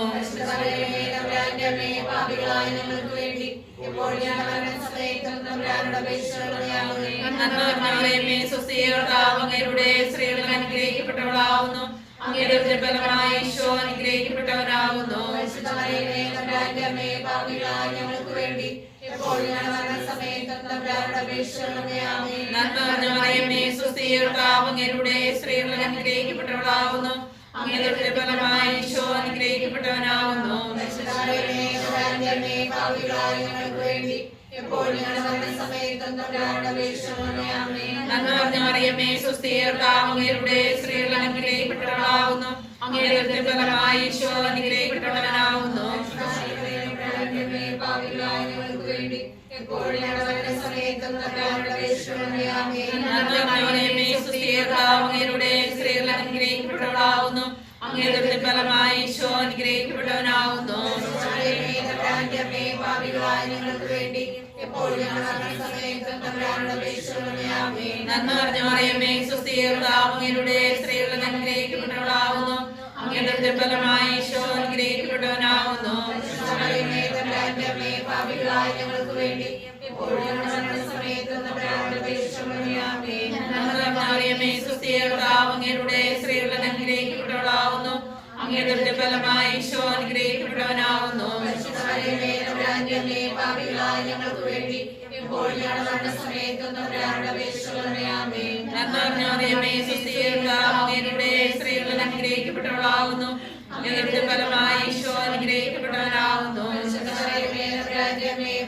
പാപികളായ ഞങ്ങൾക്ക് വേണ്ടി ഇപ്പോൾ ഞങ്ങളുടെ സമയത്തും തമ്പുരാനോട് അപേക്ഷിച്ചുകൊള്ളണമേ. ആമേൻ. നന്മ നിറഞ്ഞ മറിയമേ, സ്വസ്തി, കർത്താവ് അങ്ങയുടെ സ്ത്രീകളിൽ അനുഗ്രഹിക്കപ്പെട്ടവളാവുന്നു. അങ്ങയുടെ ഉദരത്തിൻ ഫലമായി ഈശോ അനുഗ്രഹിക്കപ്പെട്ടവനാവുന്നു. പാപികളായ ഞങ്ങൾക്ക് വേണ്ടി ഇപ്പോൾ ഞങ്ങളുടെ സമയത്തും തമ്പുരാനോട് അപേക്ഷിച്ചുകൊള്ളണമേ. ആമേൻ. നന്മ നിറഞ്ഞ മറിയമേ, സ്വസ്തി, കർത്താവ് അങ്ങയുടെ സ്ത്രീകളിൽ അനുഗ്രഹിക്കപ്പെട്ടവളാവുന്നു. അങ്ങയുടെ ഉദരത്തിൻ ഫലമായി ഈശോ അനുഗ്രഹിക്കപ്പെട്ടവനാവുന്നു. പാപികളായ ഞങ്ങൾക്ക് വേണ്ടി ഇപ്പോൾ ഞങ്ങളുടെ സമയത്തും തമ്പുരാനോട് അപേക്ഷിച്ചുകൊള്ളണമേ. ആമേൻ. നന്മ നിറഞ്ഞ മറിയമേ, സ്വസ്തി, കർത്താവ് അങ്ങയുടെ സ്ത്രീകളിൽ അനുഗ്രഹിക്കപ്പെട്ടവളാവുന്നു. അങ്ങയുടെ ഉദരത്തിൻ ഫലമായി ഈശോ അനുഗ്രഹിക്കപ്പെട്ടവനാവുന്നു. പാപികളായ ഞങ്ങൾക്ക് വേണ്ടി ഇപ്പോൾ ഞങ്ങളുടെ സമയത്തും തമ്പുരാനോട് അപേക്ഷിച്ചുകൊള്ളണമേ. ആമേൻ. നന്മ നിറഞ്ഞ മറിയമേ, സ്വസ്തി, കർത്താവ് അങ്ങയുടെ സ്ത്രീകളിൽ അനുഗ്രഹിക്കപ്പെട്ടവളാവുന്നു. അങ്ങയുടെ ഉദരത്തിൻ ഫലമായി ഈശോ അനുഗ്രഹിക്കപ്പെട്ടവനാവുന്നു. പാപികളായ ഞങ്ങൾക്ക് വേണ്ടി ഇപ്പോൾ ഞങ്ങളുടെ സമയത്തും തമ്പുരാനോട് അപേക്ഷിച്ചുകൊള്ളണമേ. ആമേൻ. നന്മ നിറഞ്ഞ മറിയമേ, സ്വസ്തി, കർത്താവ് അങ്ങയുടെ സ്ത്രീകളിൽ അനുഗ്രഹിക്കപ്പെട്ടവളാവുന്നു. അങ്ങയുടെ ഉദരത്തിൻ ഫലമായി ഈശോ അനുഗ്രഹിക്കപ്പെട്ടവനാവുന്നു. പാപികളായ ഞങ്ങൾക്ക് വേണ്ടി ഇപ്പോൾ ഞങ്ങളുടെ സമയത്തും തമ്പുരാനോട് അപേക്ഷിച്ചുകൊള്ളണമേ. ആമേൻ. നന്മ നിറഞ്ഞ മറിയമേ, സ്വസ്തി, കർത്താവ് അങ്ങയുടെ സ്ത്രീകളിൽ അനുഗ്രഹിക്കപ്പെട്ടവളാവുന്നു. അങ്ങയുടെ ഉദരത്തിൻ ഫലമായി ഈശോ അനുഗ്രഹിക്കപ്പെട്ടവനാവുന്നു. പാപികളായ ഞങ്ങൾക്ക് വേണ്ടി ഇപ്പോൾ ഞങ്ങളുടെ സമയത്തും തമ്പുരാനോട് അപേക്ഷിച്ചുകൊള്ളണമേ. ആമേൻ. നന്മ നിറഞ്ഞ മറിയമേ, സ്വസ്തി, കർത്താവ് അങ്ങയുടെ സ്ത്രീകളിൽ അനുഗ്രഹിക്കപ്പെട്ടവളാവുന്നു. അങ്ങയുടെ ഉദരത്തിൻ ഫലമായി ഈശോ അനുഗ്രഹിക്കപ്പെട്ടവനാവുന്നു.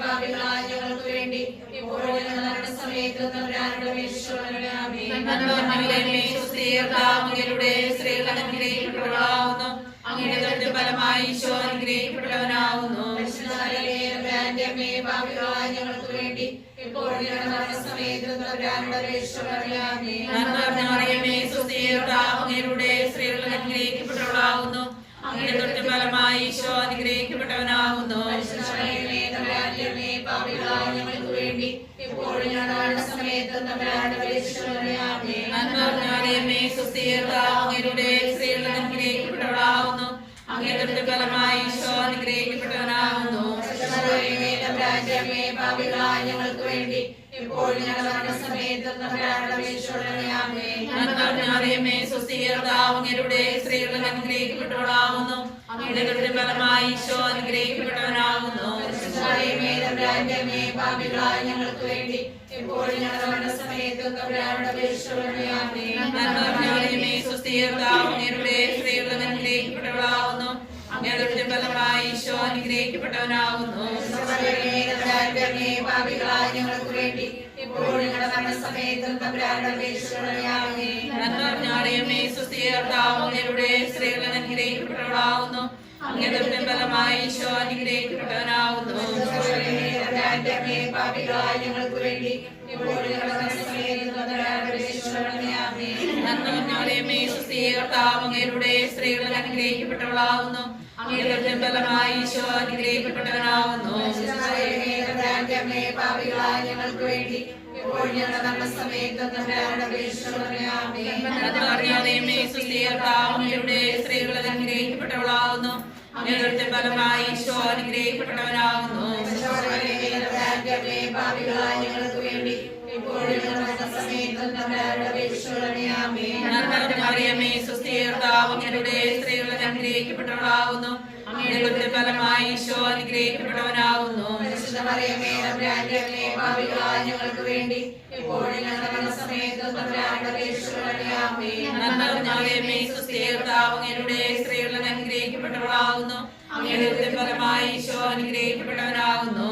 പാപികളായ ഞങ്ങൾക്ക് വേണ്ടി ഇപ്പോൾ ഞങ്ങളുടെ സമയത്തും തമ്പുരാനോട് അപേക്ഷിച്ചുകൊള്ളണമേ. ആമേൻ. നന്മ നിറഞ്ഞ മറിയമേ, സ്വസ്തി, കർത്താവ് അങ്ങയുടെ സ്ത്രീകളിൽ അനുഗ്രഹിക്കപ്പെട്ടവളാവുന്നു. അങ്ങയുടെ ഉദരത്തിൻ ഫലമായി ഈശോ അനുഗ്രഹിക്കപ്പെട്ടവനാവുന്നു. പാപികളായ ഞങ്ങൾക്ക് വേണ്ടി ഇപ്പോൾ ഞങ്ങളുടെ സമയത്തും തമ്പുരാനോട് അപേക്ഷിച്ചുകൊള്ളണമേ. ആമേൻ. നന്മ നിറഞ്ഞ മറിയമേ, സ്വസ്തി, കർത്താവ് അങ്ങയുടെ സ്ത്രീകളിൽ അനുഗ്രഹിക്കപ്പെട്ടവളാവുന്നു. അങ്ങയുടെ ഉദരത്തിൻ ഫലമായി ഈശോ അനുഗ്രഹിക്കപ്പെട്ടവനാവുന്നു. പാപികളായ ഞങ്ങൾക്ക് വേണ്ടി ഇപ്പോൾ ഞങ്ങളുടെ സമയത്തും തമ്പുരാനോട് അപേക്ഷിച്ചുകൊള്ളണമേ. ആമേൻ. നന്മ നിറഞ്ഞ മറിയമേ, സ്വസ്തി, കർത്താവ് അങ്ങയുടെ സ്ത്രീകളിൽ അനുഗ്രഹിക്കപ്പെട്ടവളാവുന്നു. അങ്ങയുടെ ഉദരത്തിൻ ഫലമായി ഈശോ അനുഗ്രഹിക്കപ്പെട്ടവനാവുന്നു. പാപികളായ ഞങ്ങൾക്ക് വേണ്ടി ഇപ്പോൾ ഞങ്ങളുടെ സമയത്തും തമ്പുരാനോട് അപേക്ഷിച്ചുകൊള്ളണമേ. ആമേൻ. നന്മ നിറഞ്ഞ മറിയമേ, സ്വസ്തി, കർത്താവ് അങ്ങയുടെ സ്ത്രീകളിൽ അനുഗ്രഹിക്കപ്പെട്ടവളാവുന്നു. അങ്ങയുടെ ഉദരത്തിൻ ഫലമായി ഈശോ അനുഗ്രഹിക്കപ്പെട്ടവനാവുന്നു. പാപികളായ ഞങ്ങൾക്ക് വേണ്ടി ഇപ്പോൾ ഞങ്ങളുടെ സമയത്തും തമ്പുരാനോട് അപേക്ഷിച്ചുകൊള്ളണമേ. ആമേൻ. നന്മ നിറഞ്ഞ മറിയമേ, സ്വസ്തി, കർത്താവ് അങ്ങയുടെ സ്ത്രീകളിൽ അനുഗ്രഹിക്കപ്പെട്ടവളാവുന്നു. അങ്ങയുടെ ഉദരത്തിൻ ഫലമായി ഈശോ അനുഗ്രഹിക്കപ്പെട്ടവനാവുന്നു. പാപികളായ ഞങ്ങൾക്ക് വേണ്ടി ഇപ്പോൾ ഞങ്ങളുടെ സമയത്തും തമ്പുരാനോട് അപേക്ഷിച്ചുകൊള്ളണമേ. ആമേൻ. നന്മ നിറഞ്ഞ മറിയമേ, സ്വസ്തി, കർത്താവ് അങ്ങയുടെ സ്ത്രീകളിൽ അനുഗ്രഹിക്കപ്പെട്ടവളാവുന്നു. അങ്ങയുടെ ഉദരത്തിൻ ഫലമായി ഈശോ അനുഗ്രഹിക്കപ്പെട്ടവനാവുന്നു. പാപികളായ ഞങ്ങൾക്ക് വേണ്ടി ഇപ്പോൾ ഞങ്ങളുടെ സമയത്തും തമ്പുരാനോട് അപേക്ഷിച്ചുകൊള്ളണമേ. ആമേൻ. നന്മ നിറഞ്ഞ മറിയമേ, സ്വസ്തി, കർത്താവ് അങ്ങയുടെ സ്ത്രീകളിൽ അനുഗ്രഹിക്കപ്പെട്ടവളാവുന്നു. അങ്ങയുടെ ഉദരത്തിൻ ഫലമായി ഈശോ അനുഗ്രഹിക്കപ്പെട്ടവനാവുന്നു. പാപികളായ ഞങ്ങൾക്ക് വേണ്ടി ഇപ്പോൾ ഞങ്ങളുടെ സമയത്തും തമ്പുരാനോട് അപേക്ഷിച്ചുകൊള്ളണമേ. ആമേൻ. നന്മ നിറഞ്ഞ മറിയമേ, സ്വസ്തി, കർത്താവ് അങ്ങയുടെ സ്ത്രീകളിൽ അനുഗ്രഹിക്കപ്പെട്ടവളാവുന്നു. അങ്ങയുടെ ഉദരത്തിൻ ഫലമായി ഈശോ അനുഗ്രഹിക്കപ്പെട്ടവനാവുന്നു. പാപികളായ ഞങ്ങൾക്ക് വേണ്ടി ഇപ്പോൾ ഞങ്ങളുടെ സമയത്തും തമ്പുരാനോട് അപേക്ഷിച്ചുകൊള്ളണമേ. ആമേൻ. നന്മ നിറഞ്ഞ മറിയമേ, സ്വസ്തി, കർത്താവ് അങ്ങയുടെ സ്ത്രീകളിൽ അനുഗ്രഹിക്കപ്പെട്ടവളാവുന്നു. അങ്ങയുടെ ഉദരത്തിൻ ഫലമായി ഈശോ അനുഗ്രഹിക്കപ്പെട്ടവനാവുന്നു. പാപികളായ ഞങ്ങൾക്ക് വേണ്ടി ഇപ്പോൾ ഞങ്ങളുടെ സമയത്തും തമ്പുരാനോട് അപേക്ഷിച്ചുകൊള്ളണമേ. ആമേൻ. നന്മ നിറഞ്ഞ മറിയമേ, സ്വസ്തി, കർത്താവ് അങ്ങയുടെ സ്ത്രീകളിൽ അനുഗ്രഹിക്കപ്പെട്ടവളാവുന്നു. അങ്ങയുടെ ഉദരത്തിൻ ഫലമായി ഈശോ അനുഗ്രഹിക്കപ്പെട്ടവനാവുന്നു.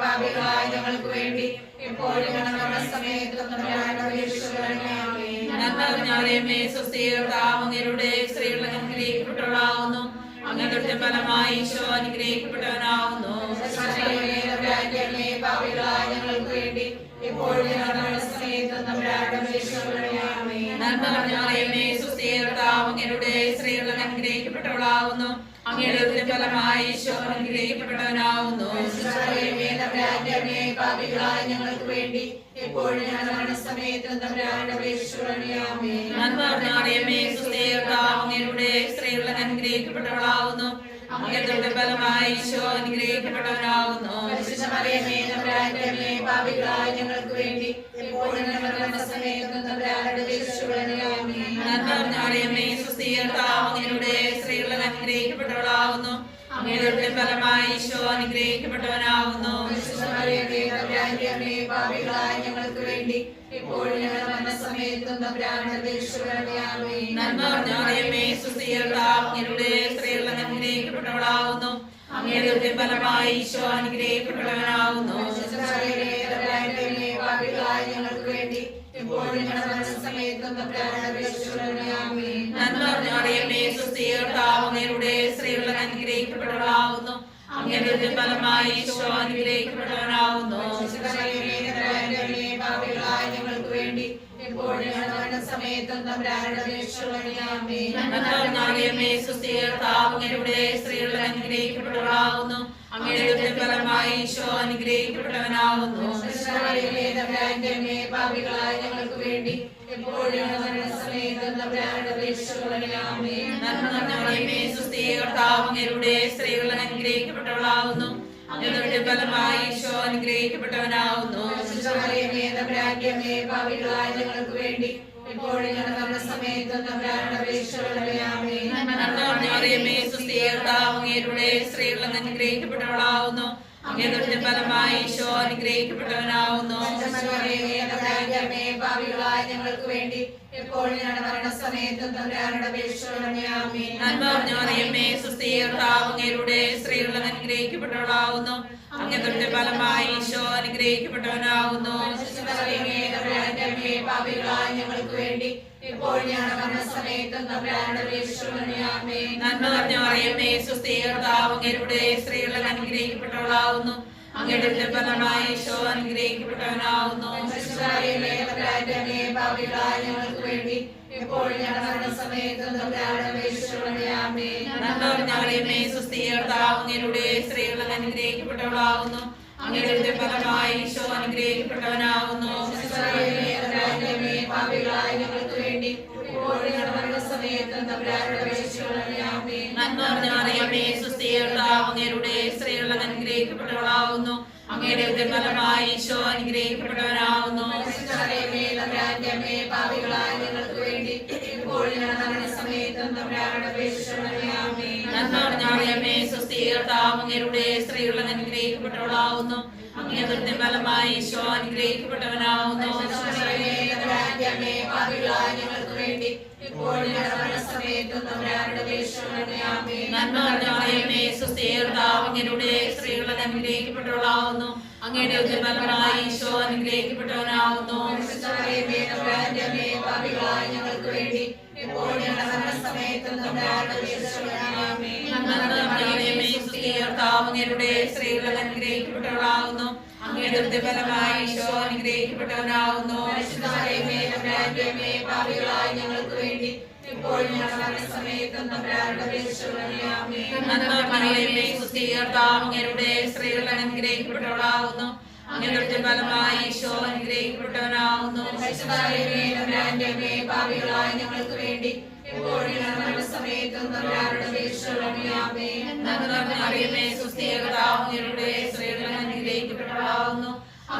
പാപികളായ ഞങ്ങൾക്ക് വേണ്ടി ഇപ്പോൾ ഞങ്ങളുടെ സമയത്തും തമ്പുരാനോട് അപേക്ഷിച്ചുകൊള്ളണമേ. ആമേൻ. നന്മ നിറഞ്ഞ മറിയമേ, സ്വസ്തി, കർത്താവ് അങ്ങയുടെ സ്ത്രീകളിൽ അനുഗ്രഹിക്കപ്പെട്ടവളാവുന്നു. അങ്ങയുടെ ഉദരത്തിൻ ഫലമായി ഈശോ അനുഗ്രഹിക്കപ്പെട്ടവനാവുന്നു. പാപികളായ ഞങ്ങൾക്ക് വേണ്ടി ഇപ്പോൾ ഞങ്ങളുടെ സമയത്തും നന്മ നിറഞ്ഞ മറിയമേ സുസ്ഥി കർത്താവ് അങ്ങയുടെ സ്ത്രീകളിൽ അനുഗ്രഹിക്കപ്പെട്ടവളാവുന്നു അങ്ങയുടെ ഉദരത്തിൻ ഫലമായി ഈശോ അനുഗ്രഹിക്കപ്പെട്ടവനാവുന്നു. പാപികളായ ഞങ്ങൾക്ക് വേണ്ടി എപ്പോഴും ഞങ്ങളുടെ മരണസമയത്തും തമ്പുരാനോട് അപേക്ഷിച്ചുകൊള്ളണമേ. ആമേൻ. നന്മ നിറഞ്ഞ മറിയമേ സുസ്ഥി കർത്താവ് അങ്ങയുടെ സ്ത്രീകളിൽ അനുഗ്രഹിക്കപ്പെട്ടവളാവുന്നു അങ്ങയുടെ ഉദരത്തിൻ ഫലമായി ഈശോ അനുഗ്രഹിക്കപ്പെട്ടവനാവുന്നു. പരിശുദ്ധമറിയമേ തമ്പുരാന്റെ അമ്മേ, പാപികളായ ഞങ്ങൾക്ക് വേണ്ടി എപ്പോഴും ഞങ്ങളുടെ മരണസമയത്തും തമ്പുരാനോട് അപേക്ഷിച്ചുകൊള്ളണമേ. ആമേൻ. നന്മ നിറഞ്ഞ മറിയമേ സുസ്ഥി കർത്താവ് അങ്ങയുടെ സ്ത്രീകളിൽ അനുഗ്രഹിക്കപ്പെട്ടവളാവുന്നു അങ്ങയുടെ ഉദരത്തിൻ ഫലമായി ഈശോ അനുഗ്രഹിക്കപ്പെട്ടവനാവുന്നു. പരിശുദ്ധമറിയമേ തമ്പുരാന്റെ അമ്മേ, പാപികളായ ഞങ്ങൾക്ക് വേണ്ടി എപ്പോഴും ഞങ്ങളുടെ മരണസമയത്തും തമ്പുരാനോട് അപേക്ഷിച്ചുകൊള്ളണമേ. ആമേൻ. നന്മ നിറഞ്ഞ മറിയമേ സുസ്ഥി കർത്താവ് അങ്ങയുടെ സ്ത്രീകളിൽ അനുഗ്രഹിക്കപ്പെട്ടവളാവുന്നു അങ്ങയുടെ ഉദരത്തിൻ ഫലമായി ഈശോ അനുഗ്രഹിക്കപ്പെട്ടവനാവുന്നു. പരിശുദ്ധമറിയമേ തമ്പുരാന്റെ അമ്മേ, പാപികളായ ഞങ്ങൾക്ക് വേണ്ടി എപ്പോഴും ഞങ്ങളുടെ മരണസമയത്തും തമ്പുരാനോട് അപേക്ഷിച്ചുകൊള്ളണമേ. ആമേൻ. നന്മ നിറഞ്ഞ മറിയമേ സുസ്ഥി കർത്താവ് അങ്ങയുടെ സ്ത്രീകളിൽ അനുഗ്രഹിക്കപ്പെട്ടവളാവുന്നു അങ്ങയുടെ ഉദരത്തിൻ ഫലമായി ഈശോ അനുഗ്രഹിക്കപ്പെട്ടവനാവുന്നു. പരിശുദ്ധമറിയമേ തമ്പുരാന്റെ അമ്മേ, പാപികളായ ഞങ്ങൾക്ക് വേണ്ടി എപ്പോഴും ഞങ്ങളുടെ മരണസമയത്തും തമ്പുരാനോട് അപേക്ഷിച്ചുകൊള്ളണമേ. ആമേൻ. നന്മ നിറഞ്ഞ മറിയമേ സുസ്ഥി കർത്താവ് അങ്ങയുടെ സ്ത്രീകളിൽ അനുഗ്രഹിക്കപ്പെട്ടവളാവുന്നു അങ്ങയുടെ ഉദരത്തിൻ ഫലമായി ഈശോ അനുഗ്രഹിക്കപ്പെട്ടവനാവുന്നു. പരിശുദ്ധമറിയമേ തമ്പുരാന്റെ അമ്മേ, പാപികളായ ഞങ്ങൾക്ക് വേണ്ടി എപ്പോഴും ഞങ്ങളുടെ മരണസമയത്തും തമ്പുരാനോട് അപേക്ഷിച്ചുകൊള്ളണമേ. ആമേൻ. നന്മ നിറഞ്ഞ മറിയമേ സുസ്ഥി കർത്താവ് അങ്ങയുടെ സ്ത്രീകളിൽ അനുഗ്രഹിക്കപ്പെട്ടവളാവുന്നു അങ്ങയുടെ ഉദരത്തിൻ ഫലമായി ഈശോ അനുഗ്രഹിക്കപ്പെട്ടവനാവുന്നു. പരിശുദ്ധമറിയമേ തമ്പുരാന്റെ അമ്മേ, പാപികളായ ഞങ്ങൾക്ക് വേണ്ടി എപ്പോഴും ഞങ്ങളുടെ മരണസമയത്തും തമ്പുരാനോട് അപേക്ഷിച്ചുകൊള്ളണമേ. ആമേൻ. നന്മ നിറഞ്ഞ മറിയമേ സുസ്ഥി കർത്താവ് അങ്ങയുടെ സ്ത്രീകളിൽ അനുഗ്രഹിക്കപ്പെട്ടവളാവുന്നു അങ്ങയുടെ ഉദരത്തിൻ ഫലമായി ഈശോ അനുഗ്രഹിക്കപ്പെട്ടവനാവുന്നു. പരിശുദ്ധമറിയമേ തമ്പുരാന്റെ അമ്മേ, പാപികളായ ഞങ്ങൾക്ക് വേണ്ടി എപ്പോഴും ഞങ്ങളുടെ മരണസമയത്തും തമ്പുരാനോട് അപേക്ഷിച്ചുകൊള്ളണമേ. ആമേൻ. നന്മ നിറഞ്ഞ മറിയമേ സുസ്ഥി കർത്താവ് അങ്ങയുടെ സ്ത്രീകളിൽ അനുഗ്രഹിക്കപ്പെട്ടവളാവുന്നു അങ്ങയുടെ ഉദരത്തിൻ ഫലമായി ഈശോ അനുഗ്രഹിക്കപ്പെട്ടവനാവുന്നു. പരിശുദ്ധമറിയമേ തമ്പുരാന്റെ അമ്മേ, പാപികളായ ഞങ്ങൾക്ക് വേണ്ടി എപ്പോഴും ഞങ്ങളുടെ മരണസമയത്തും തമ്പുരാനോട് അപേക്ഷിച്ചുകൊള്ളണമേ. ആമേൻ. നന്മ നിറഞ്ഞ മറിയമേ സുസ്ഥി കർത്താവ് അങ്ങയുടെ സ്ത്രീകളിൽ അനുഗ്രഹിക്കപ്പെട്ടവളാവുന്നു അങ്ങയുടെ ഉദരത്തിൻ ഫലമായി ഈശോ അനുഗ്രഹിക്കപ്പെട്ടവനാവുന്നു. പരിശുദ്ധമറിയമേ തമ്പുരാന്റെ അമ്മേ, പാപികളായ ഞങ്ങൾക്ക് വേണ്ടി എപ്പോഴും ഞങ്ങളുടെ മരണസമയത്തും തമ്പുരാനോട് അപേക്ഷിച്ചുകൊള്ളണമേ. ആമേൻ. നന്മ നിറഞ്ഞ മറിയമേ സുസ്ഥി കർത്താവ് അങ്ങയുടെ സ്ത്രീകളിൽ അനുഗ്രഹിക്കപ്പെട്ടവളാവുന്നു അങ്ങയുടെ ഉദരത്തിൻ ഫലമായി ഈശോ അനുഗ്രഹിക്കപ്പെട്ടവനാവുന്നു. പരിശുദ്ധമറിയമേ തമ്പുരാന്റെ അമ്മേ, പാപികളായ ഞങ്ങൾക്ക് വേണ്ടി എപ്പോഴും ഞങ്ങളുടെ മരണസമയത്തും തമ്പുരാനോട് അപേക്ഷിച്ചുകൊള്ളണമേ. ആമേൻ. നന്മ നിറഞ്ഞ മറിയമേ സുസ്ഥി കർത്താവ് അങ്ങയുടെ സ്ത്രീകളിൽ അനുഗ്രഹിക്കപ്പെട്ടവളാവുന്നു അങ്ങയുടെ ഉദരത്തിൻ ഫലമായി ഈശോ അനുഗ്രഹിക്കപ്പെട്ടവനാവുന്നു. പരിശുദ്ധമറിയമേ തമ്പുരാന്റെ അമ്മേ, പാപികളായ ഞങ്ങൾക്ക് വേണ്ടി എപ്പോഴും ഞങ്ങളുടെ മരണസമയത്തും തമ്പുരാനോട് അപേക്ഷിച്ചുകൊള്ളണമേ. ആമേൻ. നന്മ നിറഞ്ഞ മറിയമേ സുസ്ഥി കർത്താവ് അങ്ങയുടെ സ്ത്രീകളിൽ അനുഗ്രഹിക്കപ്പെട്ടവളാവുന്നു അങ്ങയുടെ ഉദരത്തിൻ ഫലമായി ഈശോ അനുഗ്രഹിക്കപ്പെട്ടവനാവുന്നു. പരിശുദ്ധമറിയമേ തമ്പുരാന്റെ അമ്മേ, പാപികളായ ഞങ്ങൾക്ക് വേണ്ടി എപ്പോഴും ഞങ്ങളുടെ മരണസമയത്തും തമ്പുരാനോട് അപേക്ഷിച്ചുകൊള്ളണമേ. ആമേൻ. നന്മ നിറഞ്ഞ മറിയമേ സുസ്ഥി കർത്താവ് അങ്ങയുടെ സ്ത്രീകളിൽ അനുഗ്രഹിക്കപ്പെട്ടവളാവുന്നു അങ്ങയുടെ ഉദരത്തിൻ ഫലമായി ഈശോ അനുഗ്രഹിക്കപ്പെട്ടവനാവുന്നു. പരിശുദ്ധമറിയമേ തമ്പുരാന്റെ അമ്മേ, പാപികളായ ഞങ്ങൾക്ക് വേണ്ടി എപ്പോഴും ഞങ്ങളുടെ മരണസമയത്തും തമ്പുരാനോട് അപേക്ഷിച്ചുകൊള്ളണമേ. ആമേൻ. നന്മ നിറഞ്ഞ മറിയമേ സുസ്ഥി കർത്താവ് അങ്ങയുടെ സ്ത്രീകളിൽ അനുഗ്രഹിക്കപ്പെട്ടവളാവുന്നു അങ്ങയുടെ ഉദരത്തിൻ ഫലമായി ഈശോ അനുഗ്രഹിക്കപ്പെട്ടവനാവുന്നു. പരിശുദ്ധമറിയമേ തമ്പുരാന്റെ അമ്മേ, പാപികളായ ഞങ്ങൾക്ക് വേണ്ടി എപ്പോഴും ഞങ്ങളുടെ മരണസമയത്തും തമ്പുരാനോട് അപേക്ഷിച്ചുകൊള്ളണമേ. ആമേൻ. നന്മ നിറഞ്ഞ മറിയമേ സുസ്ഥി കർത്താവ് അങ്ങയുടെ സ്ത്രീകളിൽ അനുഗ്രഹിക്കപ്പെട്ടവളാവുന്നു അങ്ങയുടെ ഉദരത്തിൻ ഫലമായി ഈശോ അനുഗ്രഹിക്കപ്പെട്ടവനാവുന്നു. പരിശുദ്ധമറിയമേ തമ്പുരാന്റെ അമ്മേ, പാപികളായ ഞങ്ങൾക്ക് വേണ്ടി എപ്പോഴും ഞങ്ങളുടെ മരണസമയത്തും തമ്പുരാനോട് അപേക്ഷിച്ചുകൊള്ളണമേ. ആമേൻ. നന്മ നിറഞ്ഞ മറിയമേ സുസ്ഥി കർത്താവ് അങ്ങയുടെ സ്ത്രീകളിൽ അനുഗ്രഹിക്കപ്പെട്ടവളാവുന്നു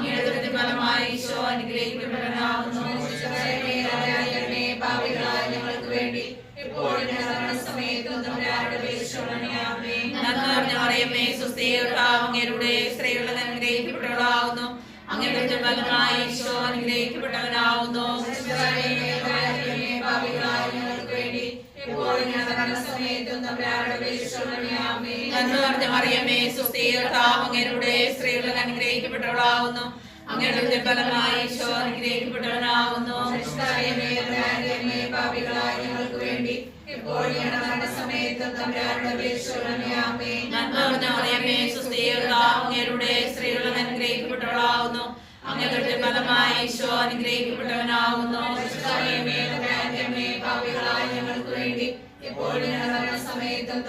അങ്ങയുടെ ഉദരത്തിൻ ഫലമായി ഈശോ അനുഗ്രഹിക്കപ്പെട്ടവനാവുന്നു. പരിശുദ്ധമറിയമേ തമ്പുരാന്റെ അമ്മേ, പാപികളായ ഞങ്ങൾക്ക് വേണ്ടി എപ്പോഴും ഞങ്ങളുടെ മരണസമയത്തും തമ്പുരാനോട് അപേക്ഷിച്ചുകൊള്ളണമേ. ആമേൻ. നന്മ നിറഞ്ഞ മറിയമേ സുസ്ഥി കർത്താവ് അങ്ങയുടെ സ്ത്രീകളിൽ അനുഗ്രഹിക്കപ്പെട്ടവളാവുന്നു അങ്ങയുടെ ഉദരത്തിൻ ഫലമായി ഈശോ അനുഗ്രഹിക്കപ്പെട്ടവനാവുന്നു. പരിശുദ്ധമറിയമേ തമ്പുരാന്റെ അമ്മേ, പാപികളായ ഞങ്ങൾക്ക് വേണ്ടി എപ്പോഴും ഞങ്ങളുടെ മരണസമയത്തും തമ്പുരാനോട് അപേക്ഷിച്ചുകൊള്ളണമേ. ആമേൻ. നന്മ നിറഞ്ഞ മറിയമേ സുസ്ഥി കർത്താവ് അങ്ങയുടെ സ്ത്രീകളിൽ അനുഗ്രഹിക്കപ്പെട്ടവളാവുന്നു അങ്ങയുടെ ഉദരത്തിൻ ഫലമായി ഈശോ അനുഗ്രഹിക്കപ്പെട്ടവനാവുന്നു. പരിശുദ്ധമറിയമേ തമ്പുരാന്റെ അമ്മേ, പാപികളായ ഞങ്ങൾക്ക് വേണ്ടി എപ്പോഴും ഞങ്ങളുടെ മരണസമയത്തും തമ്പുരാനോട് അപേക്ഷിച്ചുകൊള്ളണമേ. ആമേൻ. നന്മ നിറഞ്ഞ മറിയമേ സുസ്ഥി കർത്താവ് അങ്ങയുടെ സ്ത്രീകളിൽ അനുഗ്രഹിക്കപ്പെട്ടവളാവുന്നു അങ്ങയുടെ ഉദരത്തിൻ ഫലമായി ഈശോ അനുഗ്രഹിക്കപ്പെട്ടവനാവുന്നു. പരിശുദ്ധമറിയമേ തമ്പുരാന്റെ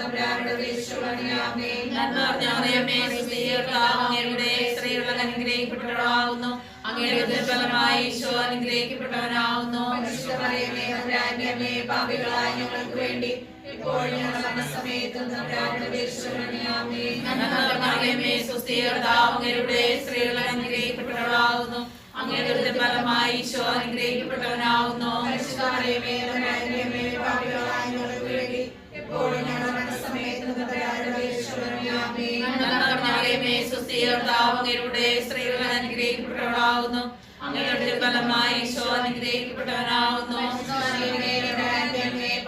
തമ്പുരാനുടെ വിശ്വമണിയാമേ നന്മ നിറഞ്ഞമറിയമേ സുസ്ഥി കർത്താവ് അങ്ങയുടെ സ്ത്രീകളിൽ അനുഗ്രഹിക്കപ്പെട്ടവളാകുന്നു അങ്ങയുടെ ഫലമായി ഈശോ അനുഗ്രഹിക്കപ്പെട്ടവനാകുന്നു പരിശുദ്ധ മറിയമേ തമ്പുരാന്റെ അമ്മേ പാപികളായ ഞങ്ങൾക്ക് വേണ്ടി ഇപ്പോൾ ഞങ്ങളുടെ മരണസമയത്തും തമ്പുരാനുടെ വിശ്വമണിയാമേ മറിയമേ സുസ്ഥി കർത്താവ് അങ്ങയുടെ സ്ത്രീകളിൽ അനുഗ്രഹിക്കപ്പെട്ടവളാകുന്നു അങ്ങയുടെ ഫലമായി ഈശോ അനുഗ്രഹിക്കപ്പെട്ടവനാകുന്നു പരിശുദ്ധ മറിയമേ തമ്പുരാന്റെ അമ്മേ പാപികളായ ഞങ്ങൾക്ക് വേണ്ടി ഇപ്പോൾ ഞങ്ങളുടെ മരണസമയത്തും തമ്പുരാനുടെ വിശ്വമണിയാമേ മറിയമേ സുസ്ഥി കർത്താവ് അങ്ങയുടെ സ്ത്രീകളിൽ അനുഗ്രഹിക്കപ്പെട്ടവളാകുന്നു അങ്ങയുടെ ഫലമായി ഈശോ അനുഗ്രഹിക്കപ്പെട്ടവനാകുന്നു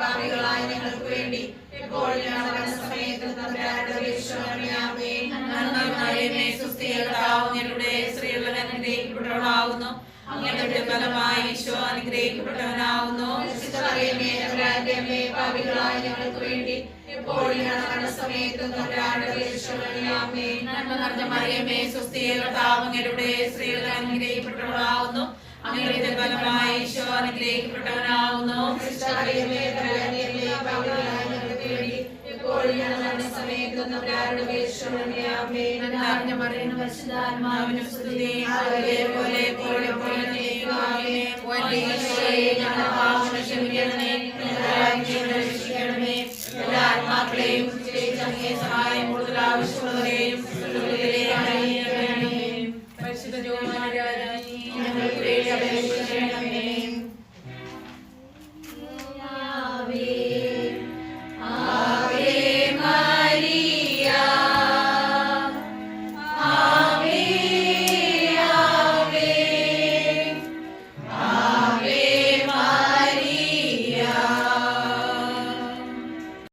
പാപികളായ ഞങ്ങൾക്ക് വേണ്ടി ഇപ്പോൾ ഞങ്ങളുടെ മരണസമയത്തും തമ്പുരാനുടെ വിശ്വമണിയാമേ മറിയമേ സുസ്ഥി കർത്താവ് അങ്ങയുടെ സ്ത്രീകളിൽ അനുഗ്രഹിക്കപ്പെട്ടവളാകുന്നു അങ്ങയുടെ ഫലമായി ഈശോ അനുഗ്രഹിക്കപ്പെട്ടവനാകുന്നു പരിശുദ്ധ മറിയമേ തമ്പുരാന്റെ അമ്മേ പാപികളായ ഞങ്ങൾക്ക് വേണ്ടി ഇപ്പോൾ ഞങ്ങളുടെ മരണസമയത്തും തമ്പുരാനുടെ വിശ്വമണിയാമേ മറിയമേ സുസ്ഥി കർത്താവ് അങ്ങയുടെ സ്ത്രീകളിൽ അനുഗ്രഹിക്കപ്പെട്ടവളാകുന്നു അങ്ങയുടെ ഫലമായി ഈശോ അനുഗ്രഹിക്കപ്പെട്ടവനാകുന്നു പരിശുദ്ധ മറിയമേ തമ്പുരാന്റെ അമ്മേ പാപികളായ ഞങ്ങൾക്ക് വേണ്ടി ഇപ്പോൾ ഞങ്ങളുടെ മരണസമയത്തും തമ്പുരാനുടെ വിശ്വമണിയാമേ മറിയുന്ന പരിശുദ്ധാത്മാവിന് സ്തുതി പോലെ പോലെ ഞങ്ങളുടെ പാപങ്ങൾ ക്ഷമിക്കണമേ